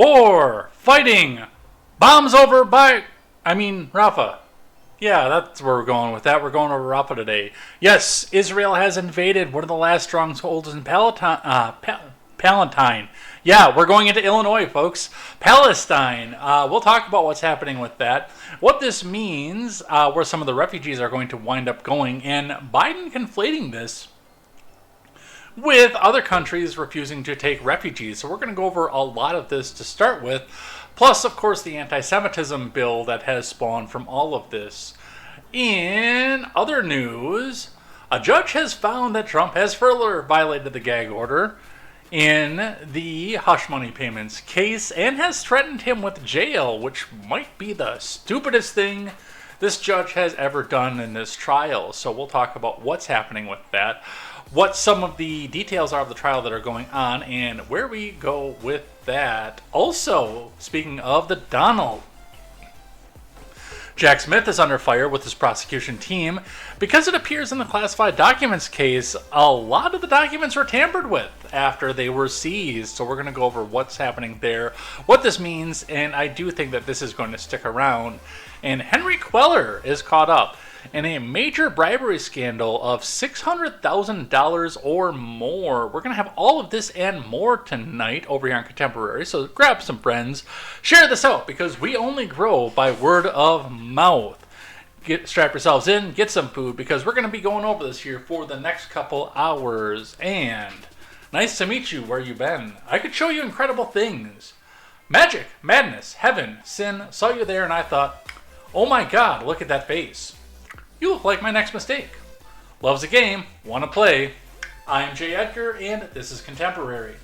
War, fighting, bombs over Rafah. Yeah, that's where we're going with that. We're going over Rafah today. Yes, Israel has invaded one of the last strongholds in Palestine. Yeah, we're going into Illinois, folks. Palestine. We'll talk about what's happening with that, what this means, where some of the refugees are going to wind up going, and Biden conflating this with other countries refusing to take refugees. So we're going to go over a lot of this to start with. Plus, of course, the anti-Semitism bill that has spawned from all of this. In other news, a judge has found that Trump has further violated the gag order in the hush money payments case and has threatened him with jail, which might be the stupidest thing this judge has ever done in this trial. So we'll talk about what's happening with that, what some of the details are of the trial that are going on, and where we go with that. Also, speaking of the Donald, Jack Smith is under fire with his prosecution team because it appears in the classified documents case a lot of the documents were tampered with after they were seized. So we're going to go over what's happening there, what this means, and I do think that this is going to stick around. And Henry Queller is caught up in a major bribery scandal of $600,000 or more. We're going to have all of this and more tonight over here on Contemporary, so grab some friends, share this out, because we only grow by word of mouth. Strap yourselves in, get some food, because we're going to be going over this here for the next couple hours. And nice to meet you. Where you been? I could show you incredible things. Magic, madness, heaven, sin, saw you there, and I thought, oh my god, look at that face. You look like my next mistake. Loves a game, wanna play. I'm Jay Edgar, and this is Contemporary.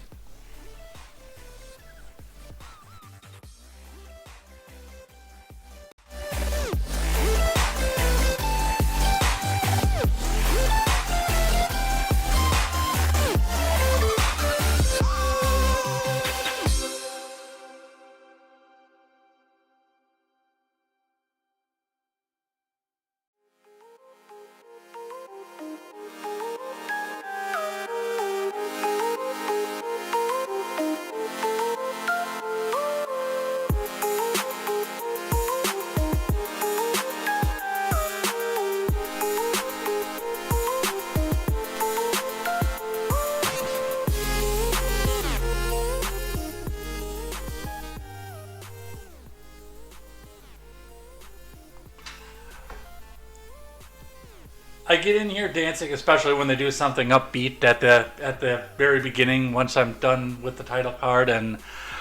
I get in here dancing, especially when they do something upbeat at the very beginning once I'm done with the title card, and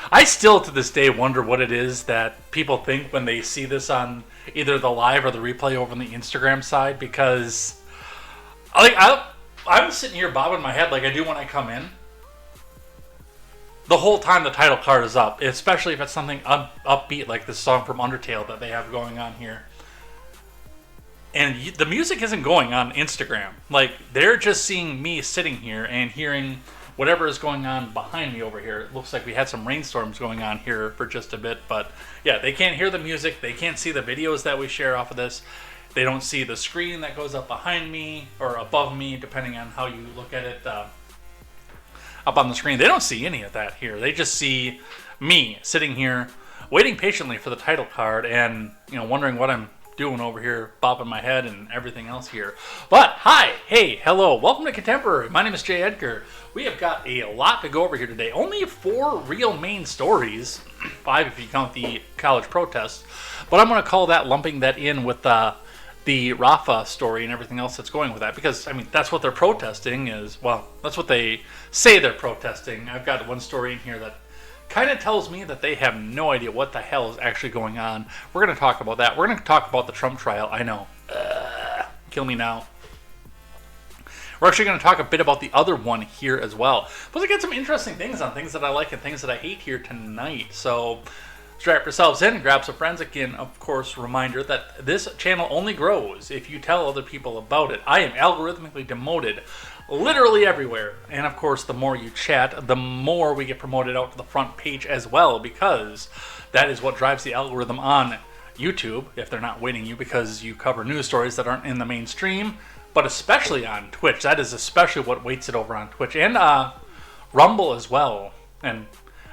I still to this day wonder what it is that people think when they see this on either the live or the replay over on the Instagram side, because I'm sitting here bobbing my head like I do when I come in the whole time the title card is up, especially if it's something upbeat like this song from Undertale that they have going on here. And the music isn't going on Instagram. Like, they're just seeing me sitting here and hearing whatever is going on behind me over here. It looks like we had some rainstorms going on here for just a bit. But, yeah, they can't hear the music. They can't see the videos that we share off of this. They don't see the screen that goes up behind me or above me, depending on how you look at it up on the screen. They don't see any of that here. They just see me sitting here waiting patiently for the title card and, wondering what I'm doing over here, bopping my head and everything else here. But hi, hey, hello, welcome to Contemporary. My name is Jay Edgar. We have got a lot to go over here today. Only 4 real main stories, 5 if you count the college protests, but I'm going to call that, lumping that in with the Rafah story and everything else that's going with that, because that's what they're protesting is, well, that's what they say they're protesting. I've got one story in here that kind of tells me that they have no idea what the hell is actually going on. We're going to talk about that. We're going to talk about the Trump trial. I know. Kill me now. We're actually going to talk a bit about the other one here as well. But I got some interesting things on things that I like and things that I hate here tonight. So strap yourselves in, grab some friends. Again, of course, reminder that this channel only grows if you tell other people about it. I am algorithmically demoted literally everywhere, and of course the more you chat, the more we get promoted out to the front page as well, because that is what drives the algorithm on YouTube if they're not waiting you, because you cover news stories that aren't in the mainstream, but especially on Twitch. That is especially what weights it over on Twitch and Rumble as well. And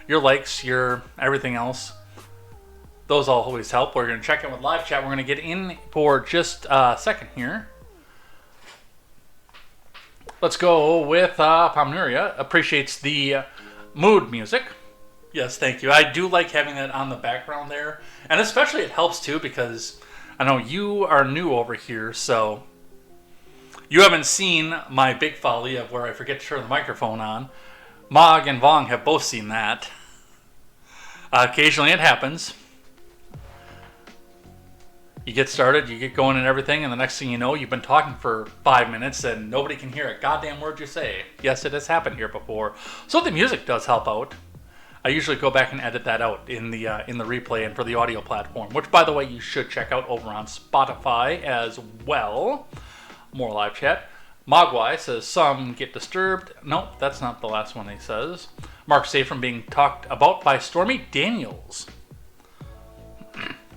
your likes, your everything else. Those all always help. We're going to check in with live chat. We're going to get in for just a second here. Let's go with Palmyria. Appreciates the mood music. Yes, thank you. I do like having that on the background there. And especially it helps too because I know you are new over here, so you haven't seen my big folly of where I forget to turn the microphone on. Mog and Vong have both seen that. Occasionally it happens. You get started, you get going and everything, and the next thing you know, you've been talking for 5 minutes and nobody can hear a goddamn word you say. Yes, it has happened here before. So the music does help out. I usually go back and edit that out in the replay and for the audio platform, which, by the way, you should check out over on Spotify as well. More live chat. Mogwai says, some get disturbed. No, that's not the last one he says. Mark safe from being talked about by Stormy Daniels.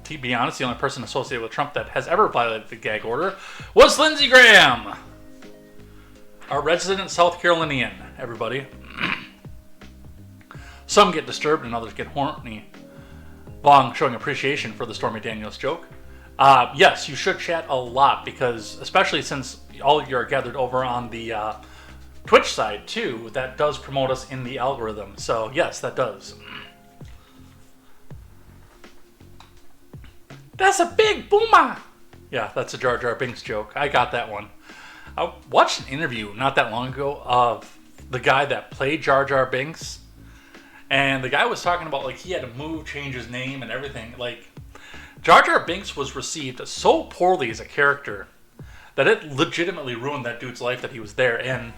To be honest, the only person associated with Trump that has ever violated the gag order was Lindsey Graham. Our resident South Carolinian, everybody. Some get disturbed and others get horny. Long showing appreciation for the Stormy Daniels joke. Yes, you should chat a lot because, especially since all of you are gathered over on the Twitch side too, that does promote us in the algorithm. So yes, that does. That's a big boomer! Yeah, that's a Jar Jar Binks joke. I got that one. I watched an interview not that long ago of the guy that played Jar Jar Binks. And the guy was talking about, like, he had to move, change his name and everything. Like, Jar Jar Binks was received so poorly as a character that it legitimately ruined that dude's life that he was there. And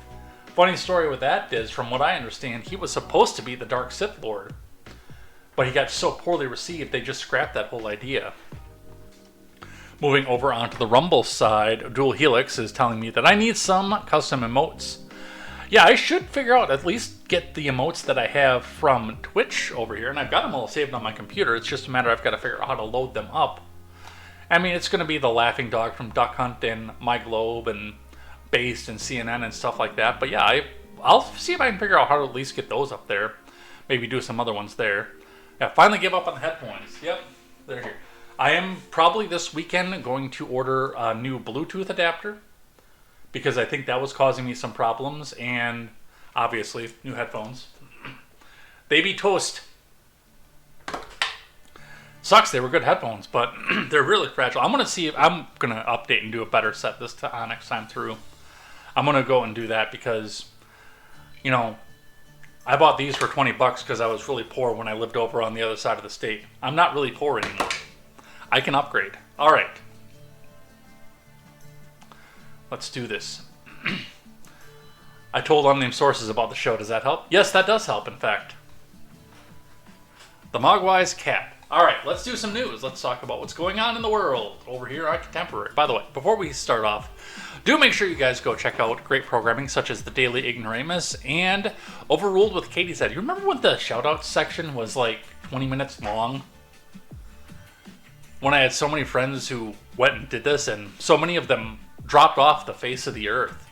funny story with that is, from what I understand, he was supposed to be the Dark Sith Lord. But he got so poorly received, they just scrapped that whole idea. Moving over onto the Rumble side, Dual Helix is telling me that I need some custom emotes. Yeah, I should figure out, at least get the emotes that I have from Twitch over here. And I've got them all saved on my computer. It's just a matter I've got to figure out how to load them up. I mean, it's going to be the laughing dog from Duck Hunt and My Globe and Based and CNN and stuff like that. But yeah, I'll see if I can figure out how to at least get those up there. Maybe do some other ones there. Yeah, finally give up on the headphones. Yep, they're here. I am probably this weekend going to order a new Bluetooth adapter because I think that was causing me some problems, and obviously new headphones. They be toast. Sucks, they were good headphones, but they're really fragile. I'm going to see if I'm going to update and do a better set this next time through. I'm going to go and do that because, you know, I bought these for $20 because I was really poor when I lived over on the other side of the state. I'm not really poor anymore. I can upgrade. All right. Let's do this. I told unnamed sources about the show. Does that help? Yes, that does help, in fact. The Mogwai's cat. All right, let's do some news. Let's talk about what's going on in the world over here on Contemporary. By the way, before we start off, do make sure you guys go check out great programming such as the Daily Ignoramus and Overruled with KTZed. You remember when the shoutouts section was like 20 minutes long? When I had so many friends who went and did this, and so many of them dropped off the face of the earth.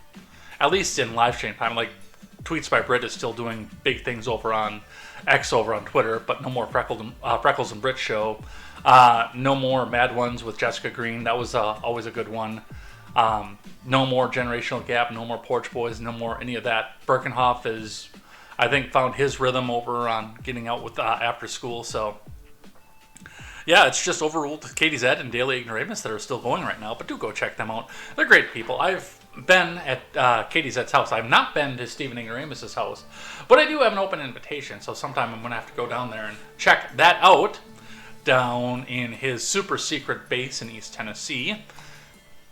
At least in live stream time. Like, Tweets by Brit is still doing big things over on X over on Twitter, but no more Freckles and Brit show. No more Mad Ones with Jessica Green. That was always a good one. No more Generational Gap. No more Porch Boys. No more any of that. Birkenhoff is, I think, found his rhythm over on getting out with after school, so... Yeah, it's just Overruled with KTZed and Daily Ignoramus that are still going right now, but do go check them out. They're great people. I've been at KTZed's house. I've not been to Stephen Ignoramus' house, but I do have an open invitation, so sometime I'm going to have to go down there and check that out down in his super secret base in East Tennessee.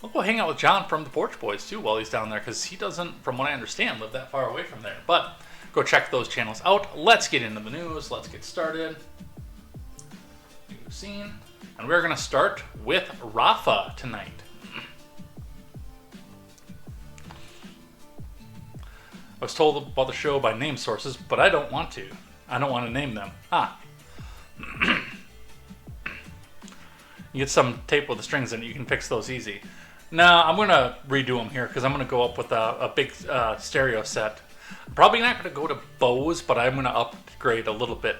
We'll go hang out with John from the Porch Boys, too, while he's down there, because he doesn't, from what I understand, live that far away from there. But go check those channels out. Let's get into the news. Let's get started. Scene, and we're going to start with Rafah tonight. I was told about the show by name sources, but I don't want to. I don't want to name them. You get some tape with the strings in it, you can fix those easy. Now, I'm going to redo them here because I'm going to go up with a big stereo set. I'm probably not going to go to Bose, but I'm going to grade a little bit.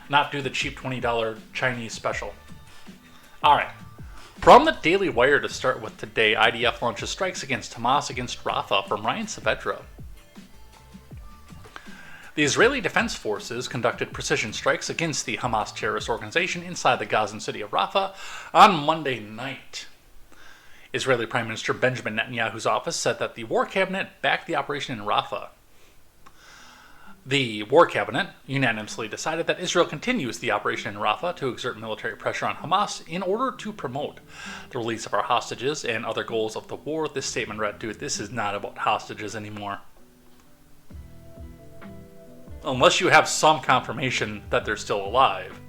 Not do the cheap $20 Chinese special. Alright. From the Daily Wire to start with today, IDF launches strikes against Hamas against Rafah from Ryan Saavedra. The Israeli Defense Forces conducted precision strikes against the Hamas terrorist organization inside the Gazan city of Rafah on Monday night. Israeli Prime Minister Benjamin Netanyahu's office said that the War Cabinet backed the operation in Rafah. The War Cabinet unanimously decided that Israel continues the operation in Rafah to exert military pressure on Hamas in order to promote the release of our hostages and other goals of the war. This statement read, dude, this is not about hostages anymore. Unless you have some confirmation that they're still alive.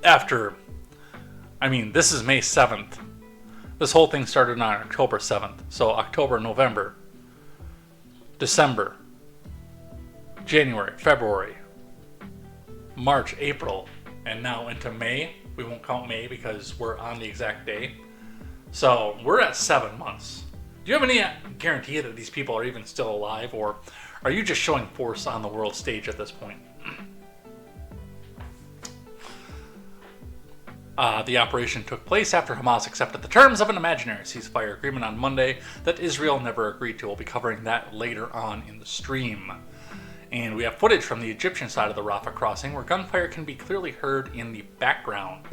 This is May 7th. This whole thing started on October 7th. So October, November, December, January, February, March, April, and now into May. We won't count May because we're on the exact day. So we're at 7 months. Do you have any guarantee that these people are even still alive, or are you just showing force on the world stage at this point? The operation took place after Hamas accepted the terms of an imaginary ceasefire agreement on Monday that Israel never agreed to. We'll be covering that later on in the stream. And we have footage from the Egyptian side of the Rafah crossing where gunfire can be clearly heard in the background.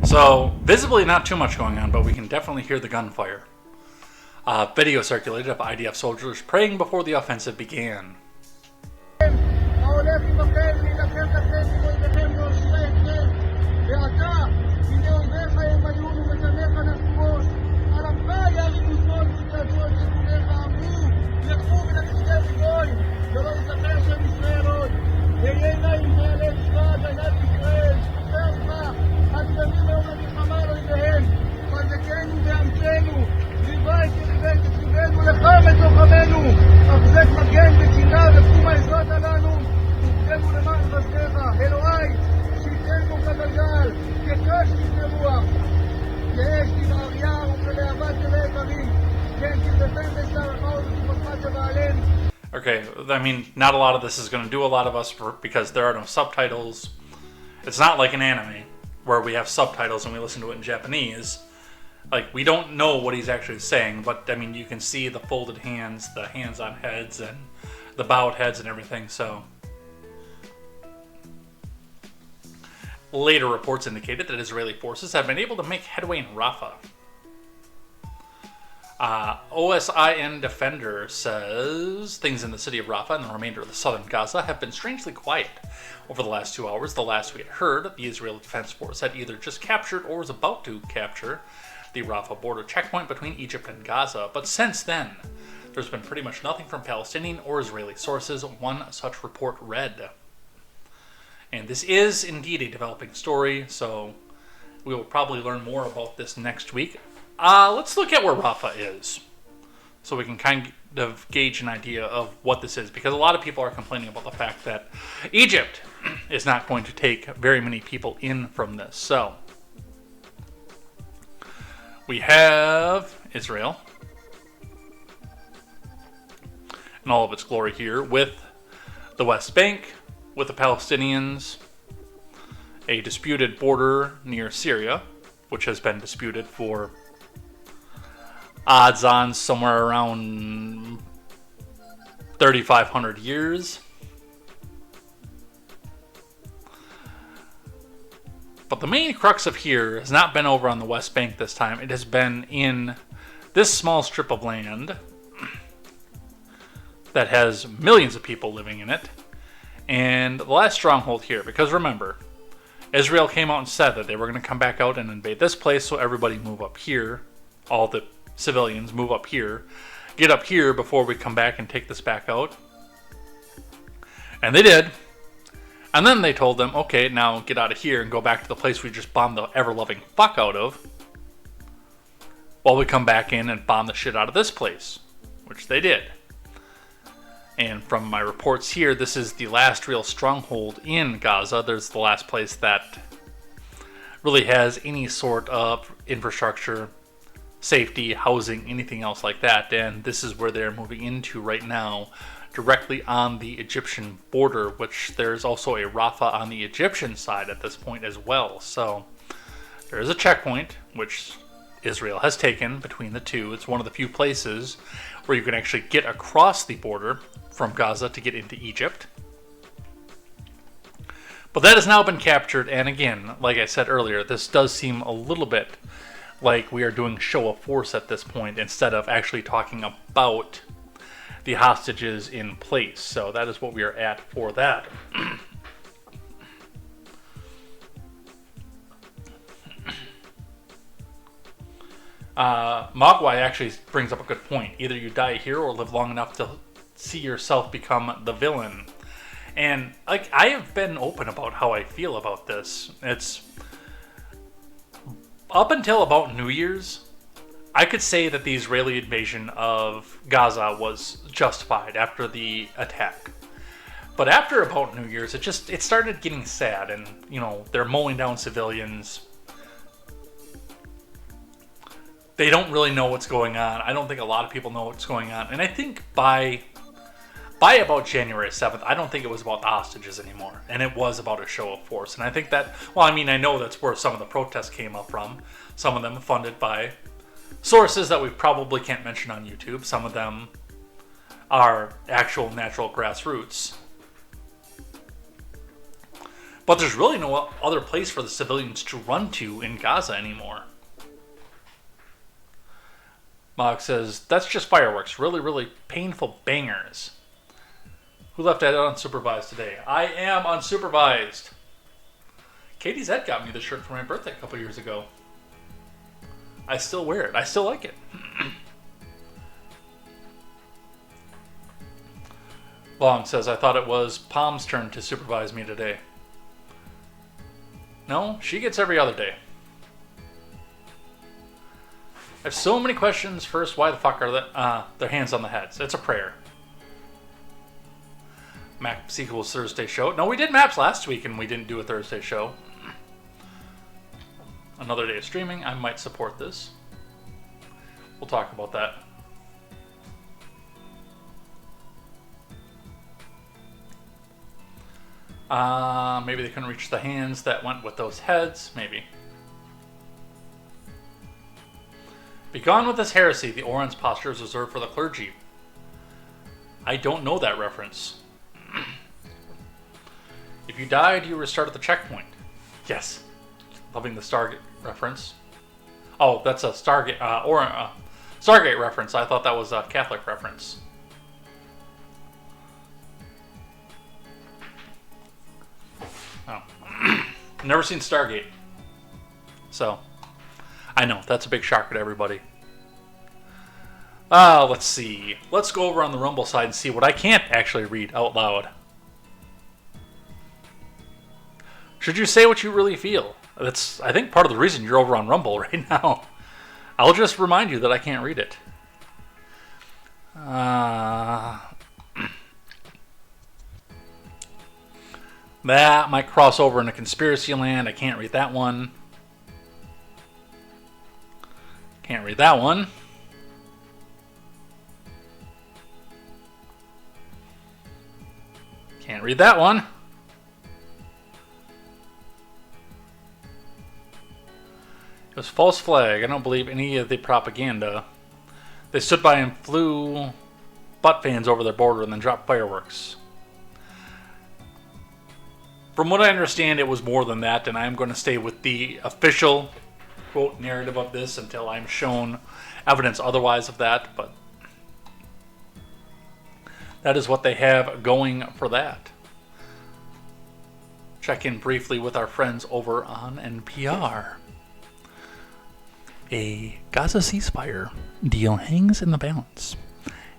So, visibly not too much going on, but we can definitely hear the gunfire. Video circulated of IDF soldiers praying before the offensive began. Okay, not a lot of this is going to do a lot of us because there are no subtitles. It's not like an anime where we have subtitles and we listen to it in Japanese. Like, we don't know what he's actually saying, but, you can see the folded hands, the hands on heads, and the bowed heads and everything, so. Later reports indicated that Israeli forces have been able to make headway in Rafah. OSIN Defender says things in the city of Rafah and the remainder of the southern Gaza have been strangely quiet over the last 2 hours. The last we had heard, the Israeli Defense Force had either just captured or was about to capture the Rafah border checkpoint between Egypt and Gaza. But since then, there's been pretty much nothing from Palestinian or Israeli sources, one such report read. And this is indeed a developing story, so we will probably learn more about this next week. Let's look at where Rafah is, so we can kind of gauge an idea of what this is, because a lot of people are complaining about the fact that Egypt is not going to take very many people in from this. So, we have Israel in all of its glory here, with the West Bank, with the Palestinians, a disputed border near Syria, which has been disputed for odds on somewhere around 3,500 years. But the main crux of here has not been over on the West Bank this time. It has been in this small strip of land that has millions of people living in it. And the last stronghold here, because remember, Israel came out and said that they were going to come back out and invade this place, so everybody move up here. All the civilians move up here. Get up here before we come back and take this back out. And they did. And then they told them, okay, now get out of here and go back to the place we just bombed the ever-loving fuck out of, while we come back in and bomb the shit out of this place, which they did. And from my reports here, this is the last real stronghold in Gaza. There's the last place that really has any sort of infrastructure, safety, housing, anything else like that. And this is where they're moving into right now, directly on the Egyptian border, which there's also a Rafah on the Egyptian side at this point as well. So there is a checkpoint, which Israel has taken between the two. It's one of the few places where you can actually get across the border from Gaza to get into Egypt. But that has now been captured, and again, like I said earlier, this does seem a little bit like we are doing show of force at this point instead of actually talking about the hostages in place. So that is what we are at for that. Mogwai actually brings up a good point. Either you die here or live long enough to see yourself become the villain. And like, I have been open about how I feel about this. It's up until about New Year's, I could say that the Israeli invasion of Gaza was justified after the attack. But after about New Year's, it started getting sad, and they're mowing down civilians. They don't really know what's going on. I don't think a lot of people know what's going on. And I think by about January 7th, I don't think it was about the hostages anymore. And it was about a show of force. And I think that, well, I mean, I know that's where some of the protests came up from. Some of them funded by sources that we probably can't mention on YouTube. Some of them are actual natural grassroots. But there's really no other place for the civilians to run to in Gaza anymore. Mog says, that's just fireworks. Really, really painful bangers. Who left that unsupervised today? I am unsupervised. KTZed got me this shirt for my birthday a couple years ago. I still wear it. I still like it. Long says, I thought it was Palm's turn to supervise me today. No, she gets every other day. I have so many questions. First, why the fuck are their hands on the heads? It's a prayer. Map sequels Thursday show. No, we did maps last week and we didn't do a Thursday show. Another day of streaming. I might support this. We'll talk about that. Maybe they couldn't reach the hands that went with those heads. Maybe. Begone with this heresy. The Oran's posture is reserved for the clergy. I don't know that reference. If you died, you restart at the checkpoint. Yes. Loving the Stargate reference. Oh, that's a Stargate Stargate reference. I thought that was a Catholic reference. Oh. Never seen Stargate. So, I know, that's a big shocker to everybody. Let's see. Let's go over on the Rumble side and see what I can't actually read out loud. Should you say what you really feel? That's, I think, part of the reason you're over on Rumble right now. I'll just remind you that I can't read it. That might cross over into conspiracy land. I can't read that one. Can't read that one. Can't read that one. It was false flag. I don't believe any of the propaganda. They stood by and flew butt fans over their border and then dropped fireworks. From what I understand, it was more than that, and I'm going to stay with the official quote narrative of this until I'm shown evidence otherwise of that. But that is what they have going for that. Check in briefly with our friends over on NPR. A Gaza ceasefire deal hangs in the balance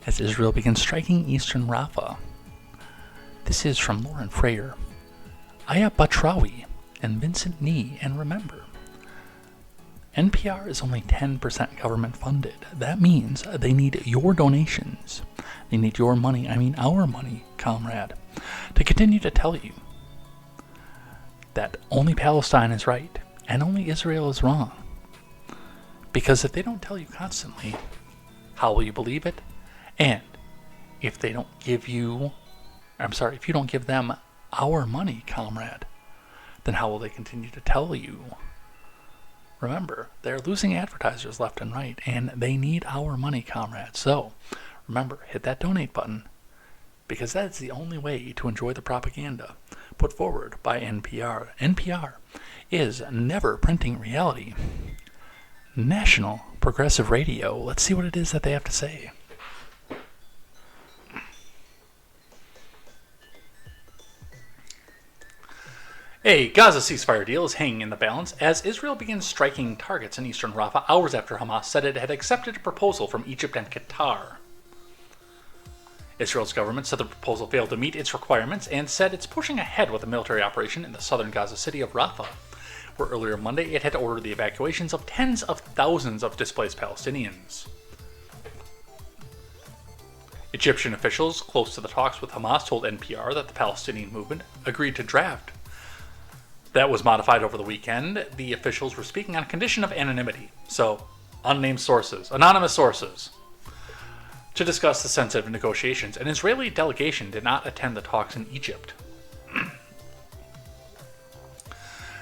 as Israel begins striking eastern Rafah. This is from Lauren Freyer, Aya Batrawi, and Vincent Nee. And remember, NPR is only 10% government funded. That means they need your donations. They need your money, I mean our money, comrade, to continue to tell you that only Palestine is right and only Israel is wrong. Because if they don't tell you constantly, how will you believe it? And if they don't give you, if you don't give them our money, comrade, then how will they continue to tell you? Remember, they're losing advertisers left and right, and they need our money, comrade. So, remember, hit that donate button, because that's the only way to enjoy the propaganda put forward by NPR. NPR is never printing reality. National Progressive Radio. Let's see what it is that they have to say. A Gaza ceasefire deal is hanging in the balance as Israel begins striking targets in eastern Rafah hours after Hamas said it had accepted a proposal from Egypt and Qatar. Israel's government said the proposal failed to meet its requirements and said it's pushing ahead with a military operation in the southern Gaza city of Rafah, where earlier Monday it had ordered the evacuations of tens of thousands of displaced Palestinians. Egyptian officials close to the talks with Hamas told NPR that the Palestinian movement agreed to draft that was modified over the weekend. The officials were speaking on condition of anonymity, so unnamed sources, anonymous sources, to discuss the sensitive negotiations. An Israeli delegation did not attend the talks in Egypt.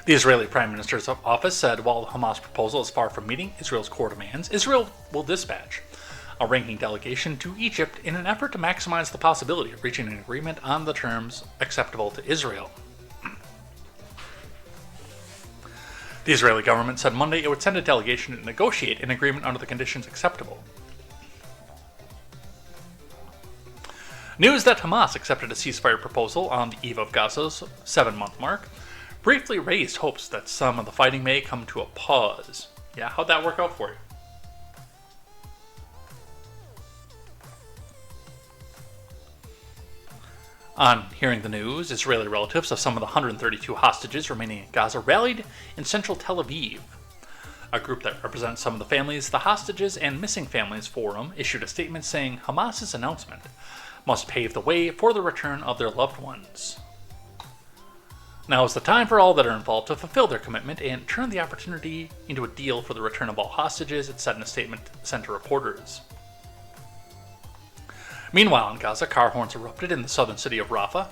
The Israeli Prime Minister's office said while the Hamas proposal is far from meeting Israel's core demands, Israel will dispatch a ranking delegation to Egypt in an effort to maximize the possibility of reaching an agreement on the terms acceptable to Israel. The Israeli government said Monday it would send a delegation to negotiate an agreement under the conditions acceptable. News that Hamas accepted a ceasefire proposal on the eve of Gaza's 7-month mark briefly raised hopes that some of the fighting may come to a pause. Yeah, how'd that work out for you? On hearing the news, Israeli relatives of some of the 132 hostages remaining in Gaza rallied in central Tel Aviv. A group that represents some of the families, the Hostages and Missing Families Forum, issued a statement saying Hamas's announcement must pave the way for the return of their loved ones. Now is the time for all that are involved to fulfill their commitment and turn the opportunity into a deal for the return of all hostages, it said in a statement sent to reporters. Meanwhile, in Gaza, car horns erupted in the southern city of Rafah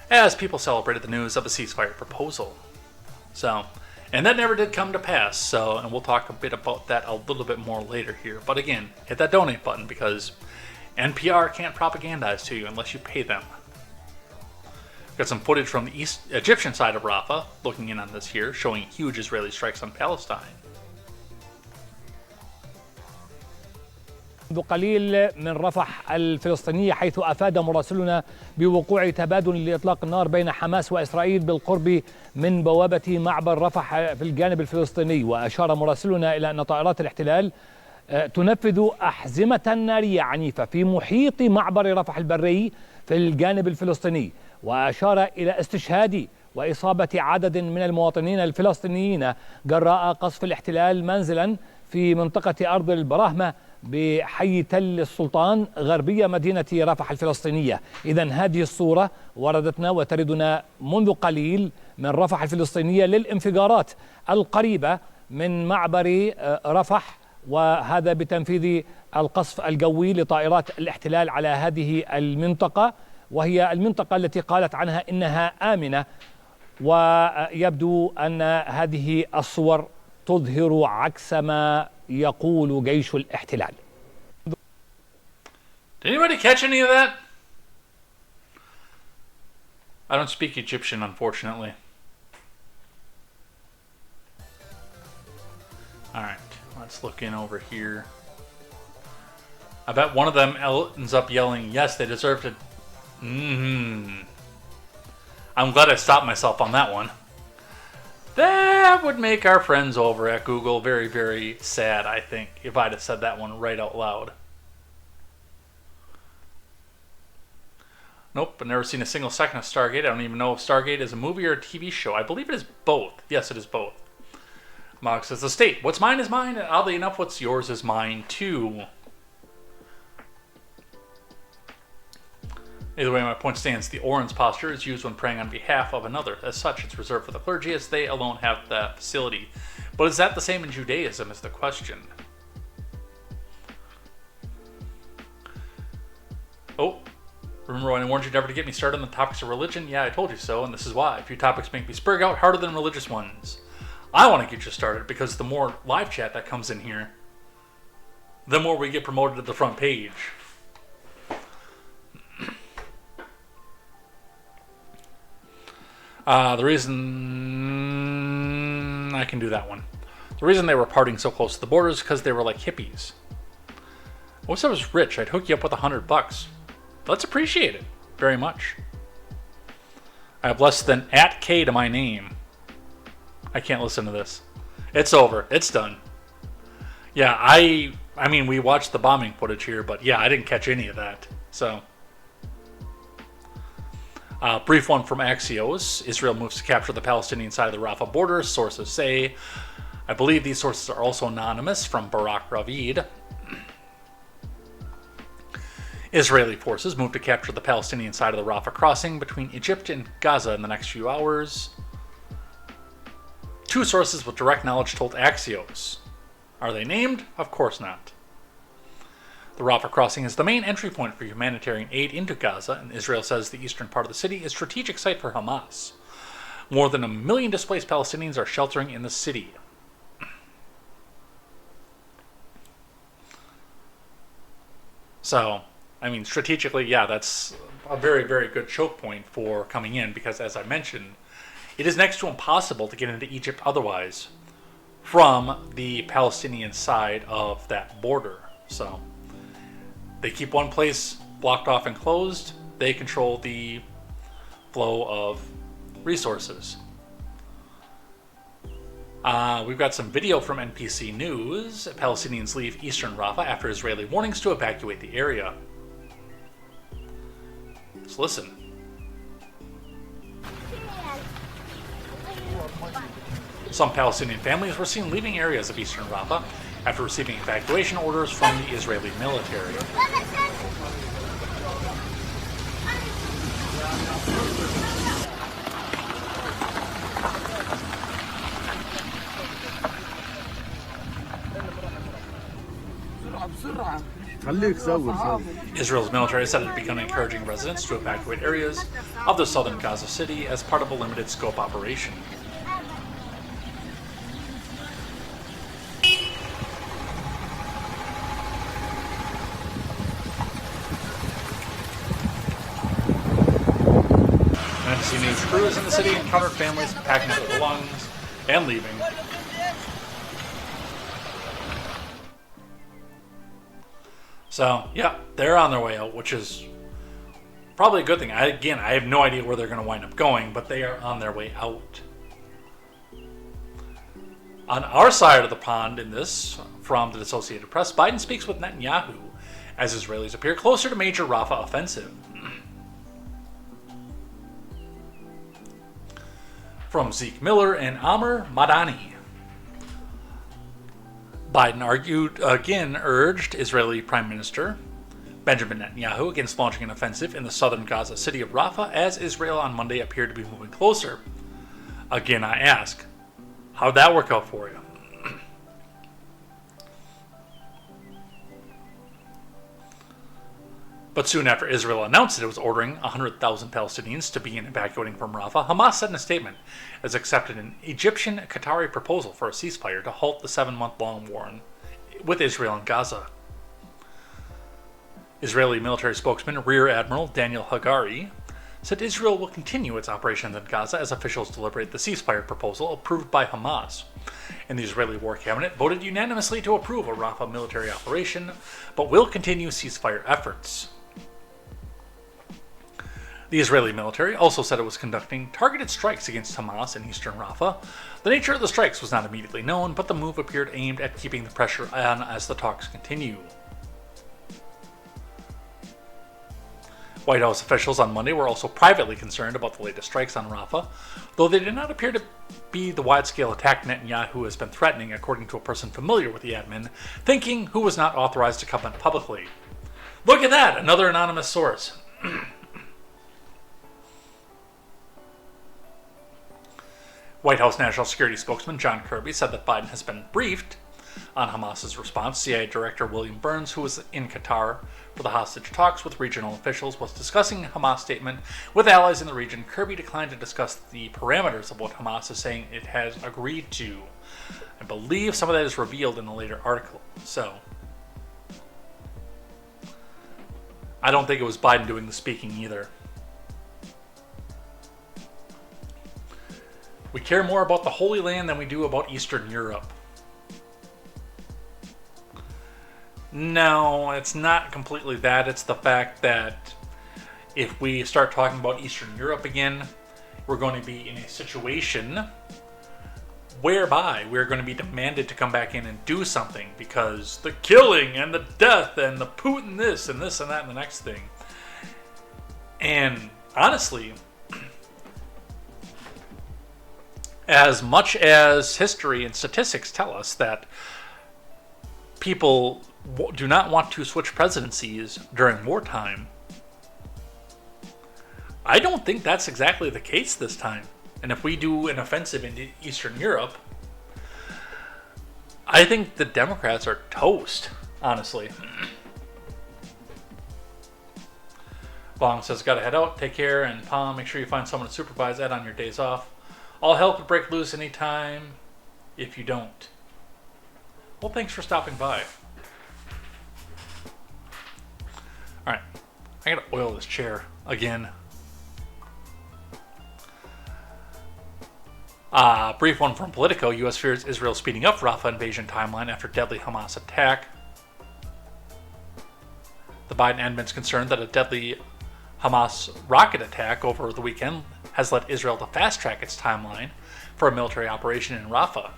as people celebrated the news of a ceasefire proposal. And that never did come to pass, and we'll talk a bit about that a little bit more later here. But again, hit that donate button because NPR can't propagandize to you unless you pay them. Got some footage from the Egyptian side of Rafah, looking in on this here, showing huge Israeli strikes on Palestine. منذ قليل من رفح الفلسطينية، حيث أفاد مراسلنا بوقوع تبادل لإطلاق النار بين حماس وإسرائيل بالقرب من بوابة معبر رفح في الجانب الفلسطيني. وأشار مراسلنا إلى أن طائرات الاحتلال تنفذ أحزمة نارية عنيفة في محيط معبر رفح البري في الجانب الفلسطيني. وأشار إلى استشهاد وإصابة عدد من المواطنين الفلسطينيين جراء قصف الاحتلال منزلا في منطقة أرض البراهمة بحي تل السلطان غربية مدينة رفح الفلسطينية. إذن هذه الصورة وردتنا وتردنا منذ قليل من رفح الفلسطينية للانفجارات القريبة من معبر رفح، وهذا بتنفيذ القصف الجوي لطائرات الاحتلال على هذه المنطقة، وهي المنطقة التي قالت عنها إنها آمنة. ويبدو أن هذه الصور تظهر عكس ما يقول جيش الاحتلال. Did anybody catch any of that? I don't speak Egyptian, unfortunately. Alright, let's look in over here. I bet one of them ends up yelling, yes, they deserve to... I'm glad I stopped myself on that one. That would make our friends over at Google very, very sad, I think, if I'd have said that one right out loud. Nope, I've never seen a single second of Stargate. I don't even know if Stargate is a movie or a TV show. I believe it is both. Yes, it is both. Mog says, the state. What's mine is mine, and oddly enough, what's yours is mine, too. Either way, my point stands. The Oran's posture is used when praying on behalf of another. As such, it's reserved for the clergy, as they alone have that facility. But is that the same in Judaism, is the question. Oh, remember when I warned you never to get me started on the topics of religion? Yeah, I told you so, and this is why. A few topics make me spurg out harder than religious ones. I want to get you started, because the more live chat that comes in here, the more we get promoted to the front page. The reason I can do that one. The reason they were partying so close to the border is because they were like hippies. I wish I was rich. I'd hook you up with $100. Let's appreciate it very much. I have less than @K to my name. I can't listen to this. It's over. It's done. Yeah, I mean, we watched the bombing footage here, but yeah, I didn't catch any of that. So. Brief one from Axios. Israel moves to capture the Palestinian side of the Rafah border, sources say. I believe these sources are also anonymous, from Barak Ravid. Israeli forces move to capture the Palestinian side of the Rafah crossing between Egypt and Gaza in the next few hours. Two sources with direct knowledge told Axios. Are they named? Of course not. The Rafah crossing is the main entry point for humanitarian aid into Gaza, and Israel says the eastern part of the city is a strategic site for Hamas. More than 1 million displaced Palestinians are sheltering in the city. So, I mean, strategically, yeah, that's a very, very good choke point for coming in, because as I mentioned, it is next to impossible to get into Egypt otherwise from the Palestinian side of that border. So they keep one place blocked off and closed. They control the flow of resources. We've got some video from NPC News. Palestinians leave eastern Rafah after Israeli warnings to evacuate the area. Let's listen. Some Palestinian families were seen leaving areas of eastern Rafah after receiving evacuation orders from the Israeli military. Israel's military said it had begun encouraging residents to evacuate areas of the southern Gaza city as part of a limited scope operation. NBC News crews in the city encountered families packing up their belongings and leaving. So, yeah, they're on their way out, which is probably a good thing. I have no idea where they're going to wind up going, but they are on their way out. On our side of the pond in this, from the Associated Press, Biden speaks with Netanyahu as Israelis appear closer to major Rafah offensive. From Zeke Miller and Amr Madani. Biden urged Israeli Prime Minister Benjamin Netanyahu against launching an offensive in the southern Gaza city of Rafah as Israel on Monday appeared to be moving closer. Again, I ask, how'd that work out for you? But soon after Israel announced that it was ordering 100,000 Palestinians to begin evacuating from Rafah, Hamas said in a statement it has accepted an Egyptian-Qatari proposal for a ceasefire to halt the 7-month-long war with Israel and Gaza. Israeli military spokesman Rear Admiral Daniel Hagari said Israel will continue its operations in Gaza as officials deliberate the ceasefire proposal approved by Hamas. And the Israeli War Cabinet voted unanimously to approve a Rafah military operation, but will continue ceasefire efforts. The Israeli military also said it was conducting targeted strikes against Hamas in eastern Rafah. The nature of the strikes was not immediately known, but the move appeared aimed at keeping the pressure on as the talks continue. White House officials on Monday were also privately concerned about the latest strikes on Rafah, though they did not appear to be the wide-scale attack Netanyahu has been threatening, according to a person familiar with the admin, thinking who was not authorized to comment publicly. Look at that! Another anonymous source. White House National Security spokesman John Kirby said that Biden has been briefed on Hamas's response. CIA Director William Burns, who was in Qatar for the hostage talks with regional officials, was discussing Hamas' statement with allies in the region. Kirby declined to discuss the parameters of what Hamas is saying it has agreed to. I believe some of that is revealed in a later article. So, I don't think it was Biden doing the speaking either. We care more about the Holy Land than we do about Eastern Europe. No, it's not completely that. It's the fact that if we start talking about Eastern Europe again, we're going to be in a situation whereby we're going to be demanded to come back in and do something because the killing and the death and the Putin this and that and the next thing. And honestly, as much as history and statistics tell us that people do not want to switch presidencies during wartime, I don't think that's exactly the case this time. And if we do an offensive into Eastern Europe, I think the Democrats are toast, honestly. Long says, gotta head out, take care, and Palm, make sure you find someone to supervise Ed on your days off. All hell could break loose anytime if you don't. Well, thanks for stopping by. Alright, I gotta oil this chair again. Brief one from Politico. U.S. fears Israel speeding up Rafah invasion timeline after deadly Hamas attack. The Biden admin's concerned that a deadly Hamas rocket attack over the weekend has led Israel to fast-track its timeline for a military operation in Rafah.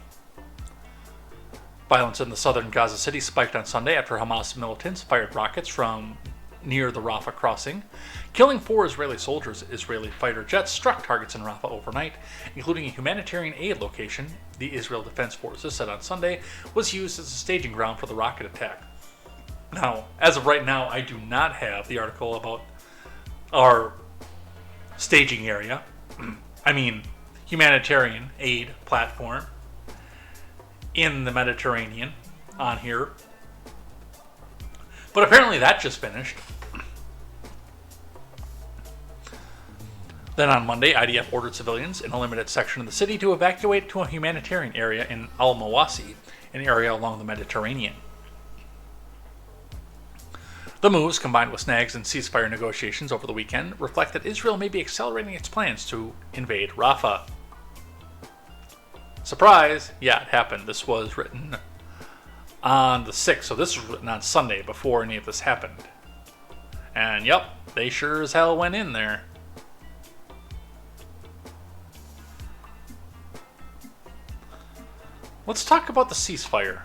Violence in the southern Gaza City spiked on Sunday after Hamas militants fired rockets from near the Rafah crossing, killing 4 Israeli soldiers. Israeli fighter jets struck targets in Rafah overnight, including a humanitarian aid location the Israel Defense Forces said on Sunday was used as a staging ground for the rocket attack. Now, as of right now, I do not have the article about our staging area. I mean, humanitarian aid platform in the Mediterranean on here. But apparently that just finished. Then on Monday, IDF ordered civilians in a limited section of the city to evacuate to a humanitarian area in Al-Mawasi, an area along the Mediterranean. The moves, combined with snags in ceasefire negotiations over the weekend, reflect that Israel may be accelerating its plans to invade Rafah. Surprise! Yeah, it happened. This was written on the 6th, so this was written on Sunday before any of this happened. And yep, they sure as hell went in there. Let's talk about the ceasefire.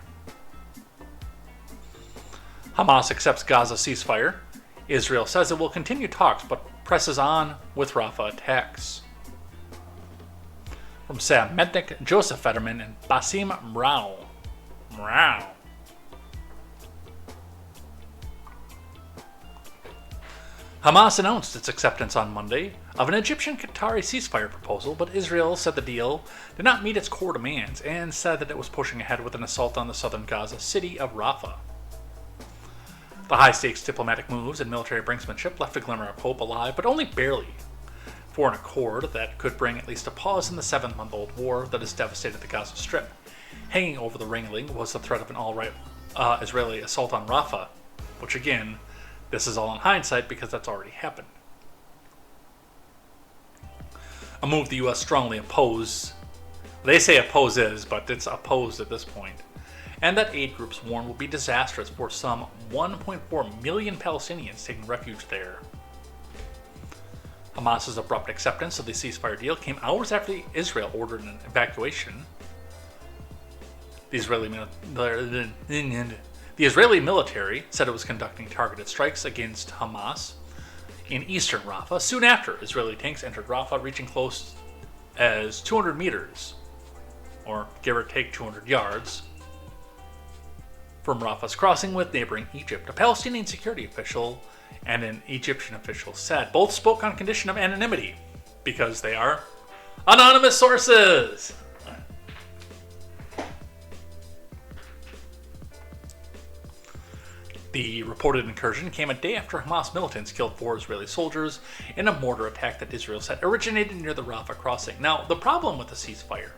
Hamas accepts Gaza ceasefire. Israel says it will continue talks but presses on with Rafah attacks. From Sam Mednick, Joseph Fetterman, and Basim Mrao. Hamas announced its acceptance on Monday of an Egyptian-Qatari ceasefire proposal, but Israel said the deal did not meet its core demands and said that it was pushing ahead with an assault on the southern Gaza city of Rafah. The high-stakes diplomatic moves and military brinksmanship left a glimmer of hope alive, but only barely, for an accord that could bring at least a pause in the 7-month-old war that has devastated the Gaza Strip. Hanging over the railing was the threat of an all-right Israeli assault on Rafah, which again, this is all in hindsight because that's already happened. a move the U.S. strongly opposes. They say opposes, but it's opposed at this point. And that aid groups warn will be disastrous for some 1.4 million Palestinians taking refuge there. Hamas's abrupt acceptance of the ceasefire deal came hours after Israel ordered an evacuation. The Israeli military said it was conducting targeted strikes against Hamas in eastern Rafah soon after Israeli tanks entered Rafah, reaching close as 200 meters, or give or take 200 yards, from Rafah's crossing with neighboring Egypt. A Palestinian security official and an Egyptian official said both spoke on condition of anonymity because they are anonymous sources. The reported incursion came a day after Hamas militants killed 4 Israeli soldiers in a mortar attack that Israel said originated near the Rafah crossing. Now, the problem with the ceasefire,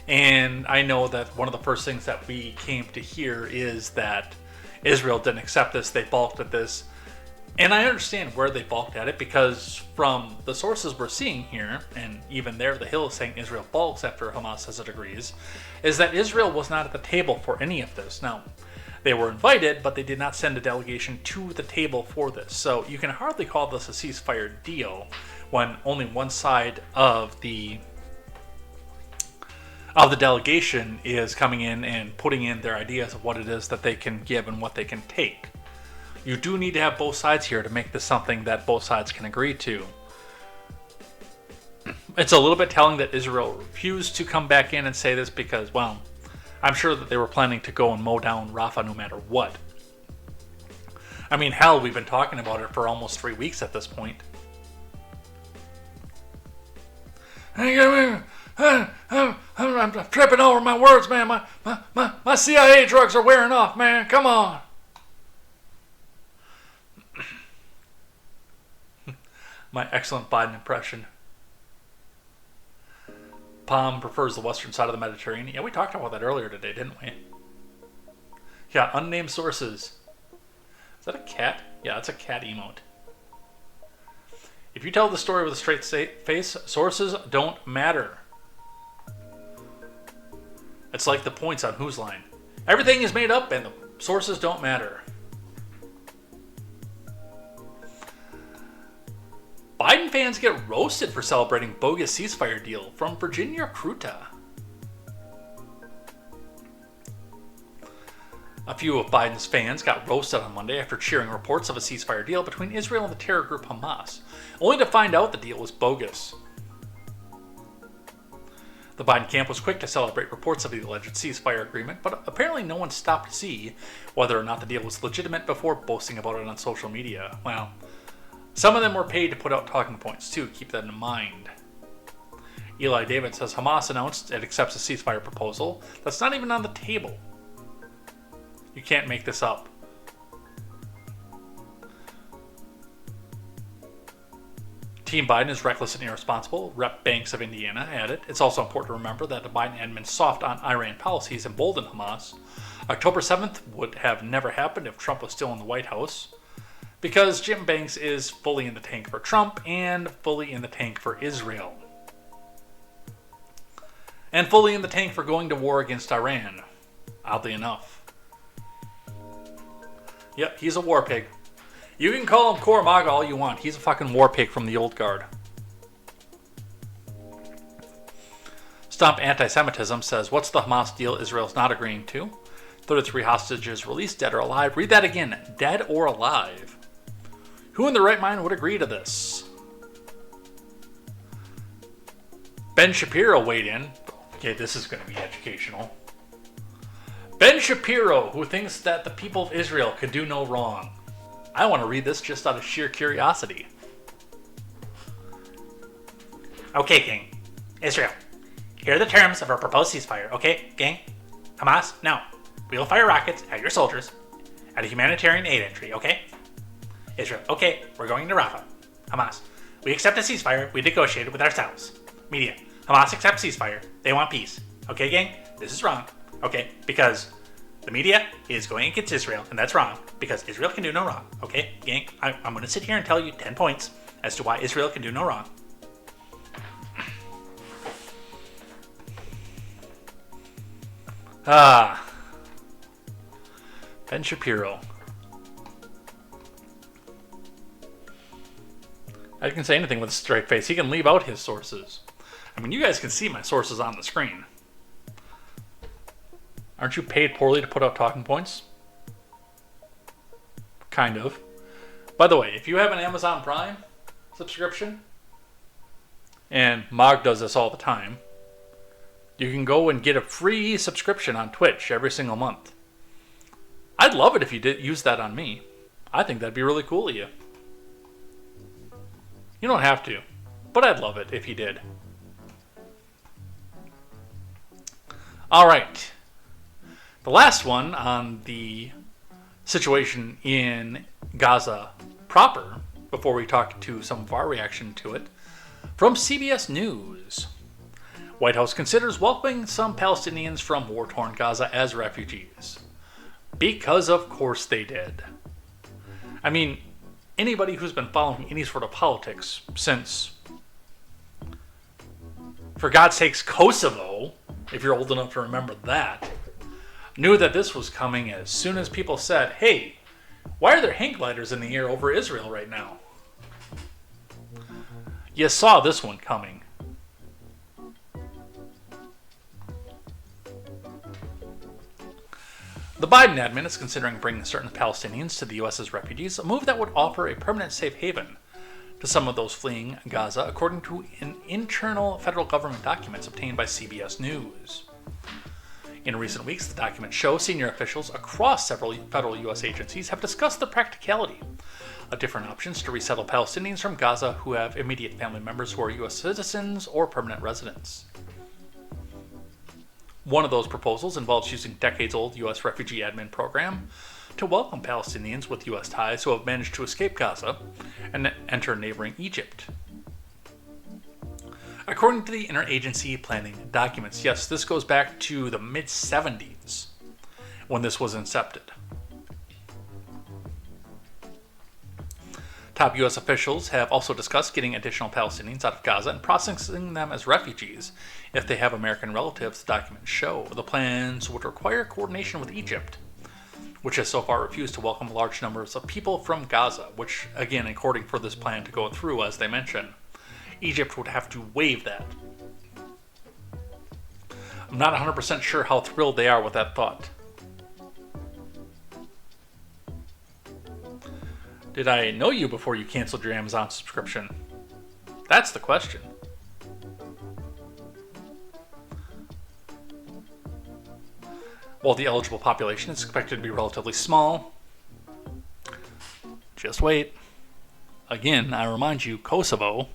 and I know that one of the first things that we came to hear is that Israel didn't accept this, they balked at this. And I understand where they balked at it, because from the sources we're seeing here, and even there the Hill is saying Israel balks after Hamas says it agrees, is that Israel was not at the table for any of this. Now, they were invited, but they did not send a delegation to the table for this. So you can hardly call this a ceasefire deal when only one side of the delegation is coming in and putting in their ideas of what it is that they can give and what they can take. You do need to have both sides here to make this something that both sides can agree to. It's a little bit telling that Israel refused to come back in and say this because, well, I'm sure that they were planning to go and mow down Rafah no matter what. I mean, hell, we've been talking about it for almost 3 weeks at this point. I'm tripping over my words, man. My CIA drugs are wearing off, man. Come on. My excellent Biden impression. Palm prefers the western side of the Mediterranean. Yeah, we talked about that earlier today, didn't we? Yeah, unnamed sources. Is that a cat? Yeah, that's a cat emote. If you tell the story with a straight face, sources don't matter. It's like the points on Whose Line. Everything is made up and the sources don't matter. Biden fans get roasted for celebrating bogus ceasefire deal from Virginia Kruta. A few of Biden's fans got roasted on Monday after cheering reports of a ceasefire deal between Israel and the terror group Hamas, only to find out the deal was bogus. The Biden camp was quick to celebrate reports of the alleged ceasefire agreement, but apparently no one stopped to see whether or not the deal was legitimate before boasting about it on social media. Well, some of them were paid to put out talking points too, keep that in mind. Eli David says Hamas announced it accepts a ceasefire proposal that's not even on the table. You can't make this up. Team Biden is reckless and irresponsible, Rep. Banks of Indiana added. It's also important to remember that the Biden admin soft on Iran policies emboldened Hamas. October 7th would have never happened if Trump was still in the White House, because Jim Banks is fully in the tank for Trump and fully in the tank for Israel. And fully in the tank for going to war against Iran, oddly enough. Yep, he's a war pig. You can call him Koramaga all you want. He's a fucking war pig from the old guard. Stomp Anti-Semitism says, what's the Hamas deal Israel's not agreeing to? 33 hostages released, dead or alive. Read that again, dead or alive. Who in their right mind would agree to this? Ben Shapiro weighed in. Okay, this is going to be educational. Ben Shapiro, who thinks that the people of Israel can do no wrong. I want to read this just out of sheer curiosity. Okay, gang. Israel. Here are the terms of our proposed ceasefire. Okay, gang? Hamas, no. We will fire rockets at your soldiers at a humanitarian aid entry, okay? Israel, okay, we're going to Rafah. Hamas, we accept a ceasefire we negotiated with ourselves. Media, Hamas accepts ceasefire. They want peace. Okay, gang? This is wrong. Okay, because the media is going against Israel, and that's wrong, because Israel can do no wrong. Okay, gang? I'm going to sit here and tell you 10 points as to why Israel can do no wrong. Ah. Ben Shapiro. I can say anything with a straight face. He can leave out his sources. I mean, you guys can see my sources on the screen. Aren't you paid poorly to put out talking points? Kind of. By the way, if you have an Amazon Prime subscription, and Baghd does this all the time, you can go and get a free subscription on Twitch every single month. I'd love it if you did use that on me. I think that'd be really cool of you. You don't have to, but I'd love it if you did. All right. The last one on the situation in Gaza proper, before we talk to some of our reaction to it, from CBS News. White House considers welcoming some Palestinians from war-torn Gaza as refugees. Because of course they did. I mean, anybody who's been following any sort of politics since, for God's sakes, Kosovo, if you're old enough to remember that, knew that this was coming as soon as people said, hey, why are there hang gliders in the air over Israel right now? You saw this one coming. The Biden admin is considering bringing certain Palestinians to the U.S. as refugees, a move that would offer a permanent safe haven to some of those fleeing Gaza, according to internal federal government documents obtained by CBS News. In recent weeks, the documents show senior officials across several federal U.S. agencies have discussed the practicality of different options to resettle Palestinians from Gaza who have immediate family members who are U.S. citizens or permanent residents. One of those proposals involves using decades-old U.S. refugee admin program to welcome Palestinians with U.S. ties who have managed to escape Gaza and enter neighboring Egypt. According to the interagency planning documents, yes, this goes back to the mid-70s when this was incepted. Top U.S. officials have also discussed getting additional Palestinians out of Gaza and processing them as refugees if they have American relatives, the documents show. The plans would require coordination with Egypt, which has so far refused to welcome large numbers of people from Gaza, which, again, according for this plan to go through, as they mention, Egypt would have to waive that. I'm not 100% sure how thrilled they are with that thought. Did I know you before you canceled your Amazon subscription? That's the question. While the eligible population is expected to be relatively small, just wait. Again, I remind you, Kosovo.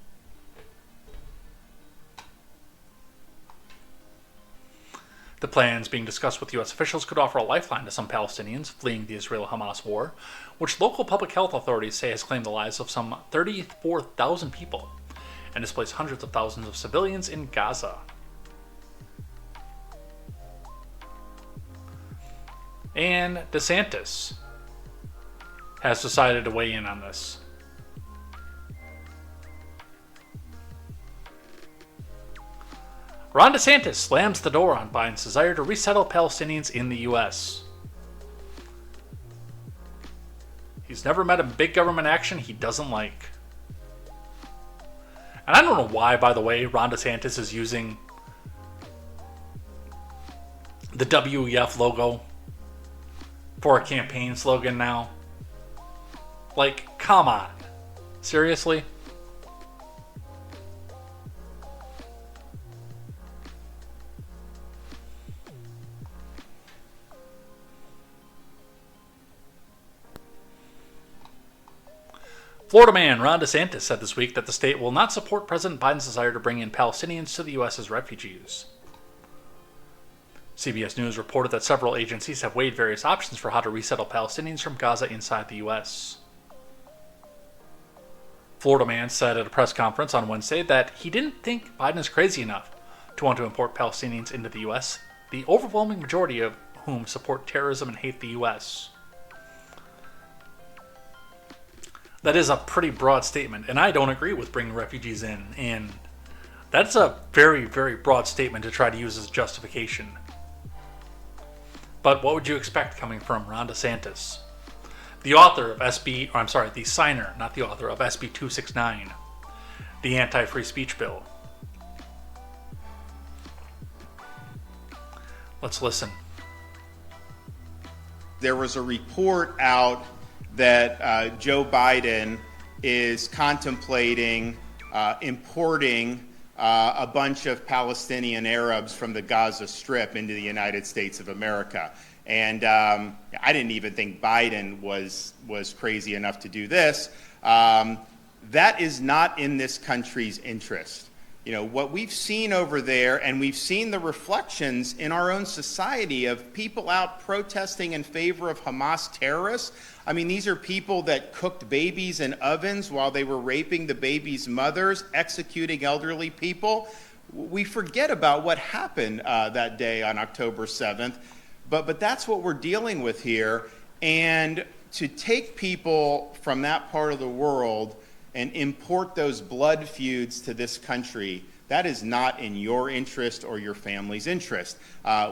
The plans being discussed with U.S. officials could offer a lifeline to some Palestinians fleeing the Israel-Hamas war, which local public health authorities say has claimed the lives of some 34,000 people and displaced hundreds of thousands of civilians in Gaza. And DeSantis has decided to weigh in on this. Ron DeSantis slams the door on Biden's desire to resettle Palestinians in the U.S. He's never met a big government action he doesn't like. And I don't know why, by the way, Ron DeSantis is using the WEF logo for a campaign slogan now. Like, come on. Seriously? Florida man Ron DeSantis said this week that the state will not support President Biden's desire to bring in Palestinians to the U.S. as refugees. CBS News reported that several agencies have weighed various options for how to resettle Palestinians from Gaza inside the U.S. Florida man said at a press conference on Wednesday that he didn't think Biden is crazy enough to want to import Palestinians into the U.S., the overwhelming majority of whom support terrorism and hate the U.S. That is a pretty broad statement, and I don't agree with bringing refugees in. And that's a very, very broad statement to try to use as justification. But what would you expect coming from Ron DeSantis, the author of the signer, not the author, of SB 269, the anti-free speech bill? Let's listen. There was a report out that Joe Biden is contemplating importing a bunch of Palestinian Arabs from the Gaza Strip into the United States of America. And I didn't even think Biden was crazy enough to do this. That is not in this country's interest. You know, what we've seen over there, and we've seen the reflections in our own society of people out protesting in favor of Hamas terrorists. I mean, these are people that cooked babies in ovens while they were raping the babies' mothers, executing elderly people. We forget about what happened that day on October 7th, but that's what we're dealing with here. And to take people from that part of the world and import those blood feuds to this country, that is not in your interest or your family's interest.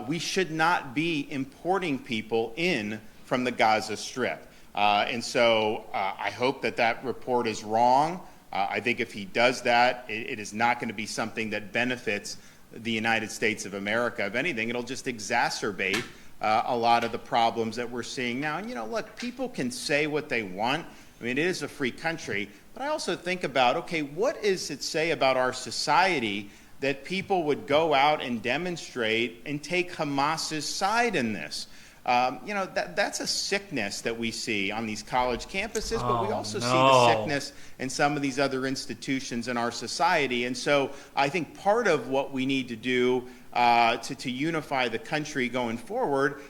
We should not be importing people in from the Gaza Strip. And so I hope that report is wrong. I think if he does that, it is not going to be something that benefits the United States of America. If anything, it'll just exacerbate a lot of the problems that we're seeing now. And, you know, look, people can say what they want. I mean, it is a free country. But I also think about, okay, what does it say about our society that people would go out and demonstrate and take Hamas's side in this? You know, that's a sickness that we see on these college campuses, but we also see the sickness in some of these other institutions in our society. And so I think part of what we need to do to unify the country going forward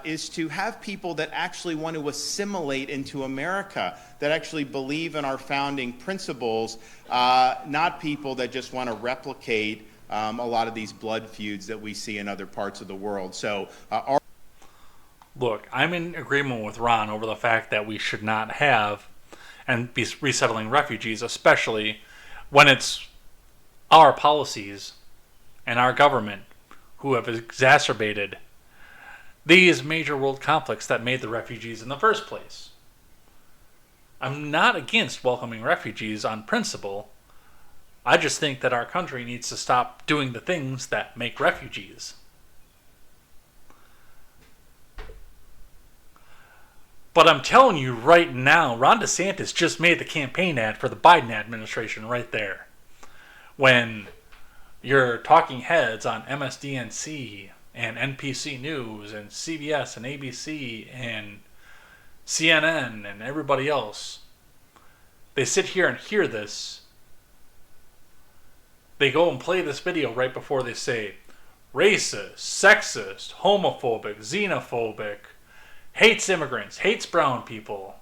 is to have people that actually want to assimilate into America, that actually believe in our founding principles, not people that just want to replicate a lot of these blood feuds that we see in other parts of the world. So Look, I'm in agreement with Ron over the fact that we should not have and be resettling refugees, especially when it's our policies and our government who have exacerbated these major world conflicts that made the refugees in the first place. I'm not against welcoming refugees on principle. I just think that our country needs to stop doing the things that make refugees. But I'm telling you right now, Ron DeSantis just made the campaign ad for the Biden administration right there. When your talking heads on MSDNC and NPC News and CBS and ABC and CNN and everybody else, they sit here and hear this. They go and play this video right before they say racist, sexist, homophobic, xenophobic, hates immigrants, hates brown people.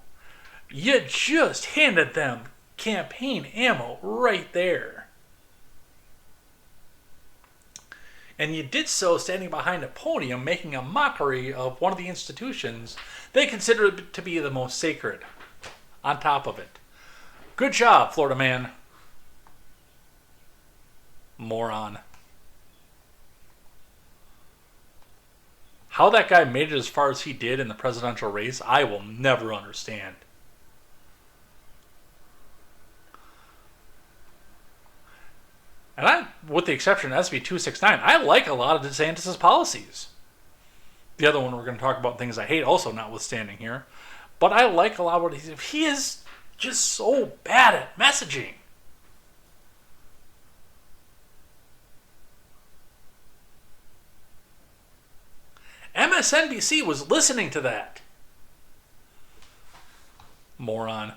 You just handed them campaign ammo right there. And you did so standing behind a podium making a mockery of one of the institutions they consider to be the most sacred. On top of it. Good job, Florida man. Moron. How that guy made it as far as he did in the presidential race, I will never understand. And I, with the exception of SB 269, I like a lot of DeSantis' policies. The other one we're going to talk about things I hate, also notwithstanding here. But I like a lot of what he is just so bad at messaging. MSNBC was listening to that. Moron.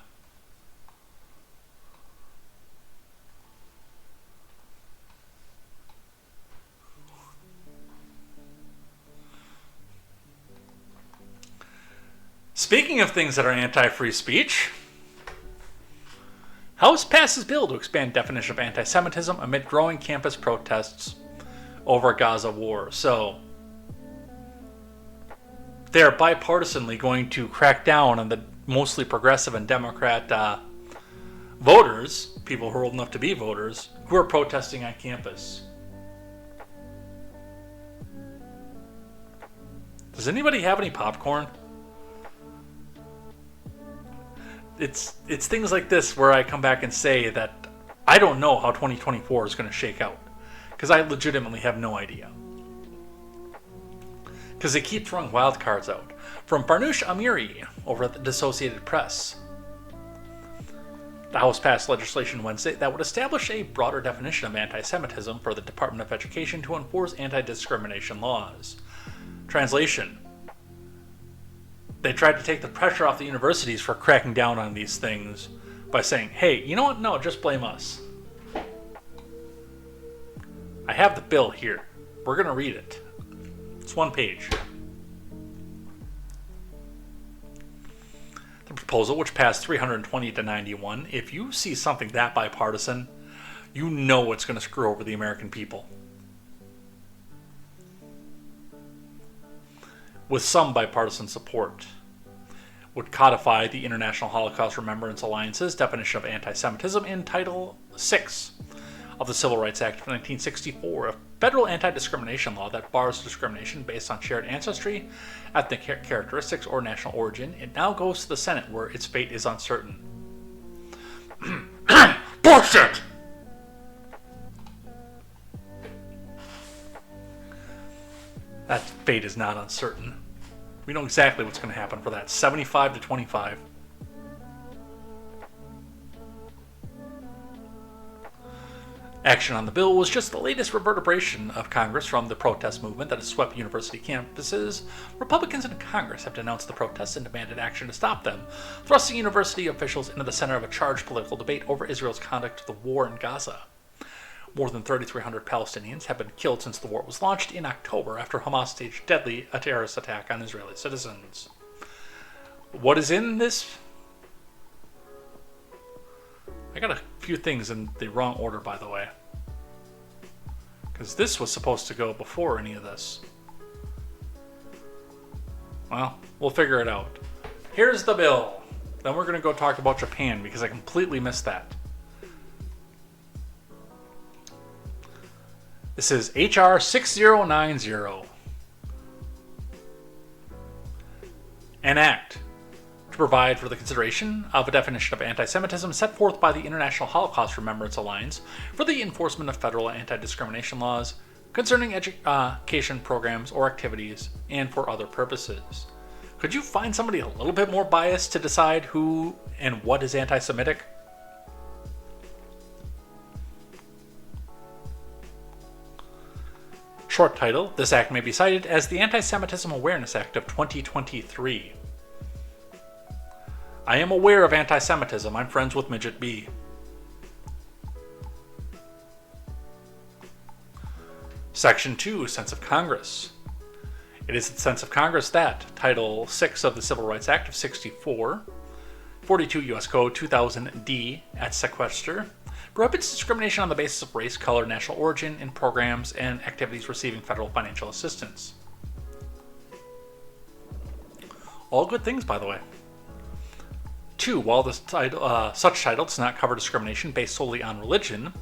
Speaking of things that are anti-free speech, House passes bill to expand definition of anti-Semitism amid growing campus protests over Gaza war. So they're bipartisanly going to crack down on the mostly progressive and Democrat voters, people who are old enough to be voters, who are protesting on campus. Does anybody have any popcorn? It's things like this where I come back and say that I don't know how 2024 is going to shake out. Because I legitimately have no idea. Because they keep throwing wild cards out. From Farnoosh Amiri over at the Associated Press. The House passed legislation Wednesday that would establish a broader definition of anti-Semitism for the Department of Education to enforce anti-discrimination laws. Translation. They tried to take the pressure off the universities for cracking down on these things by saying, hey, you know what? No, just blame us. I have the bill here. We're going to read it. It's one page. The proposal, which passed 320 to 91, if you see something that bipartisan, you know it's going to screw over the American people. With some bipartisan support, would codify the International Holocaust Remembrance Alliance's definition of anti-Semitism in Title VI of the Civil Rights Act of 1964, a federal anti-discrimination law that bars discrimination based on shared ancestry, ethnic characteristics, or national origin. It now goes to the Senate, where its fate is uncertain. Bullshit! That fate is not uncertain. We know exactly what's going to happen for that. 75 to 25. Action on the bill was just the latest reverberation of Congress from the protest movement that has swept university campuses. Republicans in Congress have denounced the protests and demanded action to stop them, thrusting university officials into the center of a charged political debate over Israel's conduct of the war in Gaza. More than 3,300 Palestinians have been killed since the war was launched in October after Hamas staged a terrorist attack on Israeli citizens. What is in this? I got a few things in the wrong order, by the way. Because this was supposed to go before any of this. Well, we'll figure it out. Here's the bill. Then we're going to go talk about Japan, because I completely missed that. This is HR 6090. An act to provide for the consideration of a definition of anti-Semitism set forth by the International Holocaust Remembrance Alliance for the enforcement of federal anti-discrimination laws concerning education programs or activities and for other purposes. Could you find somebody a little bit more biased to decide who and what is anti-Semitic? Short title, this act may be cited as the Anti-Semitism Awareness Act of 2023. I am aware of anti-Semitism. I'm friends with Midget B. Section 2, Sense of Congress. It is the sense of Congress that Title 6 of the Civil Rights Act of 64, 42 U.S. Code 2000D at sequester, prohibits discrimination on the basis of race, color, national origin in programs and activities receiving federal financial assistance. All good things, by the way. 2. While this such title does not cover discrimination based solely on religion,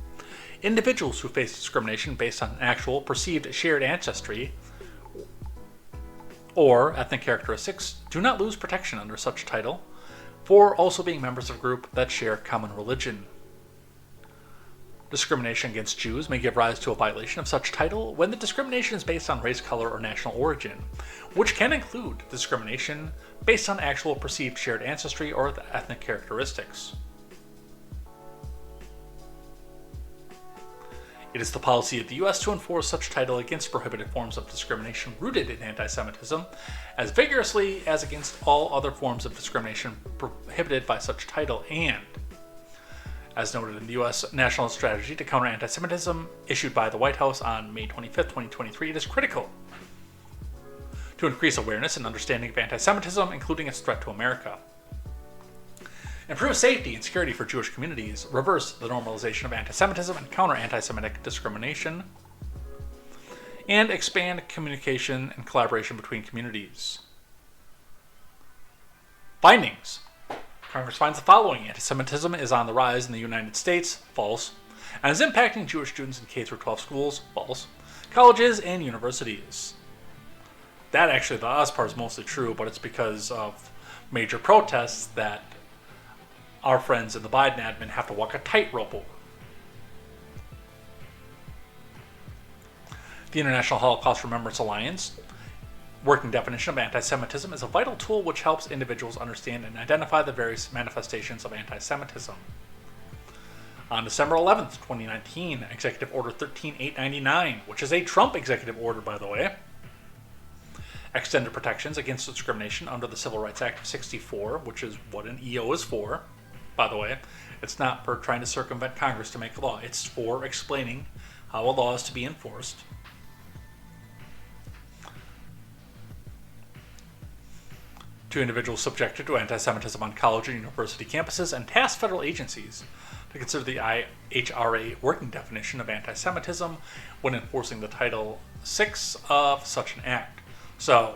individuals who face discrimination based on actual perceived shared ancestry or ethnic characteristics do not lose protection under such title for also being members of a group that share common religion. Discrimination against Jews may give rise to a violation of such title when the discrimination is based on race, color, or national origin, which can include discrimination based on actual perceived shared ancestry or ethnic characteristics. It is the policy of the U.S. to enforce such title against prohibited forms of discrimination rooted in anti-Semitism as vigorously as against all other forms of discrimination prohibited by such title, and as noted in the U.S. National Strategy to Counter Anti-Semitism, issued by the White House on May 25, 2023, it is critical to increase awareness and understanding of anti-Semitism, including its threat to America. Improve safety and security for Jewish communities, reverse the normalization of anti-Semitism and counter anti-Semitic discrimination, and expand communication and collaboration between communities. Findings. Congress finds the following. Anti-Semitism is on the rise in the United States, false, and is impacting Jewish students in K-12 schools, false, colleges, and universities. that actually, the us part is mostly true, but it's because of major protests that our friends in the Biden admin have to walk a tightrope over. The International Holocaust Remembrance Alliance working definition of anti-Semitism is a vital tool which helps individuals understand and identify the various manifestations of anti-Semitism. On December 11th, 2019, Executive Order 13899, which is a Trump executive order, by the way, extended protections against discrimination under the Civil Rights Act of 64, which is what an EO is for, by the way. It's not for trying to circumvent Congress to make a law. It's for explaining how a law is to be enforced. To individuals subjected to anti-Semitism on college and university campuses, and tasked federal agencies to consider the IHRA working definition of anti-Semitism when enforcing the Title VI of such an act. So,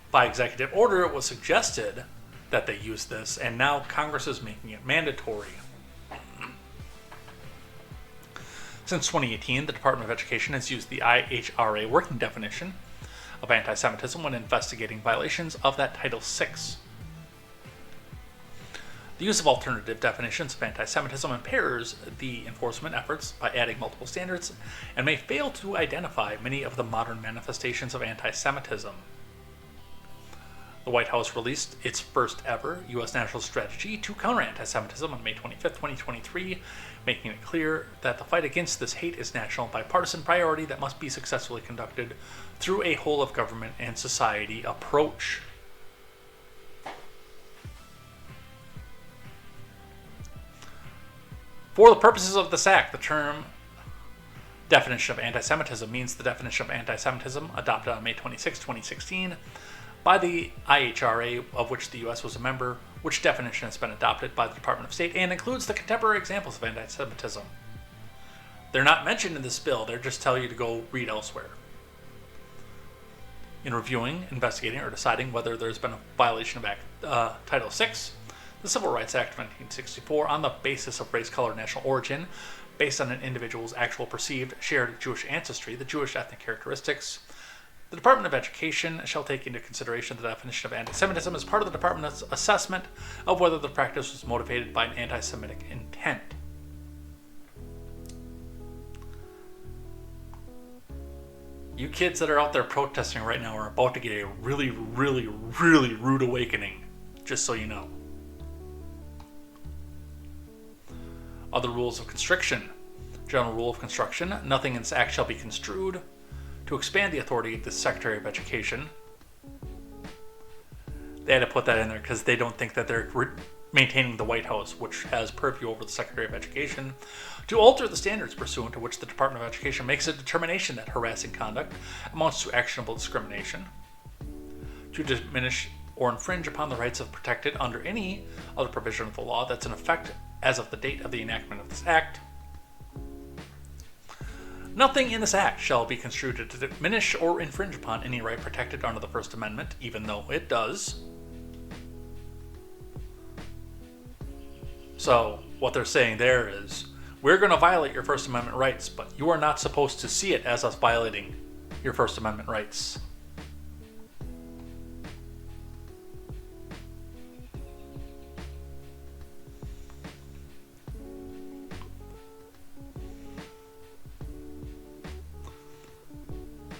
by executive order, it was suggested that they use this, and now Congress is making it mandatory. Since 2018, the Department of Education has used the IHRA working definition of anti-Semitism when investigating violations of that Title VI. The use of alternative definitions of anti-Semitism impairs the enforcement efforts by adding multiple standards and may fail to identify many of the modern manifestations of anti-Semitism. The White House released its first ever U.S. national strategy to counter anti-Semitism on May 25, 2023, making it clear that the fight against this hate is national bipartisan priority that must be successfully conducted through a whole-of-government and society approach. For the purposes of this act, the term definition of anti-Semitism means the definition of anti-Semitism adopted on May 26, 2016 by the IHRA, of which the U.S. was a member, which definition has been adopted by the Department of State and includes the contemporary examples of anti-Semitism. They're not mentioned in this bill, they're just telling you to go read elsewhere. In reviewing, investigating, or deciding whether there's been a violation of Title VI, the Civil Rights Act of 1964 on the basis of race, color, national origin, based on an individual's actual perceived shared Jewish ancestry, the Jewish ethnic characteristics. The Department of Education shall take into consideration the definition of anti-Semitism as part of the Department's assessment of whether the practice was motivated by an anti-Semitic intent. You kids that are out there protesting right now are about to get a really, really, really rude awakening, just so you know. Other rules of constriction. General rule of construction. Nothing in this act shall be construed to expand the authority of the Secretary of Education. They had to put that in there because they don't think that they're maintaining the White House, which has purview over the Secretary of Education, to alter the standards pursuant to which the Department of Education makes a determination that harassing conduct amounts to actionable discrimination, to diminish or infringe upon the rights of protected under any other provision of the law that's in effect as of the date of the enactment of this act. Nothing in this act shall be construed to diminish or infringe upon any right protected under the First Amendment, even though it does. So, what they're saying there is, we're going to violate your First Amendment rights, but you are not supposed to see it as us violating your First Amendment rights.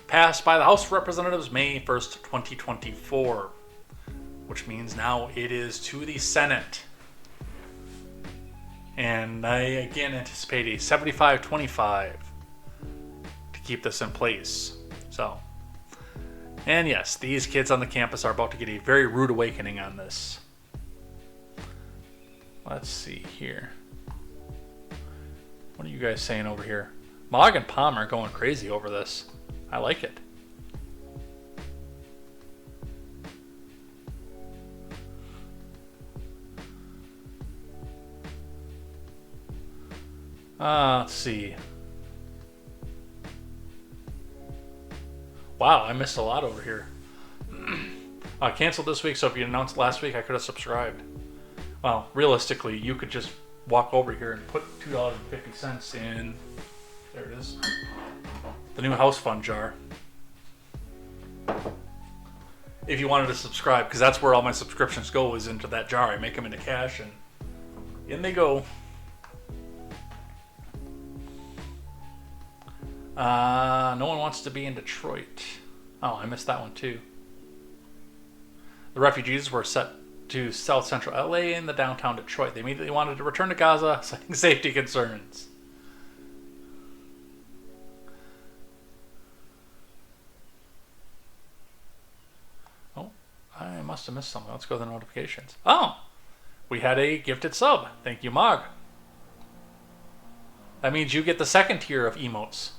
Passed by the House of Representatives May 1st, 2024, which means now it is to the Senate. And I again anticipate a 75-25 to keep this in place. So, and yes, these kids on the campus are about to get a very rude awakening on this. Let's see here. What are you guys saying over here? Mog and Palm are going crazy over this. I like it. Let's see. Wow, I missed a lot over here. Canceled this week, so if you announced last week, I could have subscribed. Well, realistically, you could just walk over here and put $2.50 in. There it is. The new house fund jar. if you wanted to subscribe, because that's where all my subscriptions go, is into that jar. I make them into cash, and in they go. No one wants to be in Detroit. Oh, I missed that one too. The refugees were set to South Central LA in the downtown Detroit. They immediately wanted to return to Gaza, citing safety concerns. Oh, I must have missed something. Let's go to the notifications. Oh, we had a gifted sub. Thank you, Mog. That means you get the second tier of emotes.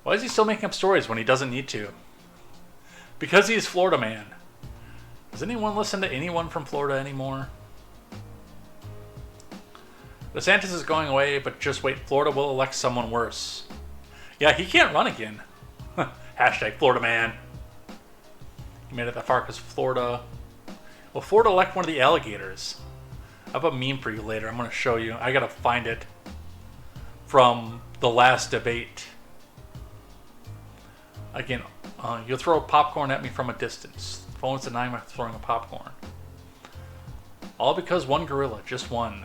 Why is he still making up stories when he doesn't need to? Because he's Florida man. Does anyone listen to anyone from Florida anymore? DeSantis is going away, but just wait, Florida will elect someone worse. Yeah, he can't run again. Hashtag Florida man. He made it that far because Florida... Will Florida elect one of the alligators? I have a meme for you later. I'm going to show you. I got to find it from the last debate. Again, you'll throw popcorn at me from a distance. The phone's denying me throwing a popcorn. All because one gorilla, just one.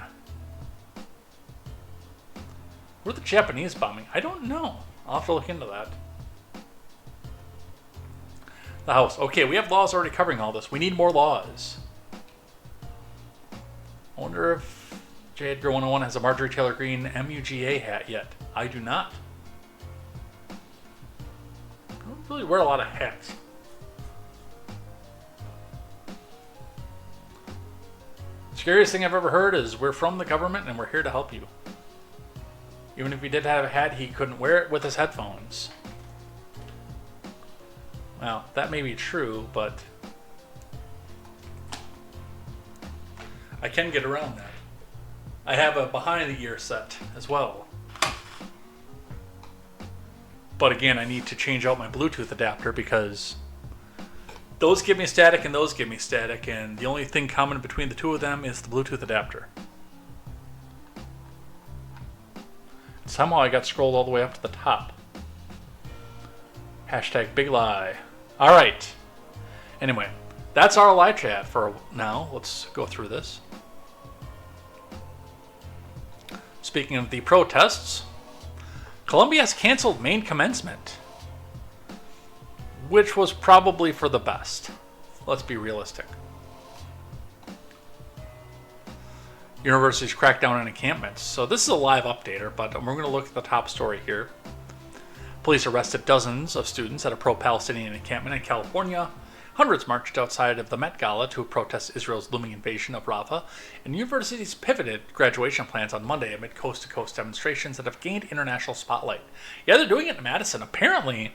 Were the Japanese bombing? I don't know. I'll have to look into that. The House. Okay, we have laws already covering all this. We need more laws. I wonder if J. Edgar 101 has a Marjorie Taylor Greene MUGA hat yet. I do not. I don't really wear a lot of hats. Scariest thing I've ever heard is we're from the government and we're here to help you. Even if he did have a hat, he couldn't wear it with his headphones. Well, that may be true, but I can get around that. I have a behind the ear set as well. But again, I need to change out my Bluetooth adapter because those give me static and those give me static, and the only thing common between the two of them is the Bluetooth adapter. Somehow I got scrolled all the way up to the top. Hashtag big lie. Alright. Anyway, that's our live chat for now. Let's go through this. Speaking of the protests, Colombia has canceled main commencement, which was probably for the best. Let's be realistic. Universities crack down on encampments. So this is a live updater, but we're going to look at the top story here. Police arrested dozens of students at a pro-Palestinian encampment in California. Hundreds marched outside of the Met Gala to protest Israel's looming invasion of Rafah, and universities pivoted graduation plans on Monday amid coast-to-coast demonstrations that have gained international spotlight. Yeah, they're doing it in Madison, apparently,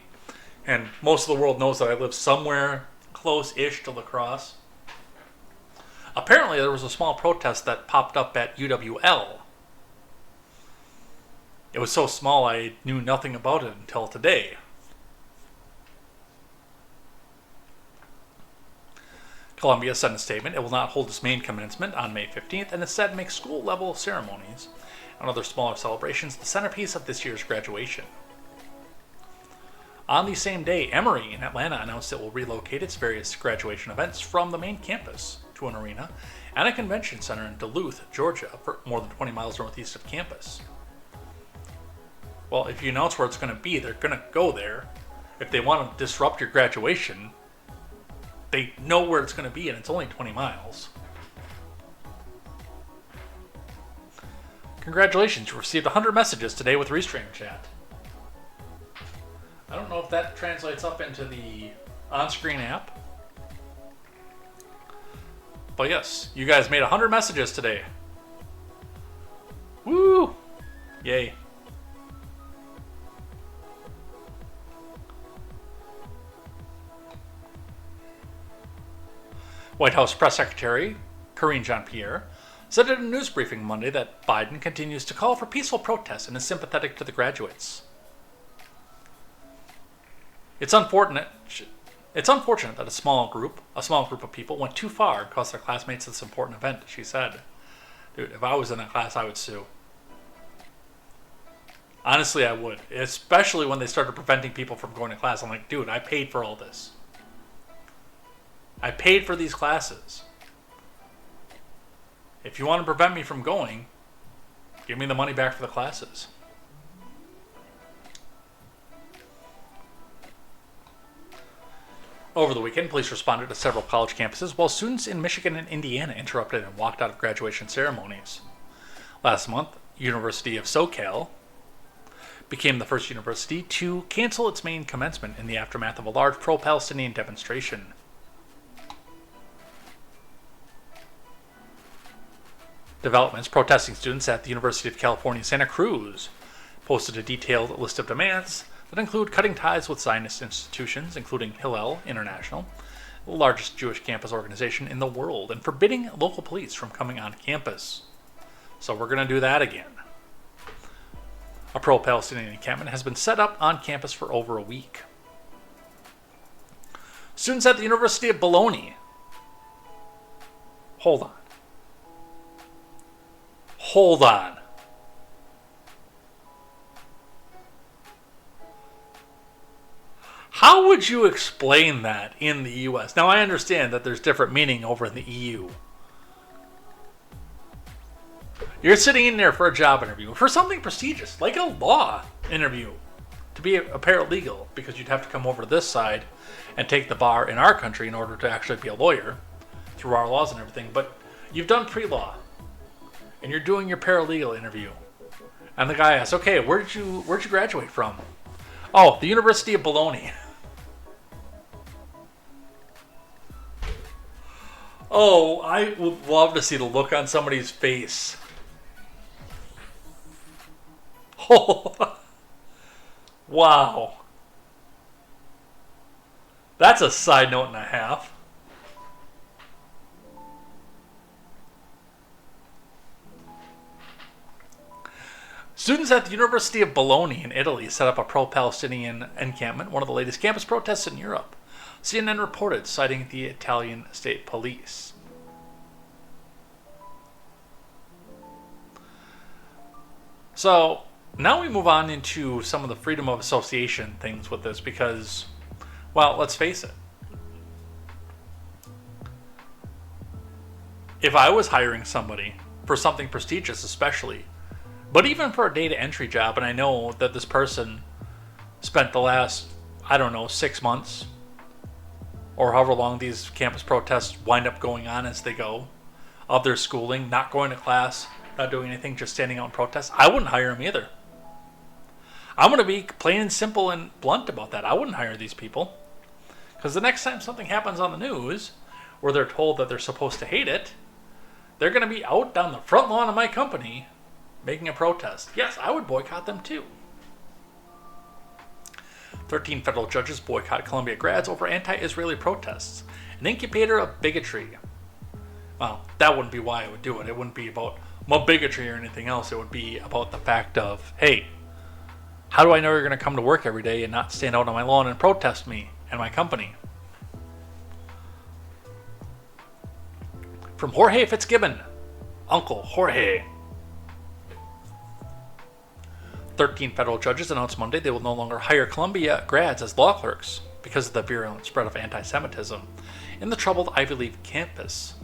and most of the world knows that I live somewhere close-ish to La Crosse. Apparently, there was a small protest that popped up at UWL. It was so small I knew nothing about it until today. Columbia sent a statement. It will not hold its main commencement on May 15th and instead make school-level ceremonies and other smaller celebrations the centerpiece of this year's graduation. On the same day, Emory in Atlanta announced it will relocate its various graduation events from the main campus to an arena and a convention center in Duluth, Georgia, for more than 20 miles northeast of campus. Well, if you announce where it's going to be, they're going to go there. If they want to disrupt your graduation, they know where it's going to be, and it's only 20 miles. Congratulations, you received 100 messages today with Restream Chat. I don't know if that translates up into the on-screen app. But yes, you guys made 100 messages today. Woo! Yay. White House Press Secretary Karine Jean-Pierre said in a news briefing Monday that Biden continues to call for peaceful protests and is sympathetic to the graduates. It's unfortunate that a small group of people went too far and caused their classmates this important event, she said. Dude, if I was in that class, I would sue. Honestly, I would. Especially when they started preventing people from going to class. I'm like, dude, I paid for all this. I paid for these classes. If you want to prevent me from going, give me the money back for the classes. Over the weekend, police responded to several college campuses while students in Michigan and Indiana interrupted and walked out of graduation ceremonies. Last month, University of SoCal became the first university to cancel its main commencement in the aftermath of a large pro-Palestinian demonstration. Developments protesting students at the University of California, Santa Cruz posted a detailed list of demands that include cutting ties with Zionist institutions, including Hillel International, the largest Jewish campus organization in the world, and forbidding local police from coming on campus. So we're going to do that again. A pro-Palestinian encampment has been set up on campus for over a week. Students at the University of Bologna. Hold on. How would you explain that in the U.S.? Now, I understand that there's different meaning over in the EU. You're sitting in there for a job interview, for something prestigious, like a law interview, to be a paralegal, because you'd have to come over to this side and take the bar in our country in order to actually be a lawyer, through our laws and everything. But you've done pre-law, and you're doing your paralegal interview. And the guy asks, okay, where'd you graduate from? Oh, the University of Bologna. Oh, I would love to see the look on somebody's face. Oh, wow. That's a side note and a half. Students at the University of Bologna in Italy set up a pro-Palestinian encampment, one of the latest campus protests in Europe. CNN reported, citing the Italian state police. So, now we move on into some of the freedom of association things with this because, well, let's face it. If I was hiring somebody for something prestigious especially, but even for a data entry job, and I know that this person spent the last, 6 months, or however long these campus protests wind up going on as they go, of their schooling, not going to class, not doing anything, just standing out in protest, I wouldn't hire them either. I'm going to be plain and simple and blunt about that. I wouldn't hire these people. Because the next time something happens on the news, where they're told that they're supposed to hate it, they're going to be out down the front lawn of my company making a protest. Yes, I would boycott them too. 13 federal judges boycott Columbia grads over anti-Israeli protests, an incubator of bigotry. Well, that wouldn't be why I would do it. It wouldn't be about my bigotry or anything else. It would be about the fact of, hey, how do I know you're going to come to work every day and not stand out on my lawn and protest me and my company? From Jorge Fitzgibbon, Uncle Jorge. 13 federal judges announced Monday they will no longer hire Columbia grads as law clerks because of the virulent spread of anti-Semitism in the troubled Ivy League campus.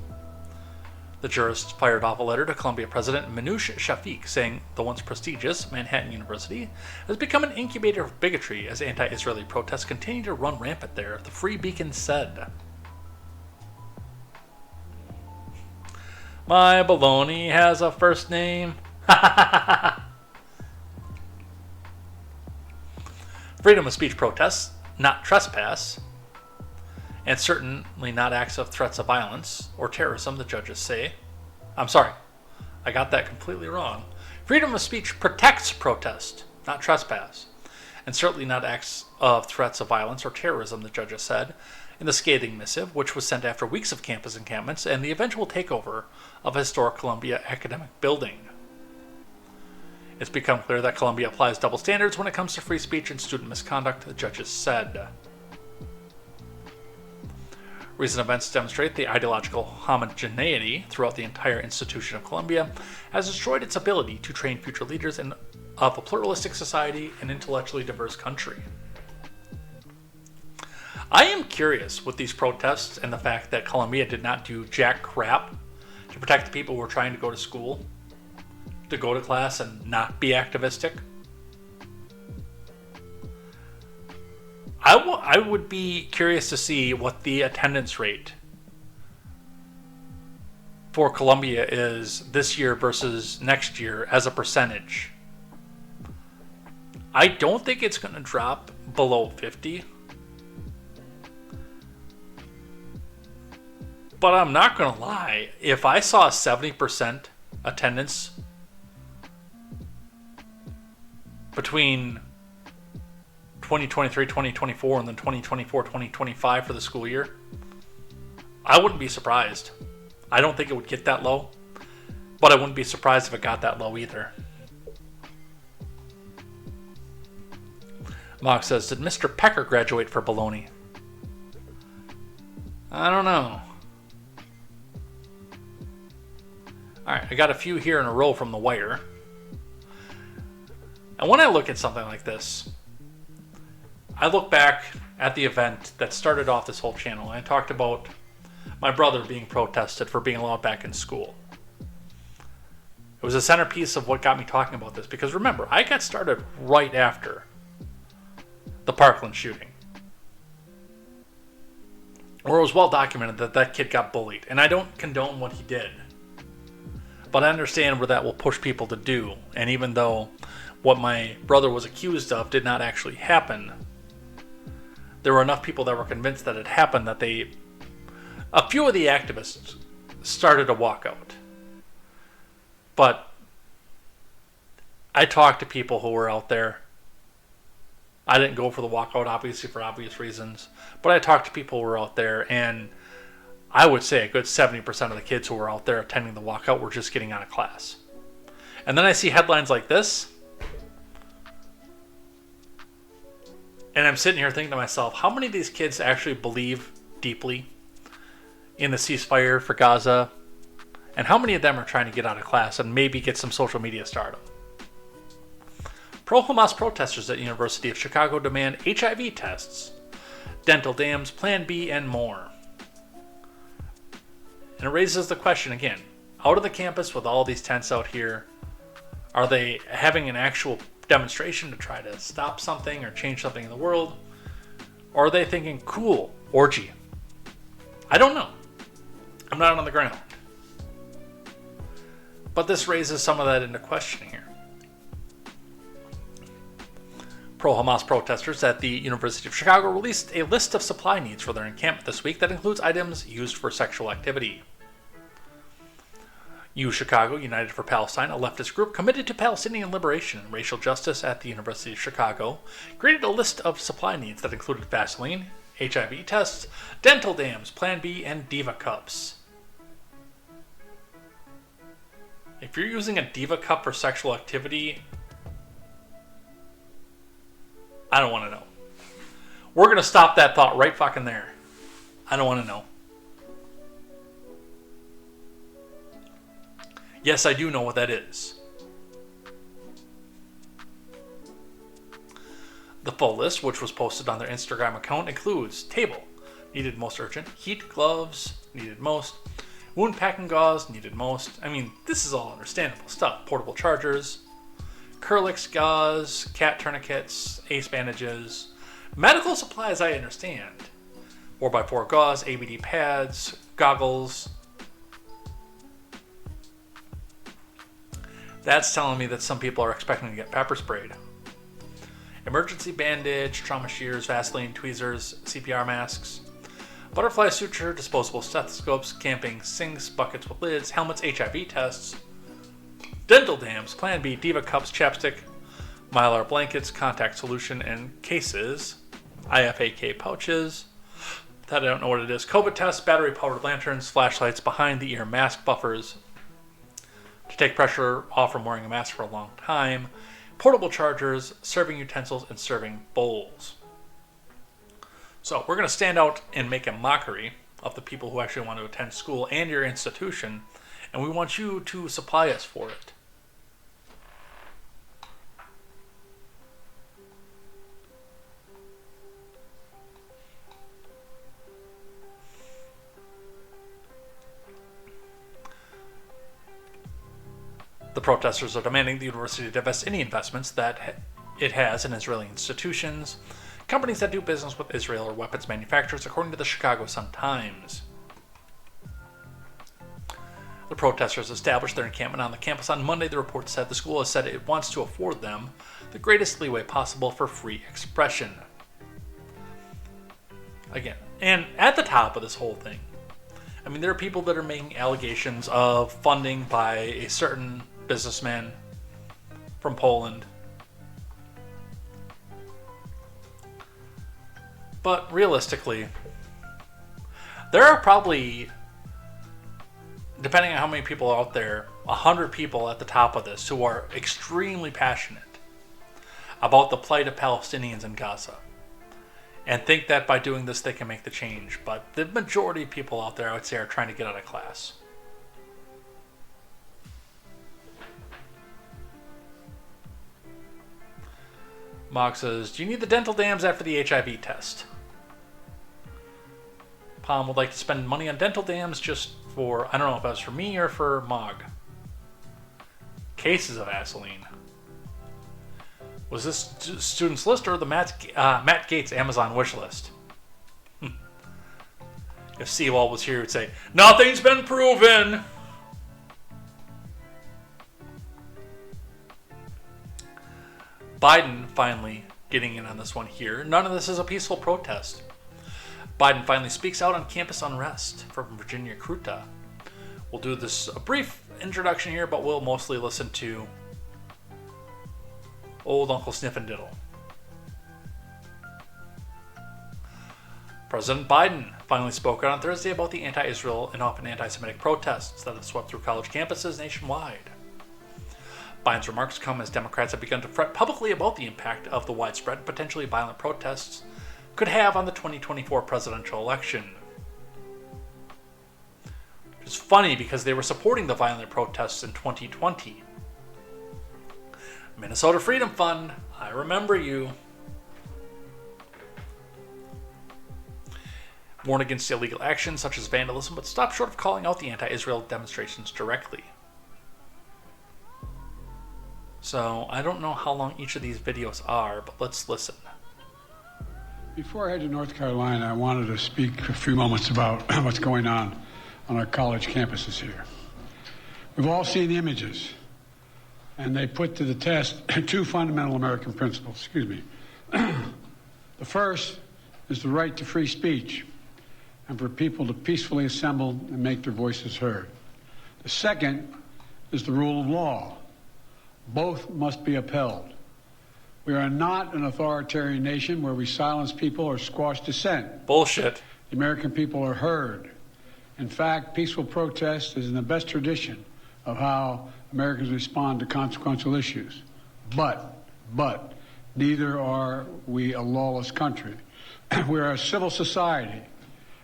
The jurists fired off a letter to Columbia President Minouche Shafik saying the once prestigious Manhattan University has become an incubator of bigotry as anti-Israeli protests continue to run rampant there, the Free Beacon said. My baloney has a first name. Freedom of speech protests, not trespass, and certainly not acts of threats of violence or terrorism, the judges say. I'm sorry, I got that completely wrong. Freedom of speech protects protest, not trespass, and certainly not acts of threats of violence or terrorism, the judges said, in the scathing missive, which was sent after weeks of campus encampments and the eventual takeover of a historic Columbia academic building. It's become clear that Columbia applies double standards when it comes to free speech and student misconduct, the judges said. Recent events demonstrate the ideological homogeneity throughout the entire institution of Columbia has destroyed its ability to train future leaders and of a pluralistic society and intellectually diverse country. I am curious with these protests and the fact that Colombia did not do jack crap to protect the people who were trying to go to school, to go to class and not be activistic. I would be curious to see what the attendance rate for Colombia is this year versus next year as a percentage. I don't think it's going to drop below 50. But I'm not going to lie. If I saw a 70% attendance between 2023, 2024, and then 2024, 2025 for the school year, I wouldn't be surprised. I don't think it would get that low, but I wouldn't be surprised if it got that low either. Mock says, did Mr. Pecker graduate for baloney? I don't know. Alright, I got a few here in a row from The Wire. And when I look at something like this, I look back at the event that started off this whole channel, and I talked about my brother being protested for being allowed back in school. It was a centerpiece of what got me talking about this, because remember, I got started right after the Parkland shooting, where it was well documented that that kid got bullied. And I don't condone what he did, but I understand where that will push people to do. And even though what my brother was accused of did not actually happen, there were enough people that were convinced that it happened that a few of the activists started to walk out. But I talked to people who were out there. I didn't go for the walkout, obviously, for obvious reasons. But I talked to people who were out there, and I would say a good 70% of the kids who were out there attending the walkout were just getting out of class. And then I see headlines like this, and I'm sitting here thinking to myself, how many of these kids actually believe deeply in the ceasefire for Gaza? And how many of them are trying to get out of class and maybe get some social media stardom? Pro-Hamas protesters at University of Chicago demand HIV tests, dental dams, Plan B, and more. And it raises the question again, out of the campus with all these tents out here, are they having an actual demonstration to try to stop something or change something in the world? Or are they thinking, cool, orgy? I don't know. I'm not on the ground. But this raises some of that into question here. Pro-Hamas protesters at the University of Chicago released a list of supply needs for their encampment this week that includes items used for sexual activity. Chicago United for Palestine, a leftist group committed to Palestinian liberation and racial justice at the University of Chicago, created a list of supply needs that included Vaseline, HIV tests, dental dams, Plan B, and Diva cups. If you're using a Diva cup for sexual activity, I don't want to know. We're going to stop that thought right fucking there. I don't want to know. Yes, I do know what that is. The full list, which was posted on their Instagram account, includes table, needed most urgent, heat gloves, needed most, wound packing gauze, needed most. I mean, this is all understandable stuff. Portable chargers, Curlix gauze, cat tourniquets, ace bandages, medical supplies I understand. 4x4 gauze, ABD pads, goggles. That's telling me that some people are expecting to get pepper sprayed. Emergency bandage, trauma shears, Vaseline, tweezers, CPR masks, butterfly suture, disposable stethoscopes, camping sinks, buckets with lids, helmets, HIV tests, dental dams, Plan B, Diva cups, chapstick, Mylar blankets, contact solution, and cases, IFAK pouches, that I don't know what it is, COVID tests, battery-powered lanterns, flashlights, behind-the-ear mask buffers to take pressure off from wearing a mask for a long time, portable chargers, serving utensils, and serving bowls. So we're going to stand out and make a mockery of the people who actually want to attend school and your institution, and we want you to supply us for it. The protesters are demanding the university divest any investments that it has in Israeli institutions, companies that do business with Israel, or weapons manufacturers, according to the Chicago Sun-Times. The protesters established their encampment on the campus on Monday. The report said the school has said it wants to afford them the greatest leeway possible for free expression. Again, and at the top of this whole thing, I mean, there are people that are making allegations of funding by a certain businessman from Poland. But realistically, there are probably, depending on how many people are out there, 100 people at the top of this who are extremely passionate about the plight of Palestinians in Gaza and think that by doing this they can make the change. But the majority of people out there, I would say, are trying to get out of class. Mog says, do you need the dental dams after the HIV test? Palm would like to spend money on dental dams just for, I don't know if that was for me or for Mog. Cases of Vaseline. Was this student's list or the Matt Gaetz Amazon wish list? If Seawall was here, he would say, nothing's been proven! Biden finally getting in on this one here. None of this is a peaceful protest. Biden finally speaks out on campus unrest from Virginia Kruta. We'll do this a brief introduction here, but we'll mostly listen to old Uncle Sniff and Diddle. President Biden finally spoke out on Thursday about the anti-Israel and often anti-Semitic protests that have swept through college campuses nationwide. Biden's remarks come as Democrats have begun to fret publicly about the impact of the widespread, potentially violent protests could have on the 2024 presidential election. Which is funny because they were supporting the violent protests in 2020. Minnesota Freedom Fund, I remember you. Warned against illegal actions such as vandalism, but stopped short of calling out the anti-Israel demonstrations directly. So, I don't know how long each of these videos are, but let's listen. Before I head to North Carolina, I wanted to speak a few moments about what's going on our college campuses here. We've all seen the images, and they put to the test two fundamental American principles. Excuse me. The first is the right to free speech and for people to peacefully assemble and make their voices heard. The second is the rule of law. Both must be upheld. We are not an authoritarian nation where we silence people or squash dissent. Bullshit. The American people are heard. In fact, peaceful protest is in the best tradition of how Americans respond to consequential issues. But, neither are we a lawless country. We are a civil society,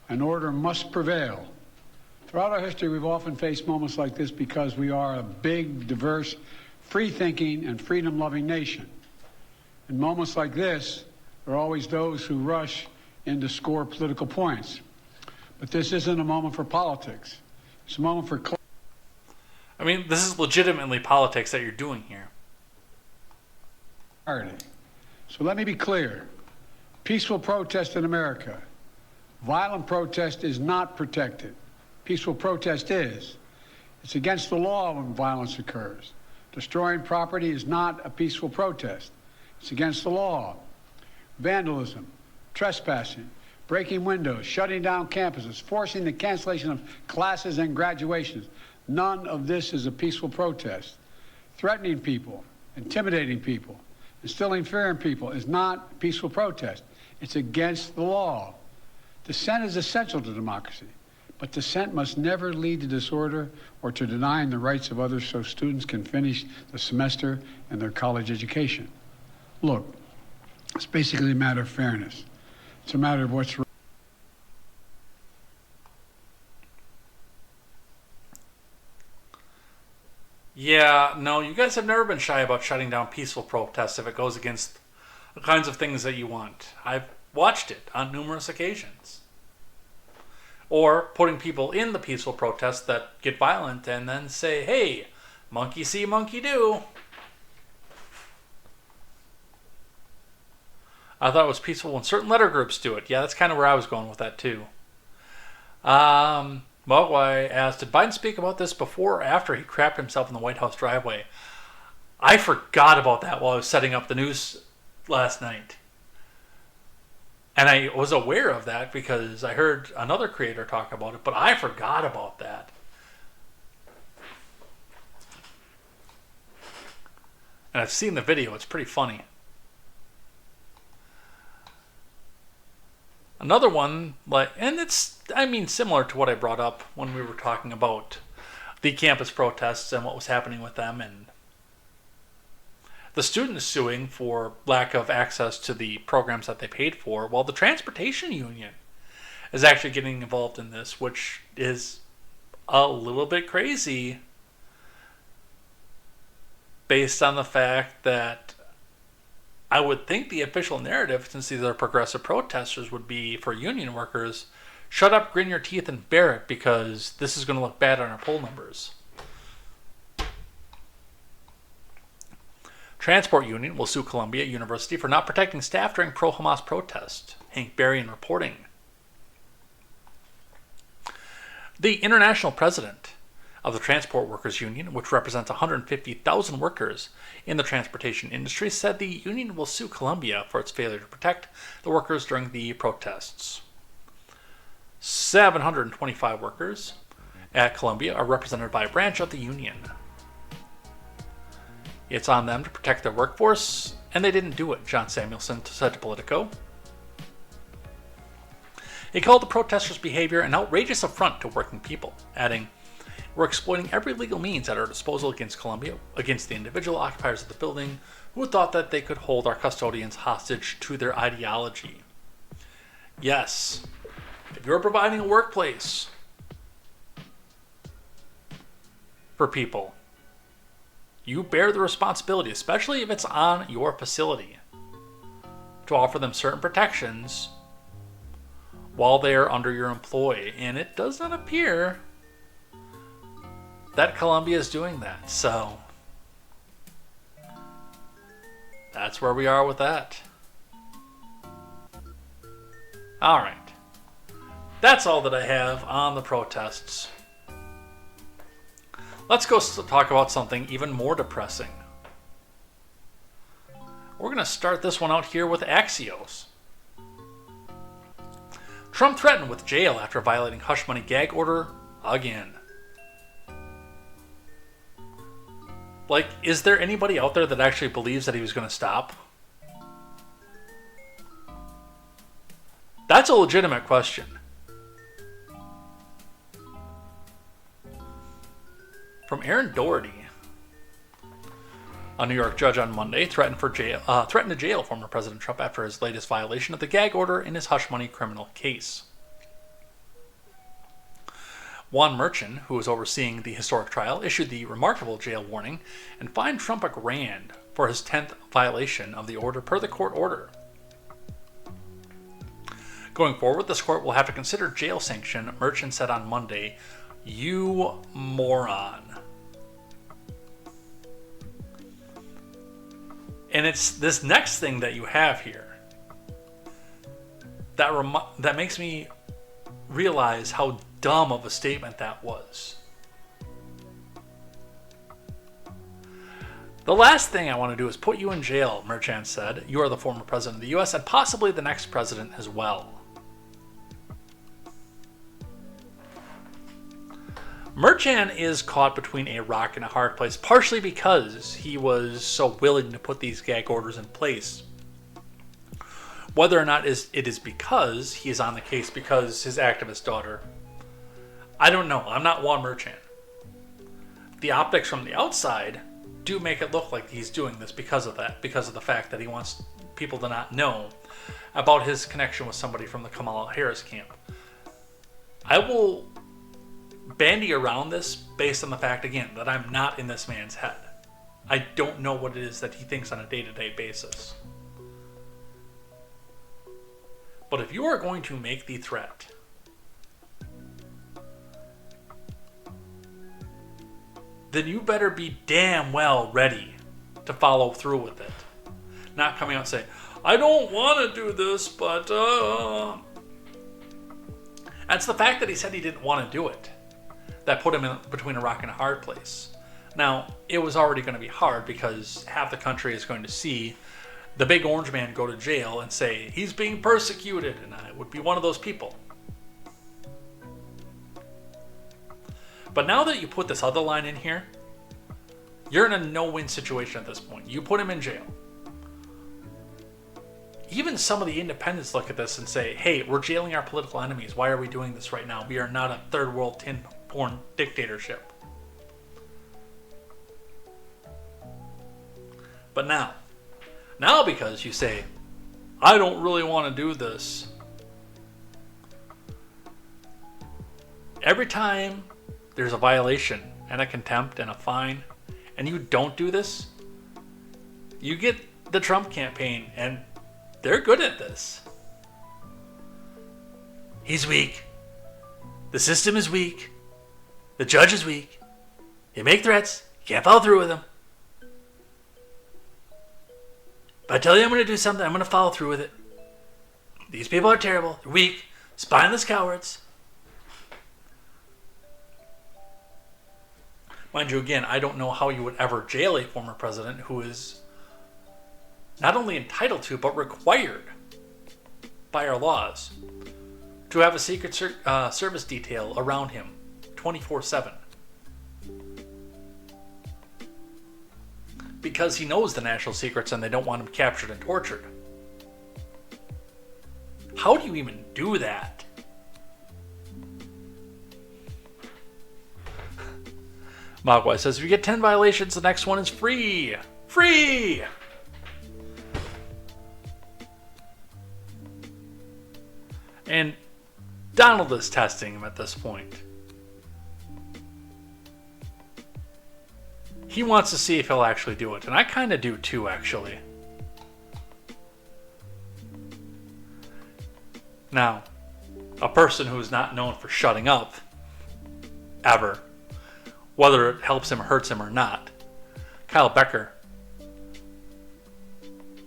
and order must prevail. Throughout our history, we've often faced moments like this because we are a big, diverse, free-thinking, and freedom-loving nation. In moments like this, there are always those who rush in to score political points. But this isn't a moment for politics. It's a moment for I mean, this is legitimately politics that you're doing here. clarity. So let me be clear. Peaceful protest in America. Violent protest is not protected. Peaceful protest is. It's against the law when violence occurs. Destroying property is not a peaceful protest. It's against the law. Vandalism, trespassing, breaking windows, shutting down campuses, forcing the cancellation of classes and graduations. None of this is a peaceful protest. Threatening people, intimidating people, instilling fear in people is not peaceful protest. It's against the law. Dissent is essential to democracy, but dissent must never lead to disorder or to denying the rights of others so students can finish the semester and their college education. Look, it's basically a matter of fairness. It's a matter of what's right. Yeah, no, you guys have never been shy about shutting down peaceful protests if it goes against the kinds of things that you want. I've watched it on numerous occasions. Or putting people in the peaceful protests that get violent and then say, hey, Monkey see, monkey do. I thought it was peaceful when certain letter groups do it. Yeah, that's kind of where I was going with that too. Mogwai asked, did Biden speak about this before or after he crapped himself in the White House driveway? I forgot about that while I was setting up the news last night. And I was aware of that because I heard another creator talk about it, but I forgot about that. And I've seen the video. It's pretty funny. Another one, and it's, similar to what I brought up when we were talking about the campus protests and what was happening with them, and the students suing for lack of access to the programs that they paid for, while the transportation union is actually getting involved in this, which is a little bit crazy based on the fact that I would think the official narrative, since these are progressive protesters, would be for union workers, shut up, grin your teeth, and bear it, because this is going to look bad on our poll numbers. Transport Union will sue Columbia University for not protecting staff during pro-Hamas protest. Hank Berrien reporting. The international president of the Transport Workers Union, which represents 150,000 workers in the transportation industry, said the union will sue Columbia for its failure to protect the workers during the protests. 725 workers at Columbia are represented by a branch of the union. It's on them to protect their workforce, and they didn't do it, John Samuelson said to Politico. He called the protesters' behavior an outrageous affront to working people, adding, "We're exploiting every legal means at our disposal against Columbia, against the individual occupiers of the building who thought that they could hold our custodians hostage to their ideology." Yes, if you're providing a workplace for people, you bear the responsibility, especially if it's on your facility, to offer them certain protections while they are under your employ. And it does not appear that Columbia is doing that. So that's where we are with that. All right. That's all that I have on the protests. Let's go talk about something even more depressing. We're going to start this one out here with Axios. Trump threatened with jail after violating hush money gag order again. Is there anybody out there that actually believes that he was going to stop? That's a legitimate question. From Aaron Doherty. A New York judge on Monday threatened to jail former President Trump after his latest violation of the gag order in his hush money criminal case. Juan Merchan, who was overseeing the historic trial, issued the remarkable jail warning and fined Trump $1,000 for his 10th violation of the order per the court order. Going forward, this court will have to consider jail sanction, Merchan said on Monday. You moron. And it's this next thing that you have here that makes me realize how dumb of a statement that was. The last thing I want to do is put you in jail, Merchan said. You are the former president of the U.S. and possibly the next president as well. Merchan is caught between a rock and a hard place, partially because he was so willing to put these gag orders in place. Whether or not it is because he is on the case because his activist daughter, I don't know. I'm not Juan Merchan. The optics from the outside do make it look like he's doing this because of that, because of the fact that he wants people to not know about his connection with somebody from the Kamala Harris camp. I will bandy around this based on the fact, again, that I'm not in this man's head. I don't know what it is that he thinks on a day-to-day basis. But if you are going to make the threat then you better be damn well ready to follow through with it. Not coming out and saying, I don't want to do this, but That's the fact that he said he didn't want to do it that put him in between a rock and a hard place. Now, it was already going to be hard because half the country is going to see the big orange man go to jail and say, he's being persecuted, and I would be one of those people. But now that you put this other line in here, you're in a no-win situation at this point. You put him in jail. Even some of the independents look at this and say, hey, we're jailing our political enemies. Why are we doing this right now? We are not a third world tin porn dictatorship. But now because you say, I don't really want to do this, every time there's a violation and a contempt and a fine, and you don't do this, you get the Trump campaign, and they're good at this. He's weak. The system is weak. The judge is weak. You make threats, you can't follow through with them. If I tell you I'm going to do something, I'm going to follow through with it. These people are terrible. They're weak. Spineless cowards. Mind you, again, I don't know how you would ever jail a former president who is not only entitled to, but required by our laws to have a Secret Service detail around him 24/7. Because he knows the national secrets and they don't want him captured and tortured. How do you even do that? Mogwai says, if you get 10 violations, the next one is free. Free! And Donald is testing him at this point. He wants to see if he'll actually do it. And I kind of do too, actually. Now, a person who is not known for shutting up, ever, whether it helps him or hurts him or not, Kyle Becker,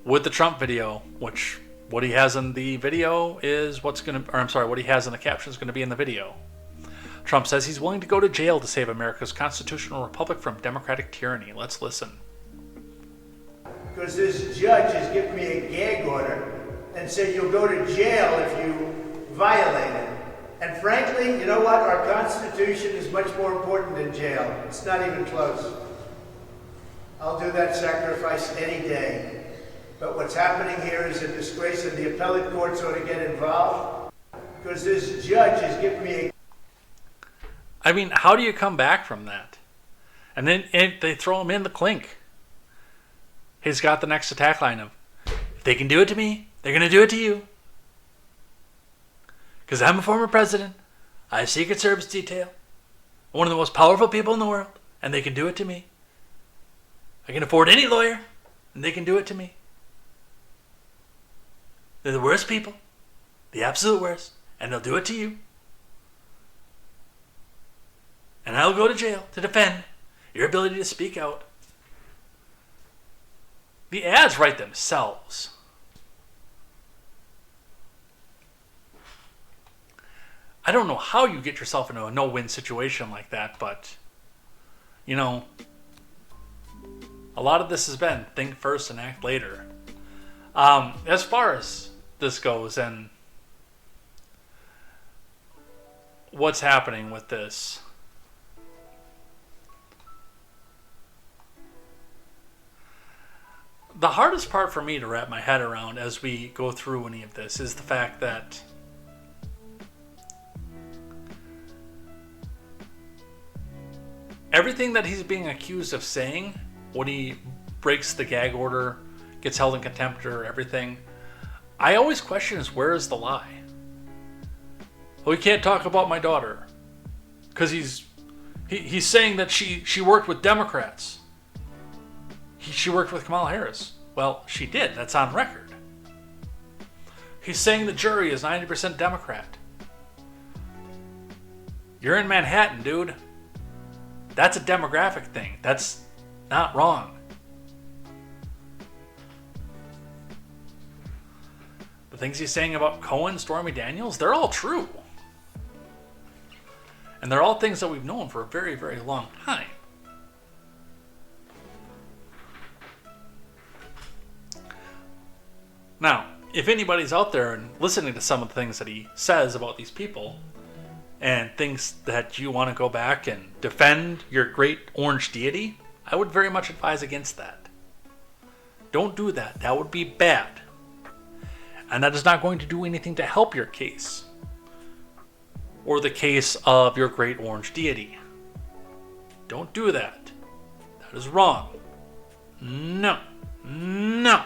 with the Trump video, which what he has in the video is what he has in the caption is going to be in the video. Trump says he's willing to go to jail to save America's constitutional republic from democratic tyranny. Let's listen. Because this judge has given me a gag order and said you'll go to jail if you violate it. And frankly, you know what? Our Constitution is much more important than jail. It's not even close. I'll do that sacrifice any day. But what's happening here is a disgrace, and the appellate courts ought to get involved. Because this judge has given me a... I mean, how do you come back from that? And then they throw him in the clink. He's got the next attack line of, if they can do it to me, they're going to do it to you. Because I'm a former president. I have Secret Service detail. I'm one of the most powerful people in the world. And they can do it to me. I can afford any lawyer. And they can do it to me. They're the worst people. The absolute worst. And they'll do it to you. And I'll go to jail to defend your ability to speak out. The ads write themselves. I don't know how you get yourself into a no-win situation like that, but, you know, a lot of this has been think first and act later. As far as this goes and what's happening with this, the hardest part for me to wrap my head around as we go through any of this is the fact that everything that he's being accused of saying when he breaks the gag order, gets held in contempt or everything, I always question is where is the lie? Well, he can't talk about my daughter because he's saying that she worked with Democrats. She worked with Kamala Harris. Well, she did. That's on record. He's saying the jury is 90% Democrat. You're in Manhattan, dude. That's a demographic thing. That's not wrong. The things he's saying about Cohen, Stormy Daniels, they're all true. And they're all things that we've known for a very, very long time. Now, if anybody's out there and listening to some of the things that he says about these people and thinks that you want to go back and defend your great orange deity, I would very much advise against that. Don't do that. That would be bad. And that is not going to do anything to help your case or the case of your great orange deity. Don't do that. That is wrong. No. No.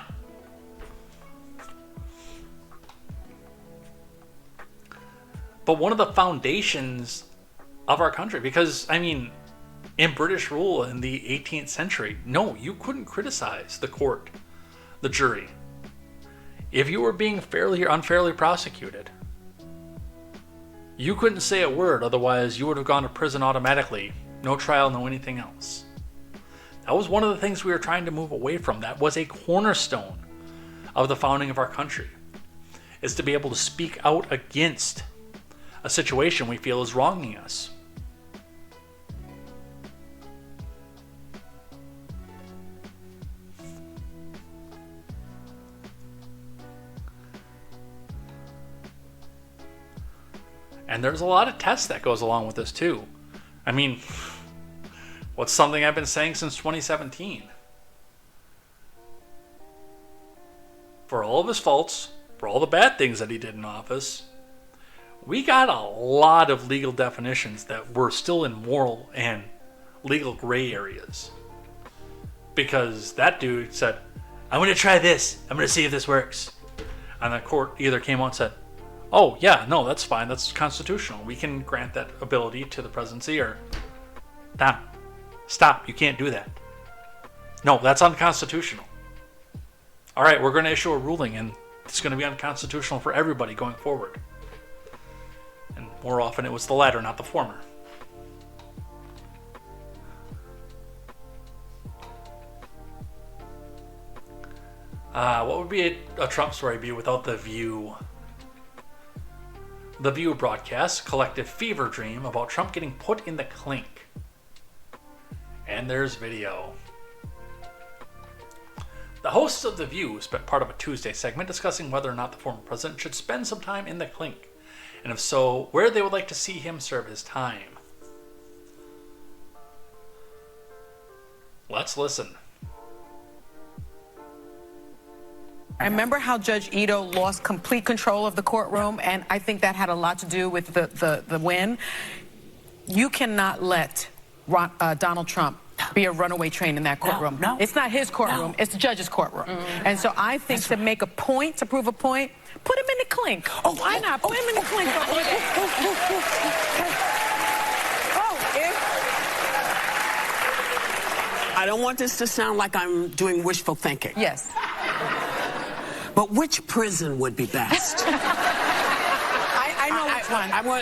But one of the foundations of our country, because, I mean, in British rule in the 18th century, no, you couldn't criticize the court, the jury, if you were being fairly or unfairly prosecuted. You couldn't say a word, otherwise you would have gone to prison automatically. No trial, no anything else. That was one of the things we were trying to move away from. That was a cornerstone of the founding of our country, is to be able to speak out against a situation we feel is wronging us. And there's a lot of tests that goes along with this too. I mean, what's something I've been saying since 2017? For all of his faults, for all the bad things that he did in office, we got a lot of legal definitions that were still in moral and legal gray areas. Because that dude said, I'm going to try this. I'm going to see if this works. And the court either came out and said, oh, yeah, no, that's fine. That's constitutional. We can grant that ability to the presidency, or, damn, stop. You can't do that. No, that's unconstitutional. All right, we're going to issue a ruling, and it's going to be unconstitutional for everybody going forward. And more often it was the latter, not the former. What would be a Trump story be without The View? The View broadcasts collective fever dream about Trump getting put in the clink. And there's video. The hosts of The View spent part of a Tuesday segment discussing whether or not the former president should spend some time in the clink, and if so, where they would like to see him serve his time. Let's listen. I remember how Judge Ito lost complete control of the courtroom, and I think that had a lot to do with the win. You cannot let Donald Trump be a runaway train in that courtroom. No. It's not his courtroom. It's the judge's courtroom. And so I think to make a point, to prove a point, put him in the clink. Oh, why not? Put him in the clink. I don't want this to sound like I'm doing wishful thinking. Yes. But which prison would be best? I know which one. I'm going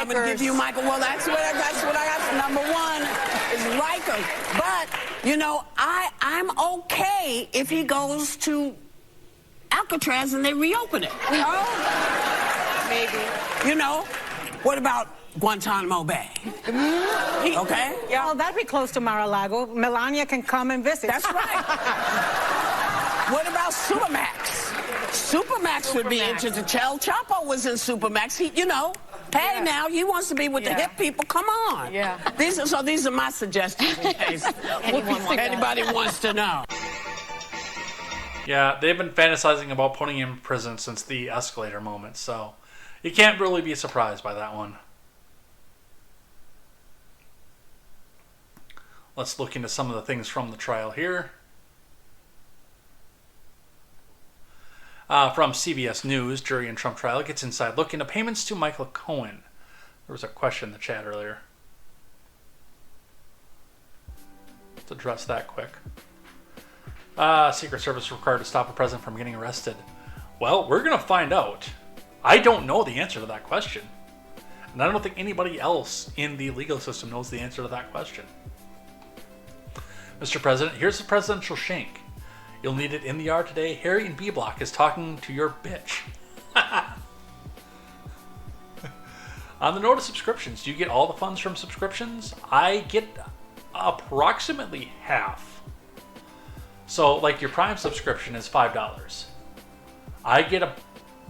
to give you Michael. Well, that's what I got. Number one is Rikers. But, you know, I'm okay if he goes to Alcatraz and they reopen it. Oh, maybe. You know, what about Guantanamo Bay? Okay? Yeah, well, that'd be close to Mar-a-Lago. Melania can come and visit. That's right. What about Supermax? Supermax would be interesting. El Chapo was in Supermax. He, you know, hey, now he wants to be with the hip people. Come on. Yeah. These are my suggestions in case anybody wants to know. Yeah, they've been fantasizing about putting him in prison since the escalator moment, so you can't really be surprised by that one. Let's look into some of the things from the trial here. From CBS News, jury in Trump trial gets inside look into payments to Michael Cohen. There was a question in the chat earlier. Let's address that quick. Secret Service required to stop a president from getting arrested. Well, we're going to find out. I don't know the answer to that question. And I don't think anybody else in the legal system knows the answer to that question. Mr. President, here's the presidential shank. You'll need it in the yard today. Harry in B Block is talking to your bitch. On the note of subscriptions, do you get all the funds from subscriptions? I get approximately half. So, like, your Prime subscription is $5. I get a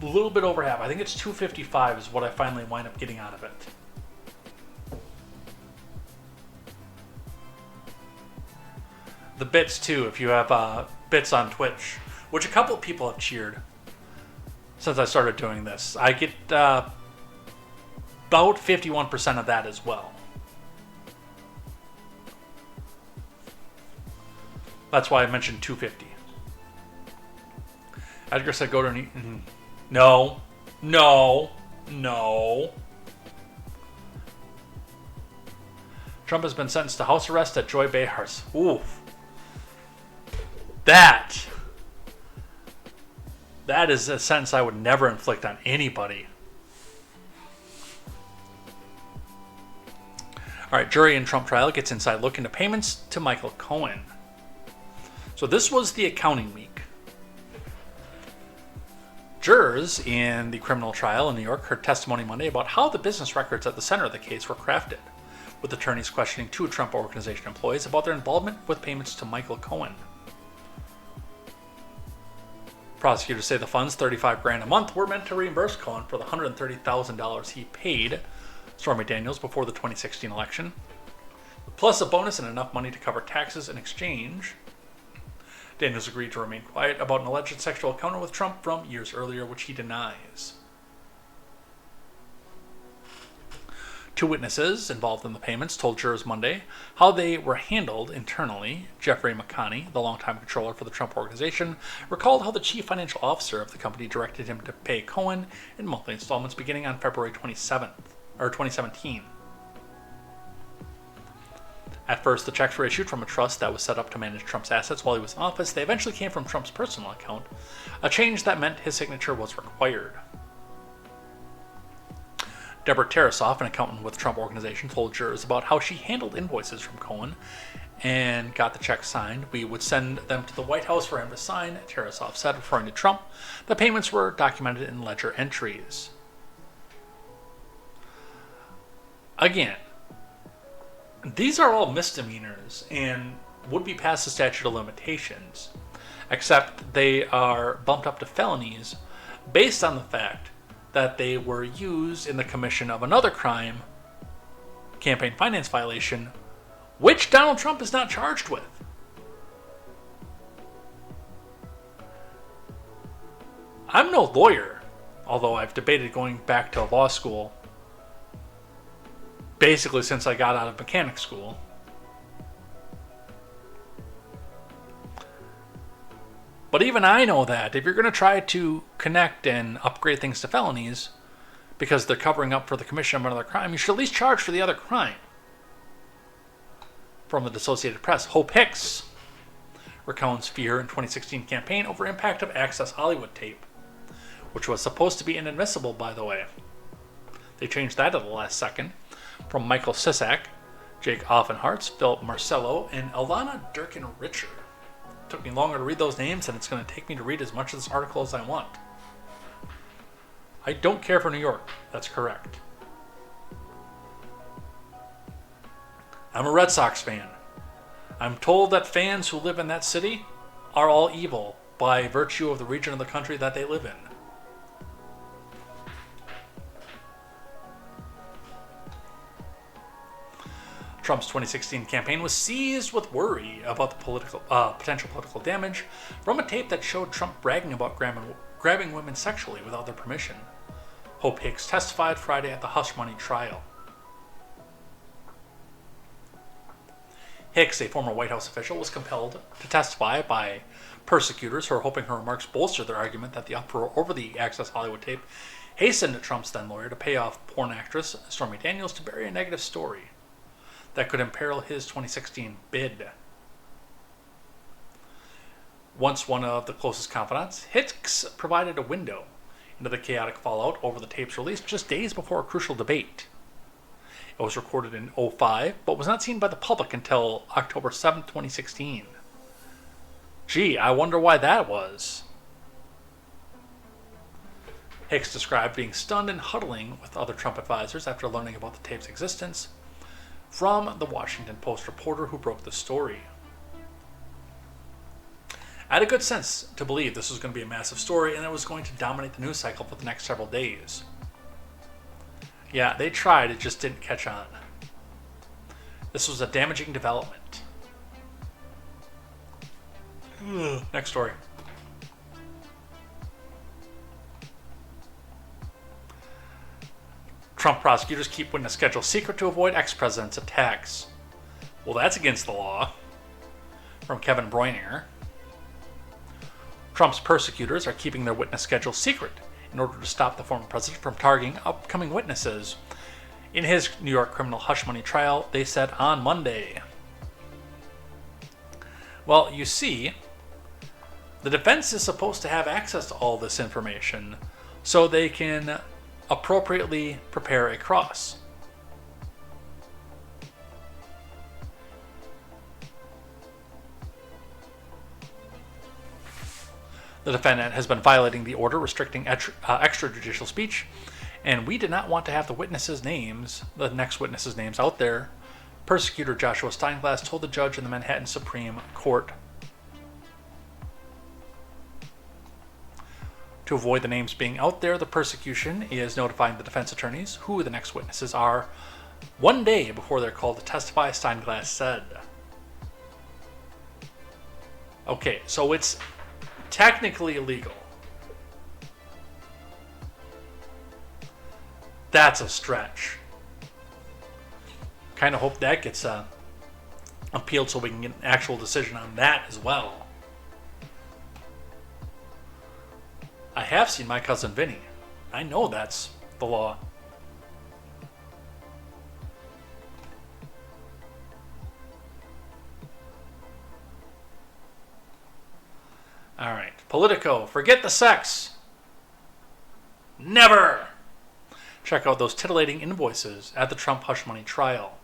little bit over half. I think it's $2.55 is what I finally wind up getting out of it. The bits, too, if you have bits on Twitch, which a couple of people have cheered since I started doing this. I get about 51% of that as well. That's why I mentioned $2.50. Edgar said go to an... No. Trump has been sentenced to house arrest at Joy Behar's. Oof. That is a sentence I would never inflict on anybody. All right, jury in Trump trial gets inside look into payments to Michael Cohen. So this was the accounting week. Jurors in the criminal trial in New York heard testimony Monday about how the business records at the center of the case were crafted, with attorneys questioning two Trump Organization employees about their involvement with payments to Michael Cohen. Prosecutors say the funds, $35,000 a month, were meant to reimburse Cohen for the $130,000 he paid Stormy Daniels before the 2016 election, plus a bonus and enough money to cover taxes in exchange. Daniels agreed to remain quiet about an alleged sexual encounter with Trump from years earlier, which he denies. Two witnesses involved in the payments told jurors Monday how they were handled internally. Jeffrey McConney, the longtime controller for the Trump Organization, recalled how the chief financial officer of the company directed him to pay Cohen in monthly installments beginning on February 2017. At first, the checks were issued from a trust that was set up to manage Trump's assets while he was in office. They eventually came from Trump's personal account, a change that meant his signature was required. Deborah Tarasoff, an accountant with the Trump Organization, told jurors about how she handled invoices from Cohen and got the checks signed. We would send them to the White House for him to sign, Tarasoff said, referring to Trump. The payments were documented in ledger entries. Again, these are all misdemeanors and would be past the statute of limitations, except they are bumped up to felonies based on the fact that they were used in the commission of another crime, campaign finance violation, which Donald Trump is not charged with. I'm no lawyer, although I've debated going back to law school basically since I got out of mechanic school. But even I know that if you're going to try to connect and upgrade things to felonies because they're covering up for the commission of another crime, you should at least charge for the other crime. From the Associated Press, Hope Hicks recounts fear in 2016 campaign over impact of Access Hollywood tape, which was supposed to be inadmissible, by the way. They changed that at the last second. From Michael Sisak, Jake Offenhartz, Philip Marcello, and Alana Durkin-Richer. It took me longer to read those names, and it's going to take me to read as much of this article as I want. I don't care for New York. That's correct. I'm a Red Sox fan. I'm told that fans who live in that city are all evil by virtue of the region of the country that they live in. Trump's 2016 campaign was seized with worry about the potential political damage from a tape that showed Trump bragging about grabbing women sexually without their permission. Hope Hicks testified Friday at the hush money trial. Hicks, a former White House official, was compelled to testify by persecutors who are hoping her remarks bolster their argument that the uproar over the Access Hollywood tape hastened Trump's then lawyer to pay off porn actress Stormy Daniels to bury a negative story that could imperil his 2016 bid. Once one of the closest confidants, Hicks provided a window into the chaotic fallout over the tape's release just days before a crucial debate. It was recorded in 2005, but was not seen by the public until October 7, 2016. Gee, I wonder why that was. Hicks described being stunned and huddling with other Trump advisors after learning about the tape's existence from the Washington Post reporter who broke the story. I had a good sense to believe this was going to be a massive story and it was going to dominate the news cycle for the next several days. Yeah, they tried, it just didn't catch on. This was a damaging development. Next story. Trump prosecutors keep witness schedule secret to avoid ex-president's attacks. Well, that's against the law. From Kevin Breuninger. Trump's persecutors are keeping their witness schedule secret in order to stop the former president from targeting upcoming witnesses. In his New York criminal hush money trial, they said on Monday. Well, you see, the defense is supposed to have access to all this information so they can appropriately prepare a cross. The defendant has been violating the order restricting extrajudicial speech, and we did not want to have the next witnesses' names out there, prosecutor Joshua Steinglass told the judge in the Manhattan Supreme Court. To avoid the names being out there, the prosecution is notifying the defense attorneys who the next witnesses are 1 day before they're called to testify, Steinglass said. Okay, so it's technically illegal. That's a stretch. Kind of hope that gets appealed so we can get an actual decision on that as well. I have seen My Cousin Vinny. I know that's the law. All right. Politico, forget the sex. Never. Check out those titillating invoices at the Trump hush money trial.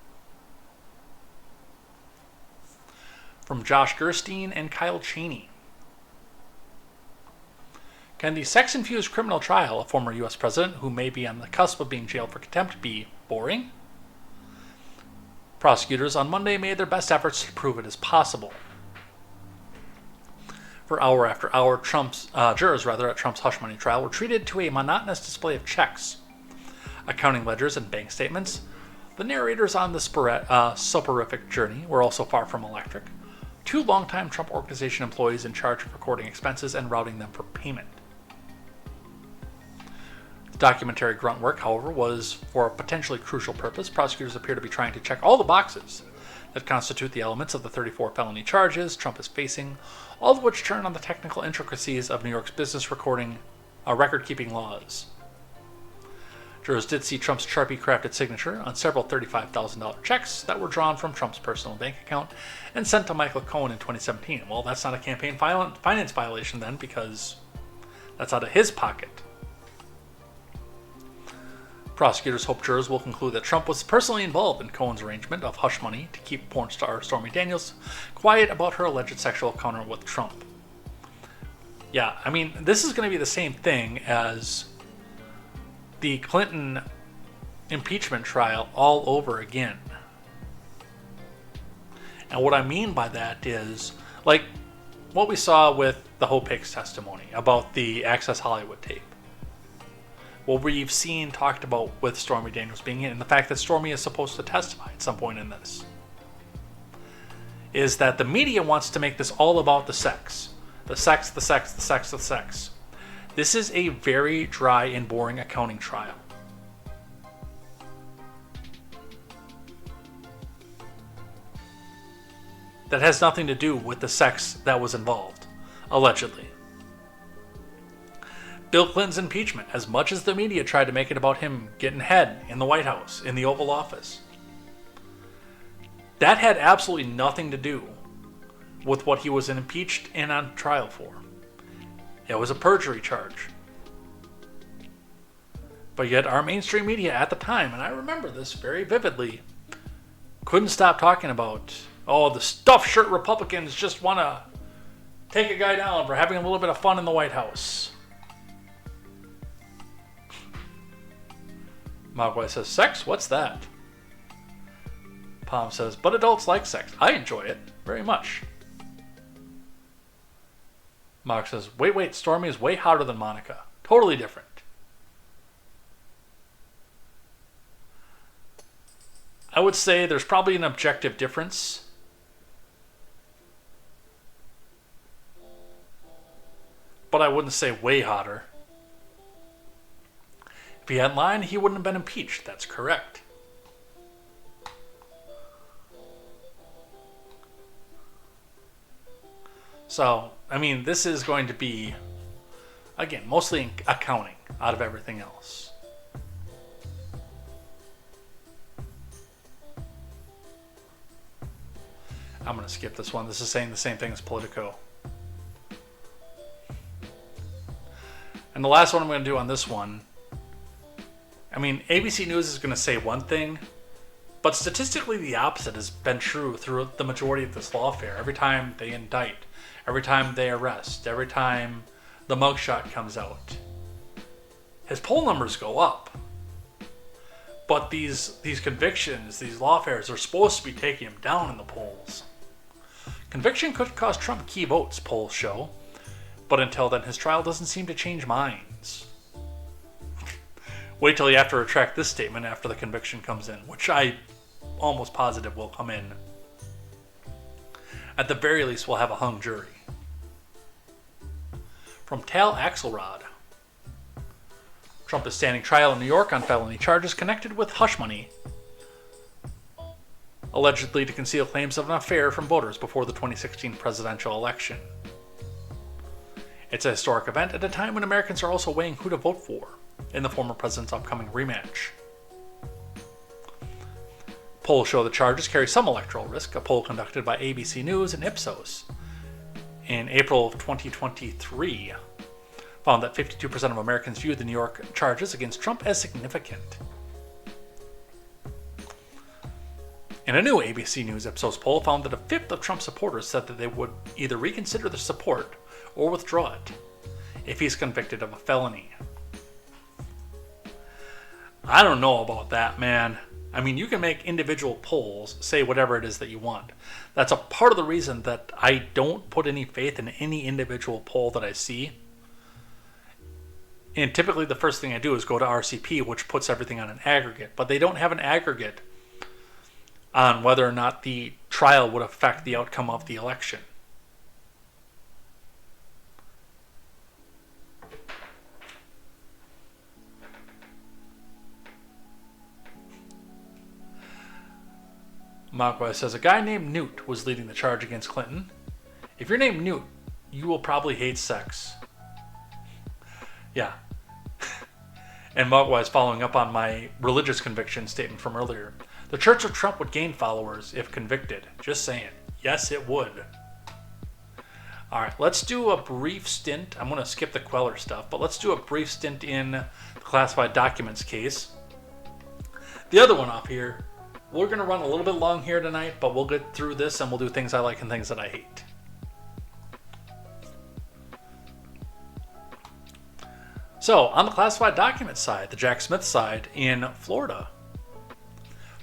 From Josh Gerstein and Kyle Cheney. Can the sex-infused criminal trial of former U.S. president who may be on the cusp of being jailed for contempt be boring? Prosecutors on Monday made their best efforts to prove it is possible. For hour after hour, jurors at Trump's hush money trial were treated to a monotonous display of checks, accounting ledgers, and bank statements. The narrators on this soporific journey were also far from electric. 2 longtime Trump Organization employees in charge of recording expenses and routing them for payment. The documentary grunt work, however, was for a potentially crucial purpose. Prosecutors appear to be trying to check all the boxes that constitute the elements of the 34 felony charges Trump is facing, all of which turn on the technical intricacies of New York's business record-keeping laws. Jurors did see Trump's Sharpie-crafted signature on several $35,000 checks that were drawn from Trump's personal bank account and sent to Michael Cohen in 2017. Well, that's not a campaign finance violation then, because that's out of his pocket. Prosecutors hope jurors will conclude that Trump was personally involved in Cohen's arrangement of hush money to keep porn star Stormy Daniels quiet about her alleged sexual encounter with Trump. Yeah, I mean, this is going to be the same thing as the Clinton impeachment trial all over again. And what I mean by that is, like what we saw with the Hope Hicks testimony about the Access Hollywood tape. What we've seen talked about with Stormy Daniels being in, and the fact that Stormy is supposed to testify at some point in this, is that the media wants to make this all about the sex. The sex, the sex, the sex, the sex. This is a very dry and boring accounting trial. That has nothing to do with the sex that was involved, allegedly. Bill Clinton's impeachment, as much as the media tried to make it about him getting head in the White House, in the Oval Office, that had absolutely nothing to do with what he was impeached and on trial for. It was a perjury charge. But yet our mainstream media at the time, and I remember this very vividly, couldn't stop talking about, oh, the stuffed shirt Republicans just want to take a guy down for having a little bit of fun in the White House. Mogwai says, sex? What's that? Palm says, but adults like sex. I enjoy it very much. Mog says, wait, Stormy is way hotter than Monica. Totally different. I would say there's probably an objective difference. But I wouldn't say way hotter. If he had lied, he wouldn't have been impeached. That's correct. So, I mean, this is going to be, again, mostly accounting out of everything else. I'm going to skip this one. This is saying the same thing as Politico. And the last one I'm going to do on this one, I mean, ABC News is going to say one thing, but statistically the opposite has been true through the majority of this lawfare. Every time they indict, every time they arrest, every time the mugshot comes out, his poll numbers go up. But these convictions, these lawfares, are supposed to be taking him down in the polls. Conviction could cost Trump key votes, polls show, but until then his trial doesn't seem to change minds. Wait till you have to retract this statement after the conviction comes in, which I almost positive will come in. At the very least, we'll have a hung jury. From Tal Axelrod. Trump is standing trial in New York on felony charges connected with hush money, allegedly to conceal claims of an affair from voters before the 2016 presidential election. It's a historic event at a time when Americans are also weighing who to vote for in the former president's upcoming rematch. Polls show the charges carry some electoral risk. A poll conducted by ABC News and Ipsos in April of 2023 found that 52% of Americans viewed the New York charges against Trump as significant. And a new ABC News Ipsos poll found that a fifth of Trump supporters said that they would either reconsider their support or withdraw it if he's convicted of a felony. I don't know about that, man. I mean, you can make individual polls say whatever it is that you want. That's a part of the reason that I don't put any faith in any individual poll that I see. And typically the first thing I do is go to RCP, which puts everything on an aggregate. But they don't have an aggregate on whether or not the trial would affect the outcome of the election. Magwai says, a guy named Newt was leading the charge against Clinton. If you're named Newt, you will probably hate sex. Yeah. And Magwai is following up on my religious conviction statement from earlier. The Church of Trump would gain followers if convicted. Just saying. Yes, it would. Alright, let's do a brief stint. I'm going to skip the Queller stuff, but let's do a brief stint in the classified documents case. The other one up here, we're going to run a little bit long here tonight, but we'll get through this and we'll do things I like and things that I hate. So, on the classified documents side, the Jack Smith side in Florida,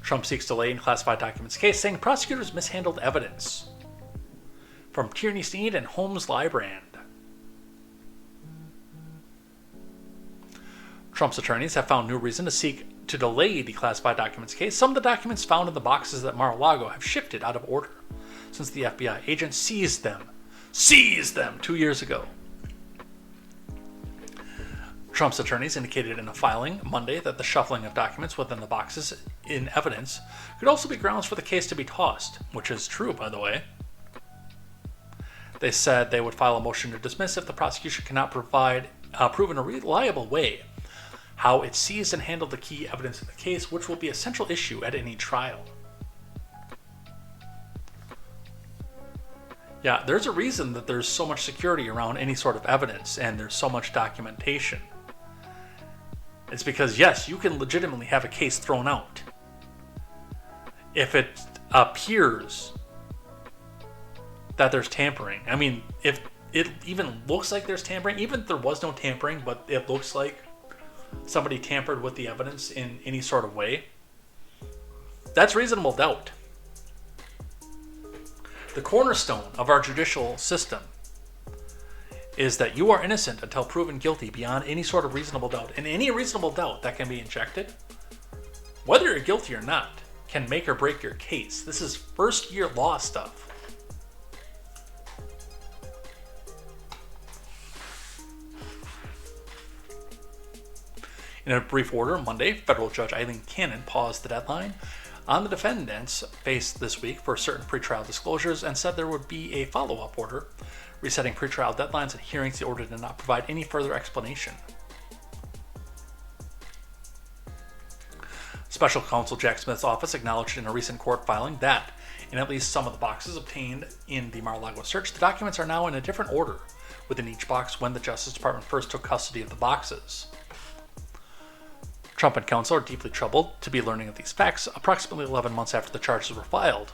Trump seeks delay in classified documents case, saying prosecutors mishandled evidence. From Tierney Sneed and Holmes Librand. Trump's attorneys have found new reason to seek to delay the classified documents case. Some of the documents found in the boxes at Mar-a-Lago have shifted out of order since the FBI agent seized them 2 years ago. Trump's attorneys indicated in a filing Monday that the shuffling of documents within the boxes in evidence could also be grounds for the case to be tossed, which is true, by the way. They said they would file a motion to dismiss if the prosecution cannot prove in a reliable way how it seized and handled the key evidence in the case, which will be a central issue at any trial. Yeah, there's a reason that there's so much security around any sort of evidence and there's so much documentation. It's because, yes, you can legitimately have a case thrown out if it appears that there's tampering. I mean, if it even looks like there's tampering, even if there was no tampering, but it looks like somebody tampered with the evidence in any sort of way, that's reasonable doubt. The cornerstone of our judicial system is that you are innocent until proven guilty beyond any sort of reasonable doubt. And any reasonable doubt that can be injected, whether you're guilty or not, can make or break your case. This is first year law stuff. In a brief order, Monday, federal judge Eileen Cannon paused the deadline on the defendants faced this week for certain pretrial disclosures and said there would be a follow-up order resetting pretrial deadlines and hearings. The order did not provide any further explanation. Special counsel Jack Smith's office acknowledged in a recent court filing that in at least some of the boxes obtained in the Mar-a-Lago search, the documents are now in a different order within each box when the Justice Department first took custody of the boxes. Trump and counsel are deeply troubled to be learning of these facts approximately 11 months after the charges were filed.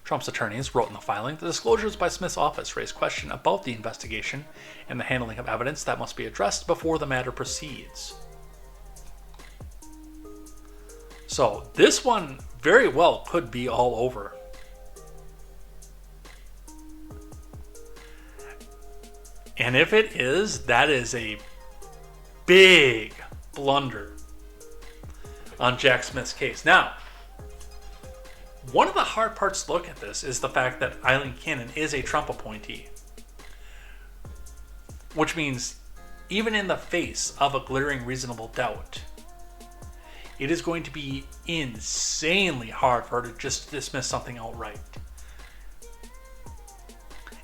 Trump's attorneys wrote in the filing, the disclosures by Smith's office raise question about the investigation and the handling of evidence that must be addressed before the matter proceeds. So this one very well could be all over. And if it is, that is a big blunder on Jack Smith's case. Now, one of the hard parts to look at this is the fact that Eileen Cannon is a Trump appointee, which means even in the face of a glaring reasonable doubt, it is going to be insanely hard for her to just dismiss something outright.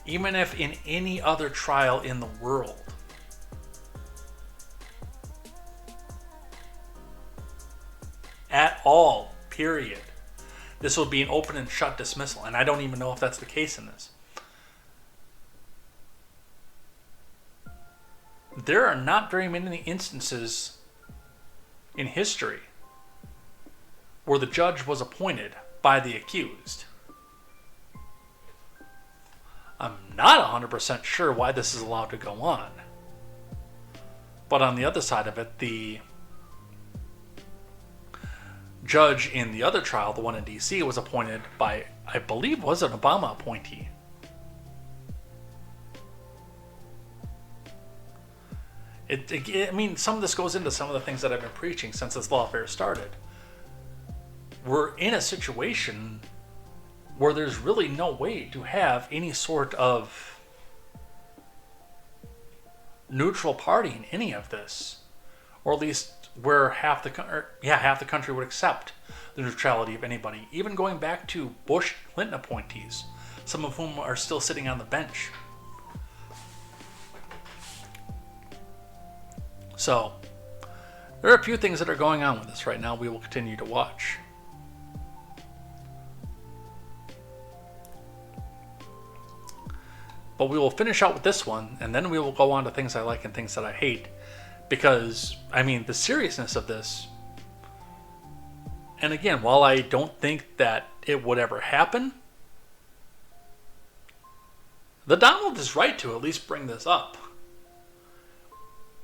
Even if in any other trial in the world, at all, period, this will be an open and shut dismissal. And I don't even know if that's the case in this. There are not very many instances in history where the judge was appointed by the accused. I'm not 100% sure why this is allowed to go on. But on the other side of it, the judge in the other trial, the one in DC, was appointed by, I believe, was an Obama appointee. I mean, some of this goes into some of the things that I've been preaching since this lawfare started. We're in a situation where there's really no way to have any sort of neutral party in any of this, or at least where half the country would accept the neutrality of anybody, even going back to Bush Clinton appointees, some of whom are still sitting on the bench. So there are a few things that are going on with this right now we will continue to watch. But we will finish out with this one, and then we will go on to things I like and things that I hate. Because, I mean, the seriousness of this, and again, while I don't think that it would ever happen, the Donald is right to at least bring this up.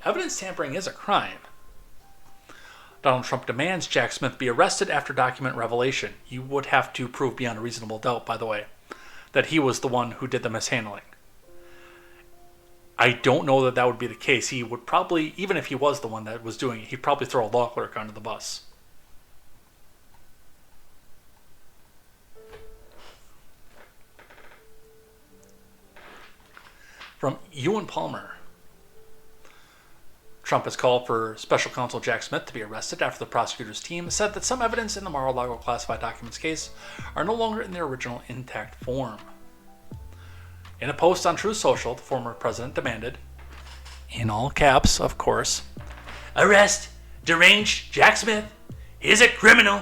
Evidence tampering is a crime. Donald Trump demands Jack Smith be arrested after document revelation. You would have to prove beyond a reasonable doubt, by the way, that he was the one who did the mishandling. I don't know that that would be the case. He would probably, even if he was the one that was doing it, he'd probably throw a law clerk under the bus. From Ewan Palmer. Trump has called for special counsel Jack Smith to be arrested after the prosecutor's team said that some evidence in the Mar-a-Lago classified documents case are no longer in their original intact form. In a post on Truth Social, the former president demanded, in all caps, of course, "Arrest deranged Jack Smith. He's a criminal."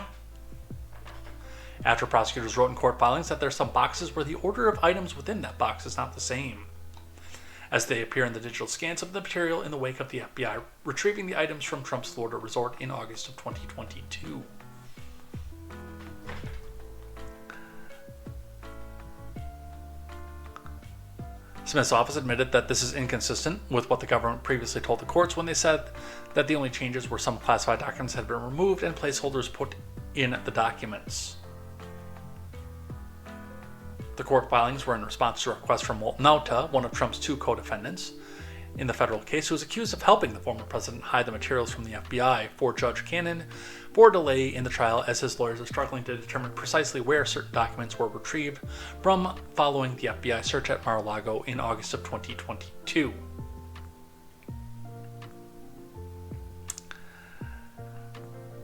After prosecutors wrote in court filings that there are some boxes where the order of items within that box is not the same. as they appear in the digital scans of the material in the wake of the FBI retrieving the items from Trump's Florida resort in August of 2022. Smith's office admitted that this is inconsistent with what the government previously told the courts when they said that the only changes were some classified documents had been removed and placeholders put in the documents. The court filings were in response to a request from Walt Nauta, one of Trump's two co-defendants in the federal case, who was accused of helping the former president hide the materials from the FBI for Judge Cannon for delay in the trial, as his lawyers are struggling to determine precisely where certain documents were retrieved from following the FBI search at Mar-a-Lago in August of 2022.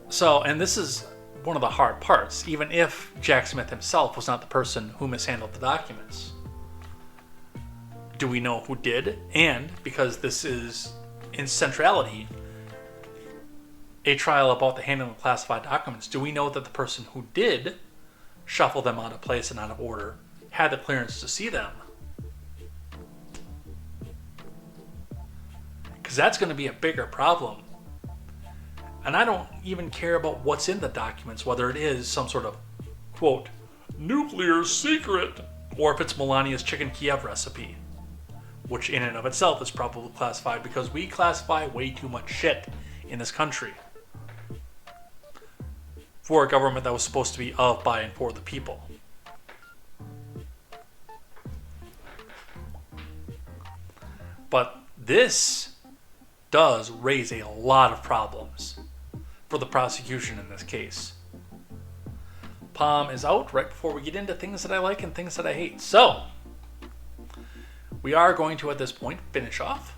So, and this is one of the hard parts, even if Jack Smith himself was not the person who mishandled the documents. Do we know who did? And because this is in centrality a trial about the handling of classified documents, do we know that the person who did shuffle them out of place and out of order had the clearance to see them? Because that's going to be a bigger problem. And I don't even care about what's in the documents, whether it is some sort of, quote, nuclear secret, or if it's Melania's chicken Kiev recipe, which in and of itself is probably classified because we classify way too much shit in this country for a government that was supposed to be of, by, and for the people. But this does raise a lot of problems for the prosecution in this case. Palm is out right before we get into things that I like and things that I hate. So, we are going to, at this point, finish off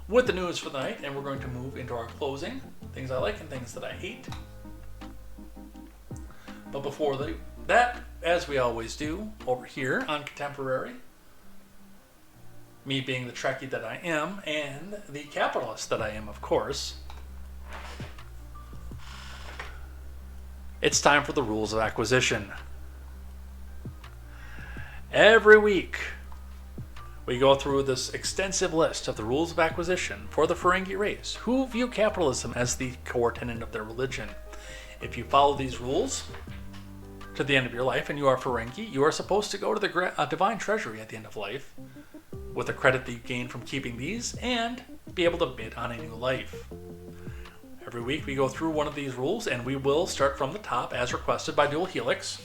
with the news for the night, and we're going to move into our closing, things I like and things that I hate. But before that, as we always do over here on Contemporary, me being the Trekkie that I am, and the capitalist that I am, of course, it's time for the rules of acquisition. Every week, we go through this extensive list of the rules of acquisition for the Ferengi race, who view capitalism as the core tenet of their religion. If you follow these rules to the end of your life and you are Ferengi, you are supposed to go to the divine treasury at the end of life with the credit that you gain from keeping these and be able to bid on a new life. Every week we go through one of these rules, and we will start from the top as requested by Dual Helix.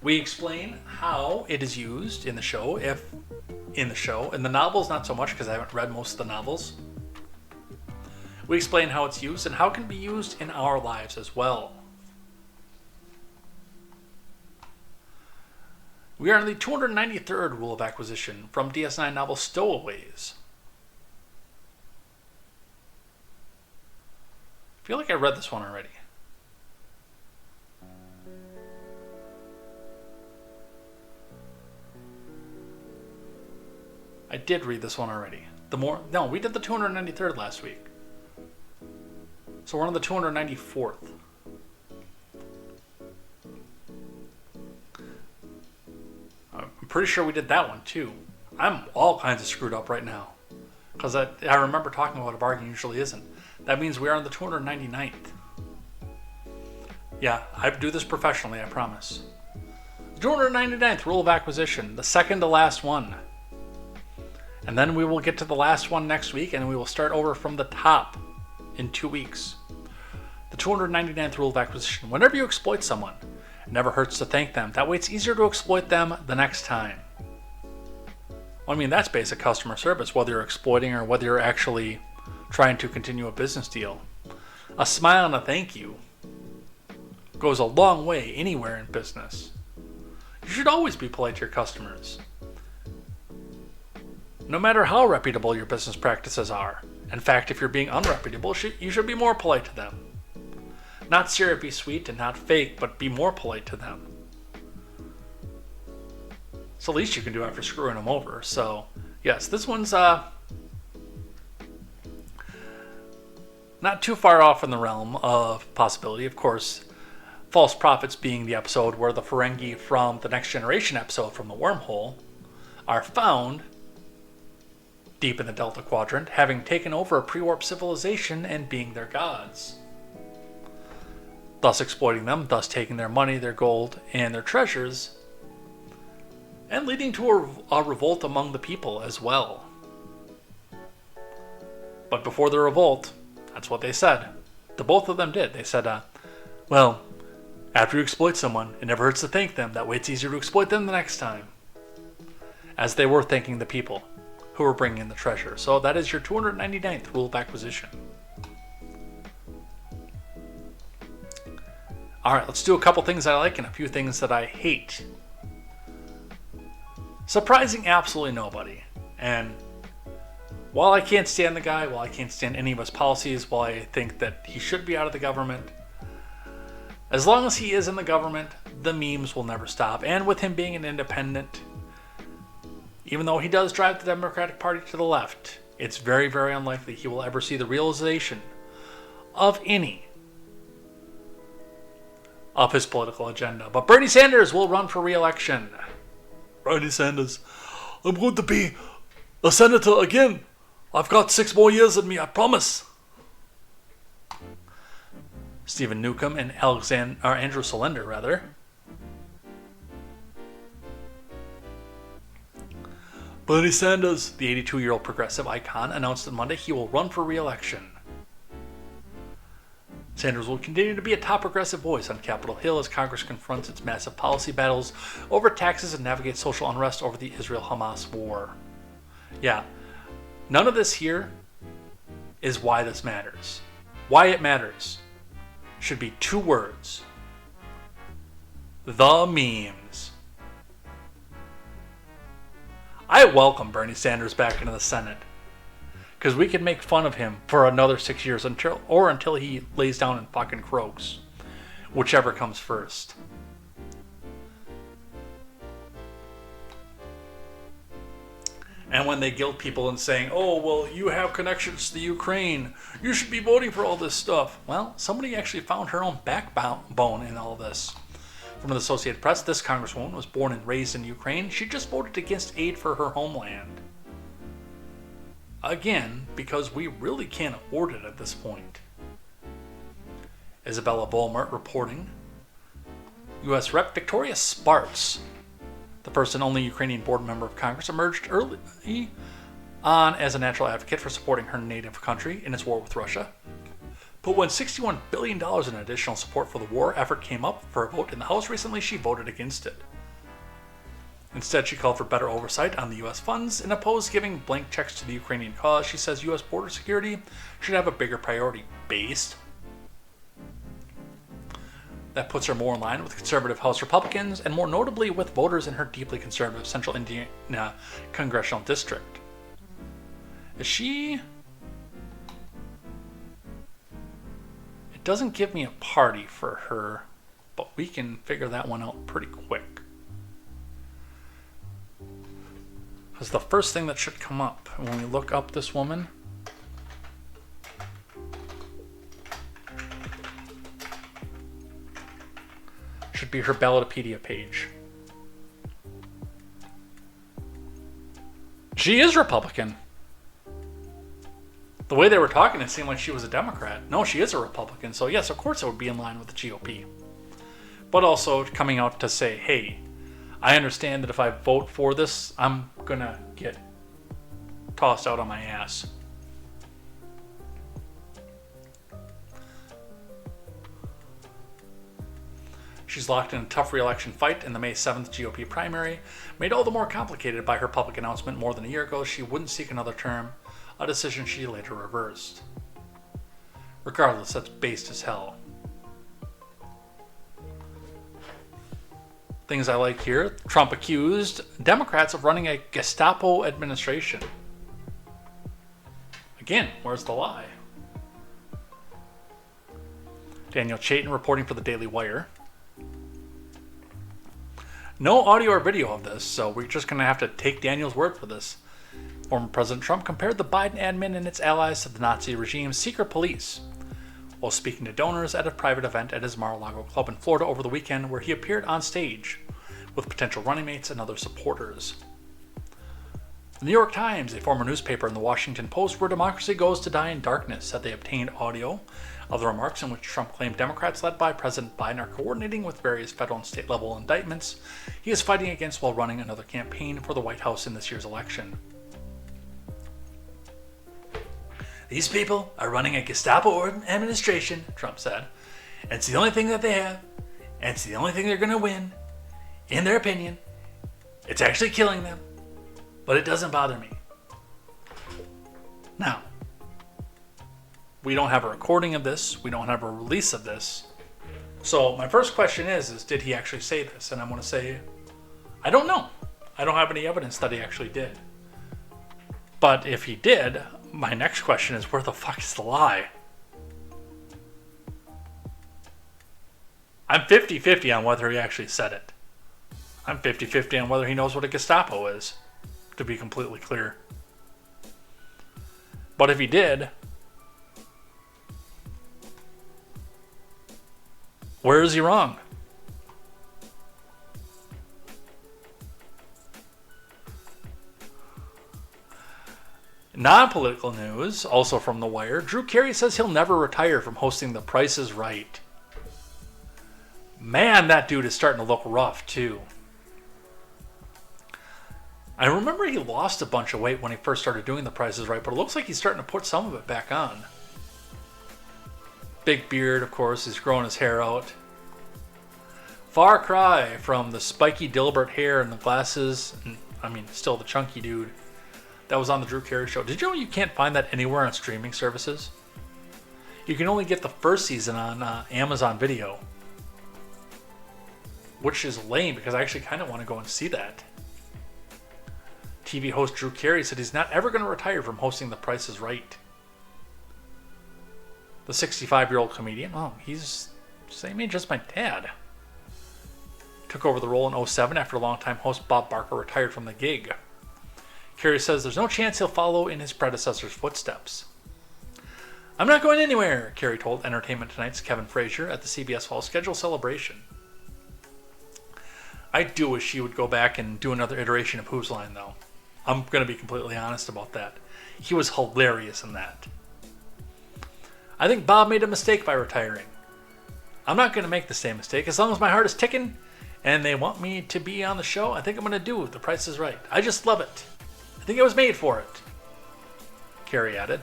We explain how it is used in the show, in the novels not so much because I haven't read most of the novels. We explain how it's used and how it can be used in our lives as well. We are on the 293rd rule of acquisition from DS9 novel Stowaways. I feel like I read this one already. I did read this one already. No, we did the 293rd last week. So we're on the 294th. I'm pretty sure we did that one too. I'm all kinds of screwed up right now. Because I remember talking about a bargain usually isn't. That means we are on the 299th. Yeah, I do this professionally, I promise. The 299th rule of acquisition, the second to last one. And then we will get to the last one next week, and we will start over from the top in 2 weeks. The 299th rule of acquisition. Whenever you exploit someone, it never hurts to thank them. That way it's easier to exploit them the next time. Well, I mean, that's basic customer service, whether you're exploiting or whether you're actually trying to continue a business deal. A smile and a thank you goes a long way anywhere in business. You should always be polite to your customers, no matter how reputable your business practices are. In fact, if you're being unreputable, you should be more polite to them. Not syrupy sweet and not fake, but be more polite to them. It's the least you can do after screwing them over. So, yes, this one's not too far off in the realm of possibility. Of course, False Prophets being the episode where the Ferengi from the Next Generation episode from the Wormhole are found deep in the Delta Quadrant, having taken over a pre-warp civilization and being their gods, thus exploiting them, thus taking their money, their gold, and their treasures, and leading to a revolt among the people as well. But before the revolt, that's what they said. The both of them did. They said, well, after you exploit someone, it never hurts to thank them. That way it's easier to exploit them the next time. As they were thanking the people who were bringing in the treasure. So that is your 299th rule of acquisition. Alright, let's do a couple things I like and a few things that I hate. Surprising absolutely nobody. And while I can't stand the guy, while I can't stand any of his policies, while I think that he should be out of the government, as long as he is in the government, the memes will never stop. And with him being an independent, even though he does drive the Democratic Party to the left, it's very, very unlikely he will ever see the realization of any of his political agenda. But Bernie Sanders will run for re-election. Bernie Sanders, I'm going to be a senator again. I've got 6 more years in me, I promise. Stephen Newcomb and Andrew Solender, Bernie Sanders, the 82-year-old progressive icon, announced on Monday he will run for re-election. Sanders will continue to be a top progressive voice on Capitol Hill as Congress confronts its massive policy battles over taxes and navigates social unrest over the Israel-Hamas war. Yeah, none of this here is why this matters. Why it matters should be 2 words. The memes. I welcome Bernie Sanders back into the Senate, because we can make fun of him for another 6 years until he lays down and fucking croaks. Whichever comes first. And when they guilt people in saying, oh, well, you have connections to the Ukraine, you should be voting for all this stuff. Well, somebody actually found her own backbone in all this. From the Associated Press, this congresswoman was born and raised in Ukraine. She just voted against aid for her homeland. Again, because we really can't afford it at this point. Isabella Volmert reporting. U.S. Rep. Victoria Spartz, the first and only Ukrainian board member of Congress, emerged early on as a natural advocate for supporting her native country in its war with Russia. But when $61 billion in additional support for the war effort came up for a vote in the House recently, she voted against it. Instead, she called for better oversight on the U.S. funds and opposed giving blank checks to the Ukrainian cause. She says U.S. border security should have a bigger priority based. That puts her more in line with conservative House Republicans and more notably with voters in her deeply conservative Central Indiana congressional district. Is she... It doesn't give me a party for her, but we can figure that one out pretty quick. Because the first thing that should come up when we look up this woman should be her Ballotopedia page. She is Republican. The way they were talking, it seemed like she was a Democrat. No, she is a Republican, so yes, of course it would be in line with the GOP. But also coming out to say, hey, I understand that if I vote for this, I'm gonna get tossed out on my ass. She's locked in a tough re-election fight in the May 7th GOP primary, made all the more complicated by her public announcement more than a year ago she wouldn't seek another term, a decision she later reversed. Regardless, that's based as hell. Things I like here. Trump accused Democrats of running a Gestapo administration. Again, where's the lie? Daniel Chayton reporting for the Daily Wire. No audio or video of this, so we're just going to have to take Daniel's word for this. Former President Trump compared the Biden admin and its allies to the Nazi regime's secret police while speaking to donors at a private event at his Mar-a-Lago club in Florida over the weekend where he appeared on stage with potential running mates and other supporters. The New York Times, a former newspaper, and the Washington Post, where democracy goes to die in darkness, said they obtained audio of the remarks in which Trump claimed Democrats led by President Biden are coordinating with various federal and state level indictments he is fighting against while running another campaign for the White House in this year's election. These people are running a Gestapo administration, Trump said, and it's the only thing that they have, and it's the only thing they're going to win, in their opinion. It's actually killing them, but it doesn't bother me. Now, we don't have a recording of this, we don't have a release of this, so my first question is did he actually say this? And I'm going to say, I don't know. I don't have any evidence that he actually did. But if he did, my next question is, where the fuck is the lie? I'm 50-50 on whether he actually said it. I'm 50-50 on whether he knows what a Gestapo is, to be completely clear. But if he did, where is he wrong? Non-political news, also from The Wire, Drew Carey says he'll never retire from hosting The Price is Right. Man, that dude is starting to look rough, too. I remember he lost a bunch of weight when he first started doing The Price is Right, but it looks like he's starting to put some of it back on. Big beard, of course, he's growing his hair out. Far cry from the spiky Dilbert hair and the glasses, and, still the chunky dude that was on the Drew Carey show. Did you know you can't find that anywhere on streaming services? You can only get the first season on Amazon Video. Which is lame, because I actually kind of want to go and see that. TV host Drew Carey said he's not ever going to retire from hosting The Price is Right. The 65-year-old comedian, he's the same age as my dad, took over the role in 2007 after longtime host Bob Barker retired from the gig. Carey says there's no chance he'll follow in his predecessor's footsteps. I'm not going anywhere, Carey told Entertainment Tonight's Kevin Frazier at the CBS Fall Schedule celebration. I do wish he would go back and do another iteration of Whose Line, though. I'm going to be completely honest about that. He was hilarious in that. I think Bob made a mistake by retiring. I'm not going to make the same mistake. As long as my heart is ticking and they want me to be on the show, I think I'm going to do The Price is Right. I just love it. I think it was made for it, Carey added.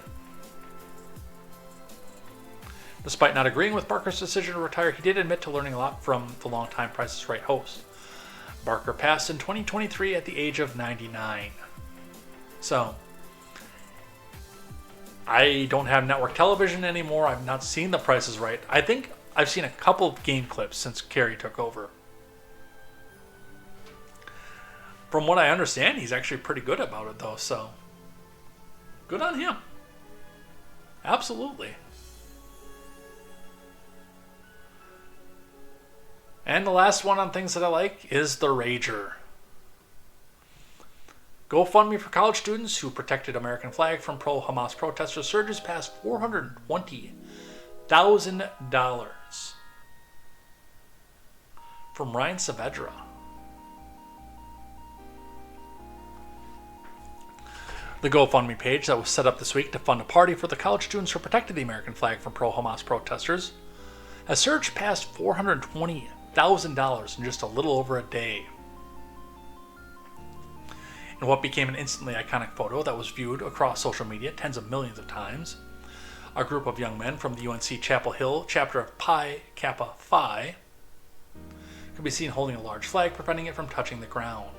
Despite not agreeing with Barker's decision to retire, he did admit to learning a lot from the longtime Price is Right host. Barker passed in 2023 at the age of 99. So, I don't have network television anymore. I've not seen The Price is Right. I think I've seen a couple of game clips since Carey took over. From what I understand, he's actually pretty good about it, though, so good on him. Absolutely. And the last one on things that I like is The Rager. GoFundMe for college students who protected American flag from pro-Hamas protesters surges past $420,000. From Ryan Saavedra. The GoFundMe page that was set up this week to fund a party for the college students who protected the American flag from pro-Hamas protesters has surged past $420,000 in just a little over a day. In what became an instantly iconic photo that was viewed across social media tens of millions of times, a group of young men from the UNC Chapel Hill chapter of Pi Kappa Phi could be seen holding a large flag, preventing it from touching the ground.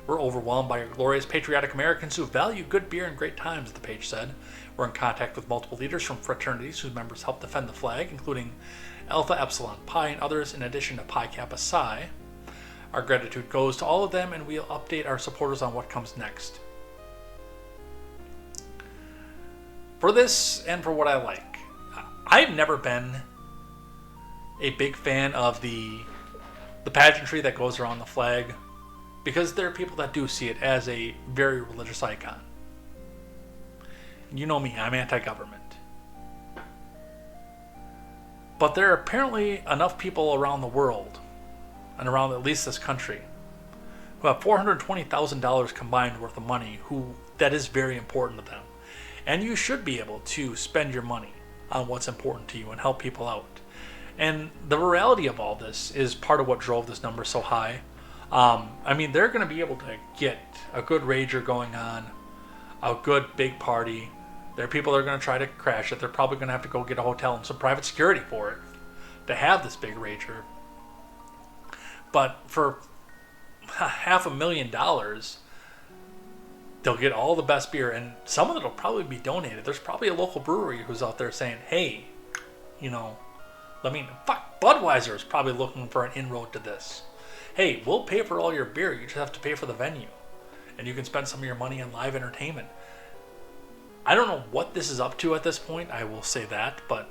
We're overwhelmed by glorious patriotic Americans who value good beer and great times, the page said. We're in contact with multiple leaders from fraternities whose members help defend the flag, including Alpha Epsilon Pi and others, in addition to Pi Kappa Psi. Our gratitude goes to all of them, and we'll update our supporters on what comes next. For this, and for what I like, I've never been a big fan of the pageantry that goes around the flag, because there are people that do see it as a very religious icon. You know me, I'm anti-government. But there are apparently enough people around the world and around at least this country who have $420,000 combined worth of money that is very important to them. And you should be able to spend your money on what's important to you and help people out. And the reality of all this is part of what drove this number so high. I mean, they're going to be able to get a good rager going on, a good big party. There are people that are going to try to crash it. They're probably going to have to go get a hotel and some private security for it to have this big rager. But for $500,000, they'll get all the best beer, and some of it will probably be donated. There's probably a local brewery who's out there saying, hey, Budweiser is probably looking for an inroad to this. Hey, we'll pay for all your beer. You just have to pay for the venue. And you can spend some of your money on live entertainment. I don't know what this is up to at this point, I will say that, but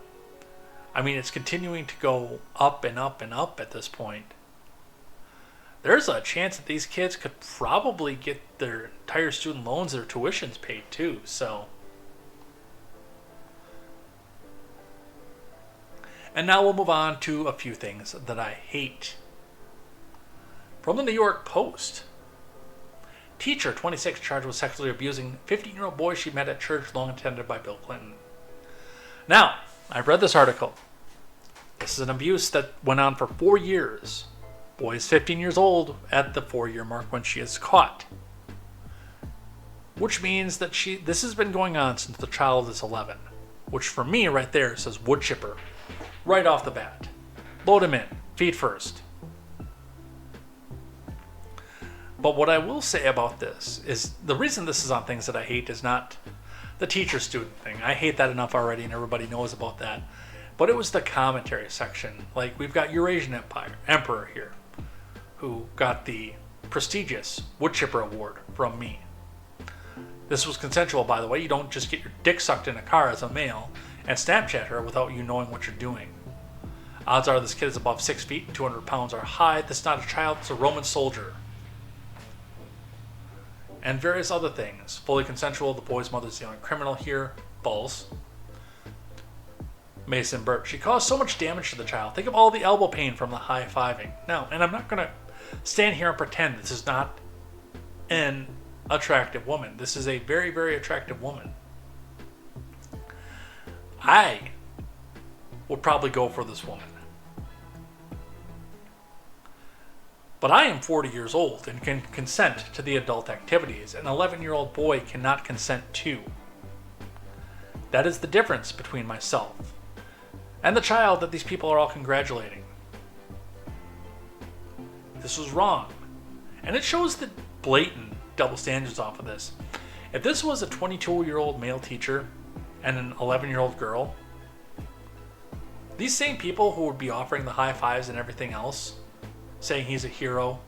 I mean, it's continuing to go up and up and up at this point. There's a chance that these kids could probably get their entire student loans, their tuitions paid too, so. And now we'll move on to a few things that I hate. From the New York Post. Teacher, 26, charged with sexually abusing 15-year-old boy she met at church long attended by Bill Clinton. Now, I've read this article. This is an abuse that went on for 4 years. Boy is 15 years old at the 4-year mark when she is caught. Which means that this has been going on since the child is 11. Which for me right there says wood chipper. Right off the bat. Load him in. Feet first. But what I will say about this is the reason this is on things that I hate is not the teacher-student thing. I hate that enough already and everybody knows about that. But it was the commentary section. Like, we've got Eurasian Emperor here, who got the prestigious Wood Chipper Award from me. This was consensual, by the way. You don't just get your dick sucked in a car as a male and Snapchat her without you knowing what you're doing. Odds are this kid is above 6 feet and 200 pounds are high. This is not a child, it's a Roman soldier. And various other things. Fully consensual, the boy's mother's the only criminal here. False. Mason Burt. She caused so much damage to the child. Think of all the elbow pain from the high-fiving. Now, and I'm not going to stand here and pretend this is not an attractive woman. This is a very, very attractive woman. I would probably go for this woman. But I am 40 years old and can consent to the adult activities an 11-year-old boy cannot consent to. That is the difference between myself and the child that these people are all congratulating. This was wrong. And it shows the blatant double standards off of this. If this was a 22-year-old male teacher and an 11-year-old girl, these same people who would be offering the high fives and everything else, saying he's a hero,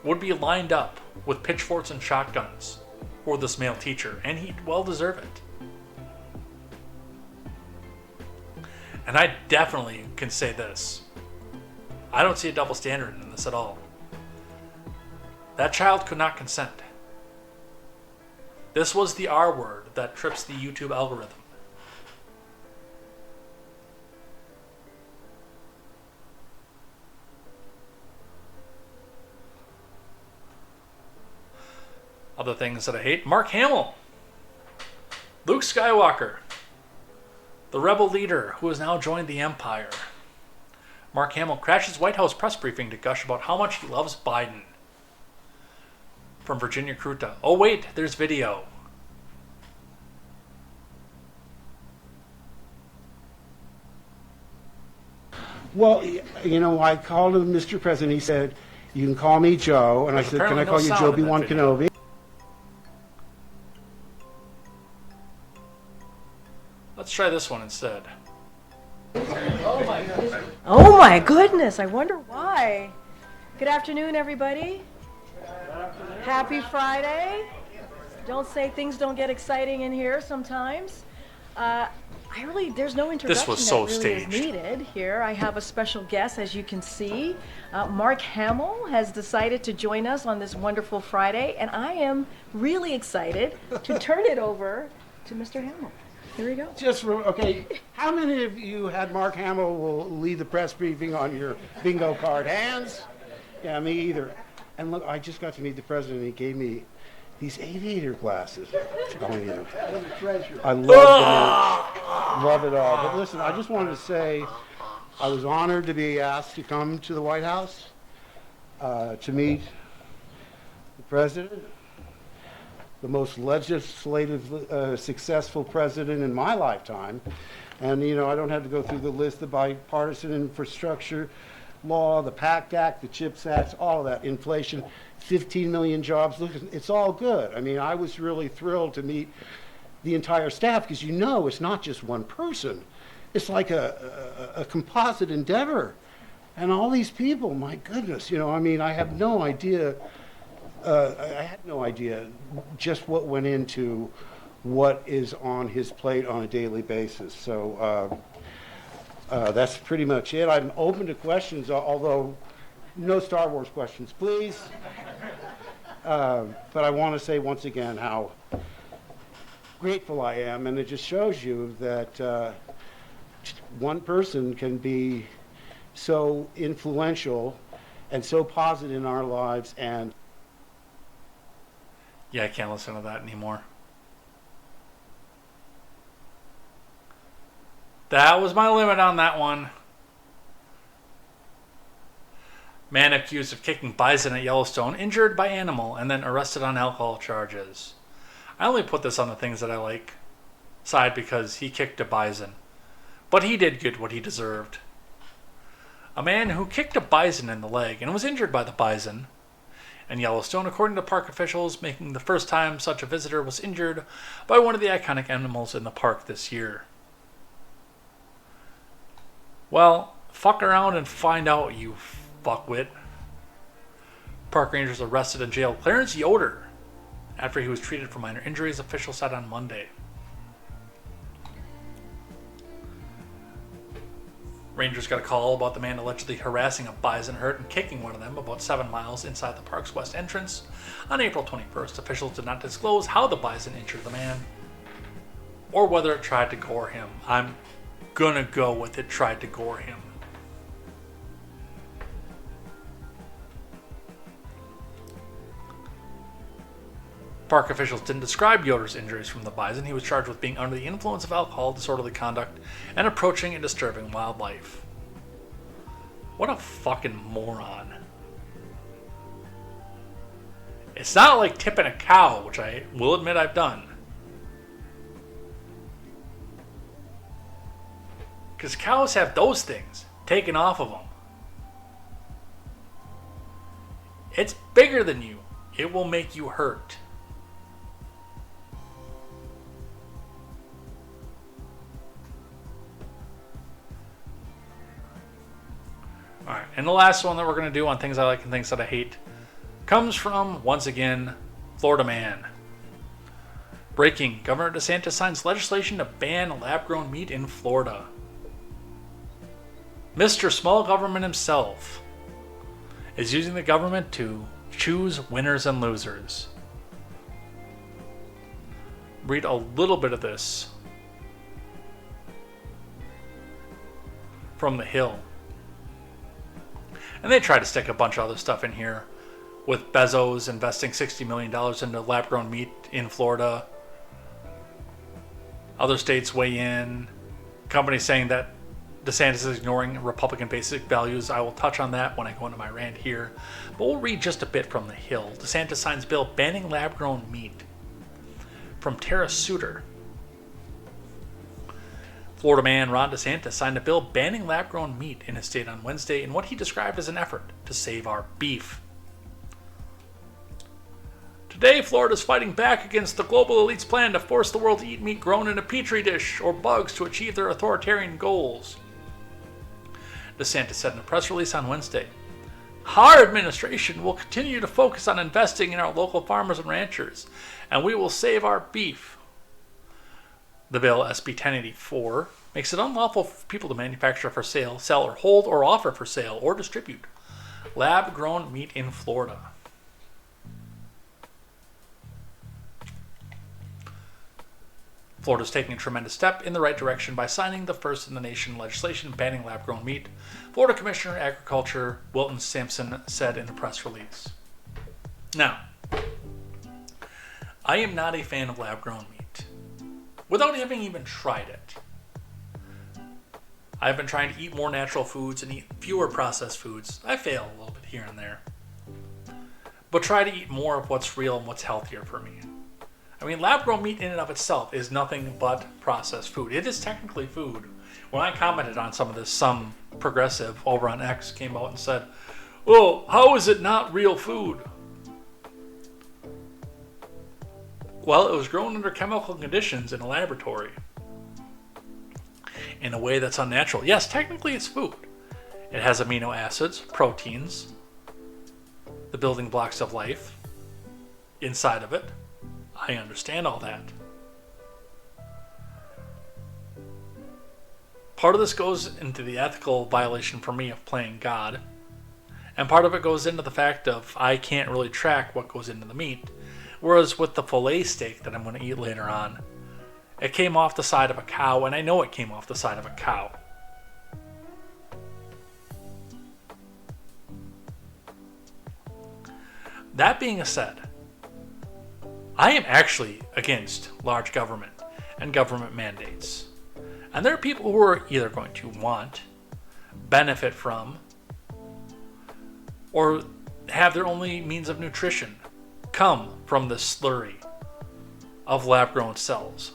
would be lined up with pitchforks and shotguns for this male teacher, and he'd well deserve it. And I definitely can say this. I don't see a double standard in this at all. That child could not consent. This was the R word that trips the YouTube algorithm. Other things that I hate. Mark Hamill. Luke Skywalker. The rebel leader who has now joined the Empire. Mark Hamill crashes White House press briefing to gush about how much he loves Biden. From Virginia Kruta. Oh wait, there's video. Well, you know, I called him Mr. President. He said, you can call me Joe. And I said, can I call you Joe B1 Kenobi? Let's try this one instead. Oh my goodness, I wonder why. Good afternoon, everybody. Happy Friday. Don't say things don't get exciting in here sometimes. There's no introduction This was so that really staged. is needed here. I have a special guest, as you can see. Mark Hamill has decided to join us on this wonderful Friday, and I am really excited to turn it over to Mr. Hamill. Here we go. Okay, how many of you had Mark Hamill will lead the press briefing on your bingo card? Hands? Yeah, me either. And look, I just got to meet the president. He gave me these aviator glasses. I'm telling you. I love them. Love it all. But listen, I just wanted to say I was honored to be asked to come to the White House to meet the president, the most legislative successful president in my lifetime. And, you know, I don't have to go through the list, the bipartisan infrastructure law, the PACT Act, the CHIPS Act, all of that, inflation, 15 million jobs. Look, it's all good. I mean, I was really thrilled to meet the entire staff because, you know, it's not just one person. It's like a composite endeavor. And all these people, my goodness, you know, I mean, I have no idea. I had no idea just what went into what is on his plate on a daily basis. So that's pretty much it. I'm open to questions, although no Star Wars questions, please. But I want to say once again how grateful I am, and it just shows you that one person can be so influential and so positive in our lives. And yeah, I can't listen to that anymore. That was my limit on that one. Man accused of kicking bison at Yellowstone, injured by animal, and then arrested on alcohol charges. I only put this on the things that I like side because he kicked a bison. But he did get what he deserved. A man who kicked a bison in the leg and was injured by the bison in Yellowstone, according to park officials, making the first time such a visitor was injured by one of the iconic animals in the park this year. Well, fuck around and find out, you fuckwit. Park rangers arrested and jailed Clarence Yoder after he was treated for minor injuries, officials said on Monday. Rangers got a call about the man allegedly harassing a bison herd and kicking one of them about 7 miles inside the park's west entrance on April 21st. Officials did not disclose how the bison injured the man or whether it tried to gore him. I'm gonna go with it tried to gore him. Park officials didn't describe Yoder's injuries from the bison. He was charged with being under the influence of alcohol, disorderly conduct, and approaching and disturbing wildlife. What a fucking moron. It's not like tipping a cow, which I will admit I've done. Because cows have those things taken off of them. It's bigger than you. It will make you hurt. Alright, and the last one that we're going to do on things I like and things that I hate comes from, once again, Florida man. Breaking, Governor DeSantis signs legislation to ban lab-grown meat in Florida. Mr. Small Government himself is using the government to choose winners and losers. Read a little bit of this from The Hill. And they try to stick a bunch of other stuff in here, with Bezos investing $60 million into lab-grown meat in Florida. Other states weigh in. Companies saying that DeSantis is ignoring Republican basic values. I will touch on that when I go into my rant here. But we'll read just a bit from The Hill. DeSantis signs bill banning lab-grown meat. From Tara Suter. Florida man Ron DeSantis signed a bill banning lab-grown meat in his state on Wednesday in what he described as an effort to save our beef. Today, Florida is fighting back against the global elite's plan to force the world to eat meat grown in a petri dish or bugs to achieve their authoritarian goals. DeSantis said in a press release on Wednesday, "Our administration will continue to focus on investing in our local farmers and ranchers, and we will save our beef." The bill, SB 1084, makes it unlawful for people to manufacture for sale, sell, or hold, or offer for sale, or distribute lab-grown meat in Florida. Florida's taking a tremendous step in the right direction by signing the first in the nation legislation banning lab-grown meat, Florida Commissioner of Agriculture Wilton Sampson said in a press release. Now, I am not a fan of lab-grown meat, without having even tried it. I've been trying to eat more natural foods and eat fewer processed foods. I fail a little bit here and there, but try to eat more of what's real and what's healthier for me. I mean, lab-grown meat in and of itself is nothing but processed food. It is technically food. When I commented on some of this, some progressive over on X came out and said, "Oh, how is it not real food?" Well, it was grown under chemical conditions in a laboratory in a way that's unnatural. Yes, technically it's food. It has amino acids, proteins, the building blocks of life inside of it. I understand all that. Part of this goes into the ethical violation for me of playing God, and part of it goes into the fact of I can't really track what goes into the meat. Whereas with the filet steak that I'm going to eat later on, it came off the side of a cow, and I know it came off the side of a cow. That being said, I am actually against large government and government mandates. And there are people who are either going to want, benefit from, or have their only means of nutrition come from the slurry of lab-grown cells.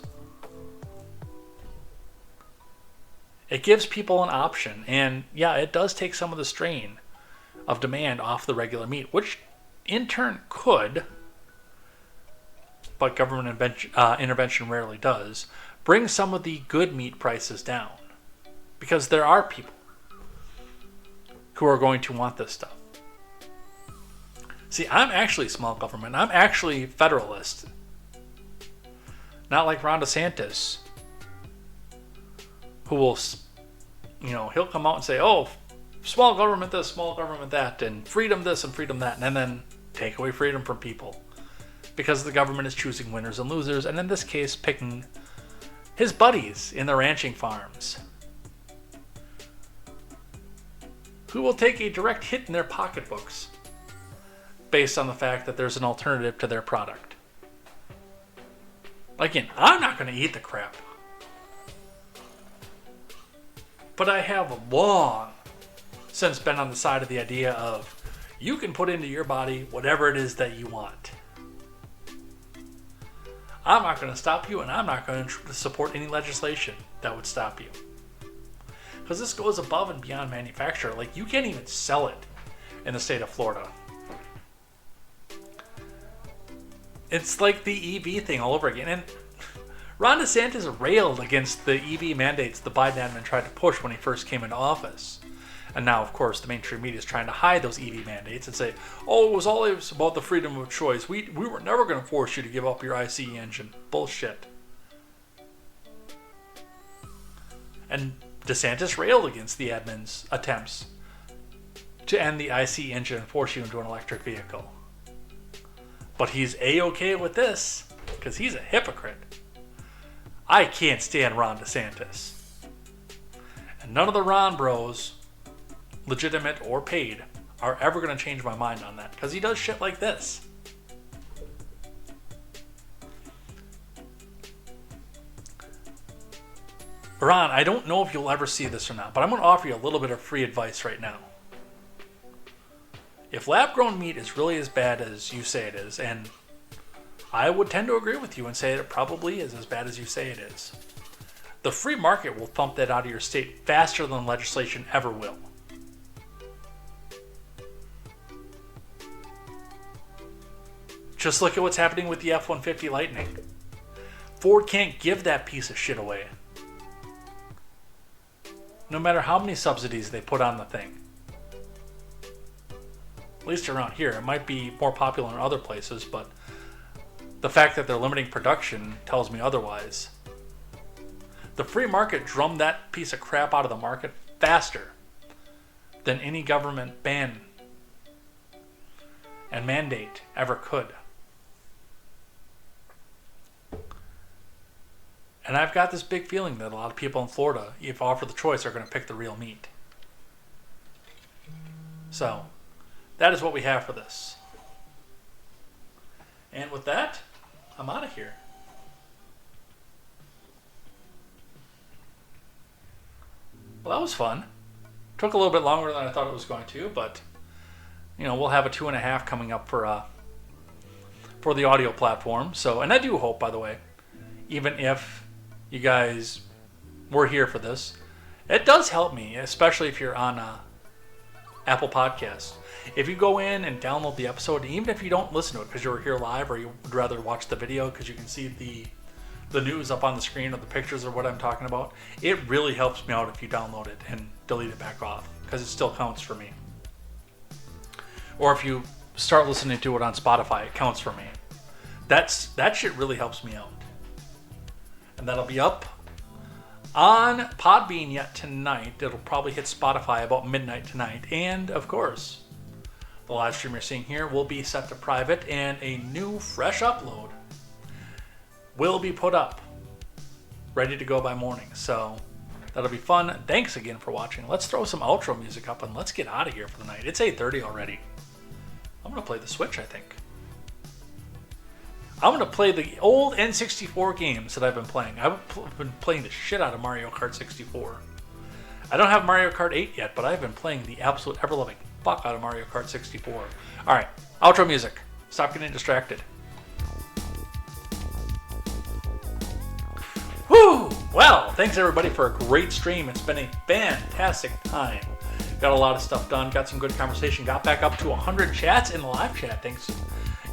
It gives people an option, and yeah, it does take some of the strain of demand off the regular meat, which in turn could, but government intervention rarely does, bring some of the good meat prices down. Because there are people who are going to want this stuff. See, I'm actually small government. I'm actually federalist. Not like Ron DeSantis, who will, he'll come out and say, oh, small government this, small government that, and freedom this and freedom that, and then take away freedom from people. Because the government is choosing winners and losers, and in this case, picking his buddies in the ranching farms, who will take a direct hit in their pocketbooks based on the fact that there's an alternative to their product. Again, I'm not going to eat the crap, but I have long since been on the side of the idea of you can put into your body whatever it is that you want. I'm not going to stop you, and I'm not going to support any legislation that would stop you. Because this goes above and beyond manufacture. Like, you can't even sell it in the state of Florida. It's like the EV thing all over again. And Ron DeSantis railed against the EV mandates the Biden admin tried to push when he first came into office. And now, of course, the mainstream media is trying to hide those EV mandates and say, oh, it was always about the freedom of choice. We were never going to force you to give up your ICE engine. Bullshit. And DeSantis railed against the admin's attempts to end the ICE engine and force you into an electric vehicle. But he's A-okay with this because he's a hypocrite. I can't stand Ron DeSantis. And none of the Ron bros, legitimate or paid, are ever going to change my mind on that because he does shit like this. Ron, I don't know if you'll ever see this or not, but I'm going to offer you a little bit of free advice right now. If lab-grown meat is really as bad as you say it is, and I would tend to agree with you and say it probably is as bad as you say it is, the free market will thump that out of your state faster than legislation ever will. Just look at what's happening with the F-150 Lightning. Ford can't give that piece of shit away, no matter how many subsidies they put on the thing. At least around here. It might be more popular in other places, but the fact that they're limiting production tells me otherwise. The free market drummed that piece of crap out of the market faster than any government ban and mandate ever could. And I've got this big feeling that a lot of people in Florida, if offered the choice, are going to pick the real meat. So, that is what we have for this. And with that, I'm out of here. Well, that was fun. Took a little bit longer than I thought it was going to, but we'll have a 2.5 coming up for the audio platform. So, and I do hope, by the way, even if you guys were here for this, it does help me, especially if you're on Apple Podcasts. If you go in and download the episode, even if you don't listen to it because you were here live, or you would rather watch the video because you can see the news up on the screen or the pictures or what I'm talking about, it really helps me out if you download it and delete it back off, because it still counts for me. Or if you start listening to it on Spotify, it counts for me. That shit really helps me out. And that'll be up on Podbean yet tonight. It'll probably hit Spotify about midnight tonight. And, of course, the live stream you're seeing here will be set to private, and a new, fresh upload will be put up, ready to go by morning. So that'll be fun. Thanks again for watching. Let's throw some outro music up and let's get out of here for the night. It's 8:30 already. I'm going to play the Switch, I think. I'm going to play the old N64 games that I've been playing. I've been playing the shit out of Mario Kart 64. I don't have Mario Kart 8 yet, but I've been playing the absolute ever-loving fuck out of Mario Kart 64. Alright, outro music. Stop getting distracted. Whew! Well, thanks everybody for a great stream. It's been a fantastic time. Got a lot of stuff done, got some good conversation, got back up to 100 chats in the live chat, thanks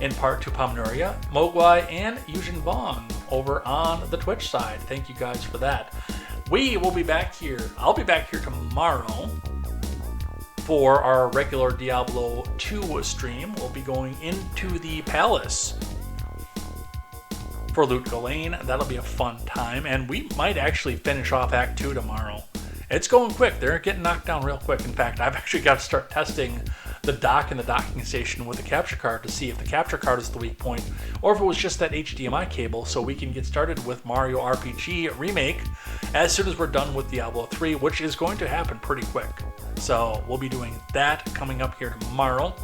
in part to Pomnuria, Mogwai, and Yujin Vaughn over on the Twitch side. Thank you guys for that. We will be back here. I'll be back here tomorrow for our regular Diablo 2 stream. We'll be going into the palace for Loot Ghislaine. That'll be a fun time, and we might actually finish off Act 2 tomorrow. It's going quick. They're getting knocked down real quick. In fact, I've actually got to start testing the dock and the docking station with the capture card to see if the capture card is the weak point, or if it was just that HDMI cable, so we can get started with Mario RPG Remake as soon as we're done with Diablo 3, which is going to happen pretty quick. So we'll be doing that coming up here tomorrow.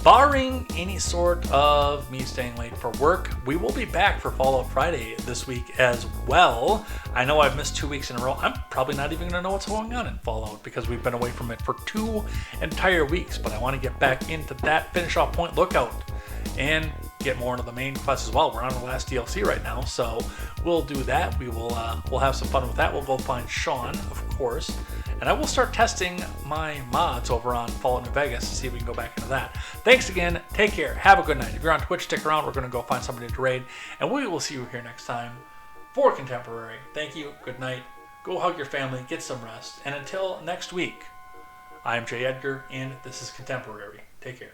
Barring any sort of me staying late for work, we will be back for Fallout Friday this week as well. I know I've missed 2 weeks in a row. I'm probably not even going to know what's going on in Fallout because we've been away from it for 2 entire weeks, but I want to get back into that, finish off Point Lookout, and get more into the main quest as well. We're on the last DLC right now, so we'll do that. We'll have some fun with that. We'll go find Sean, of course, and I will start testing my mods over on Fallout New Vegas to see if we can go back into that. Thanks again. Take care. Have a good night. If you're on Twitch, stick around. We're going to go find somebody to raid, and we will see you here next time for Contemporary. Thank you. Good night. Go hug your family. Get some rest. And until next week, I am Jay Edgar, and this is Contemporary. Take care.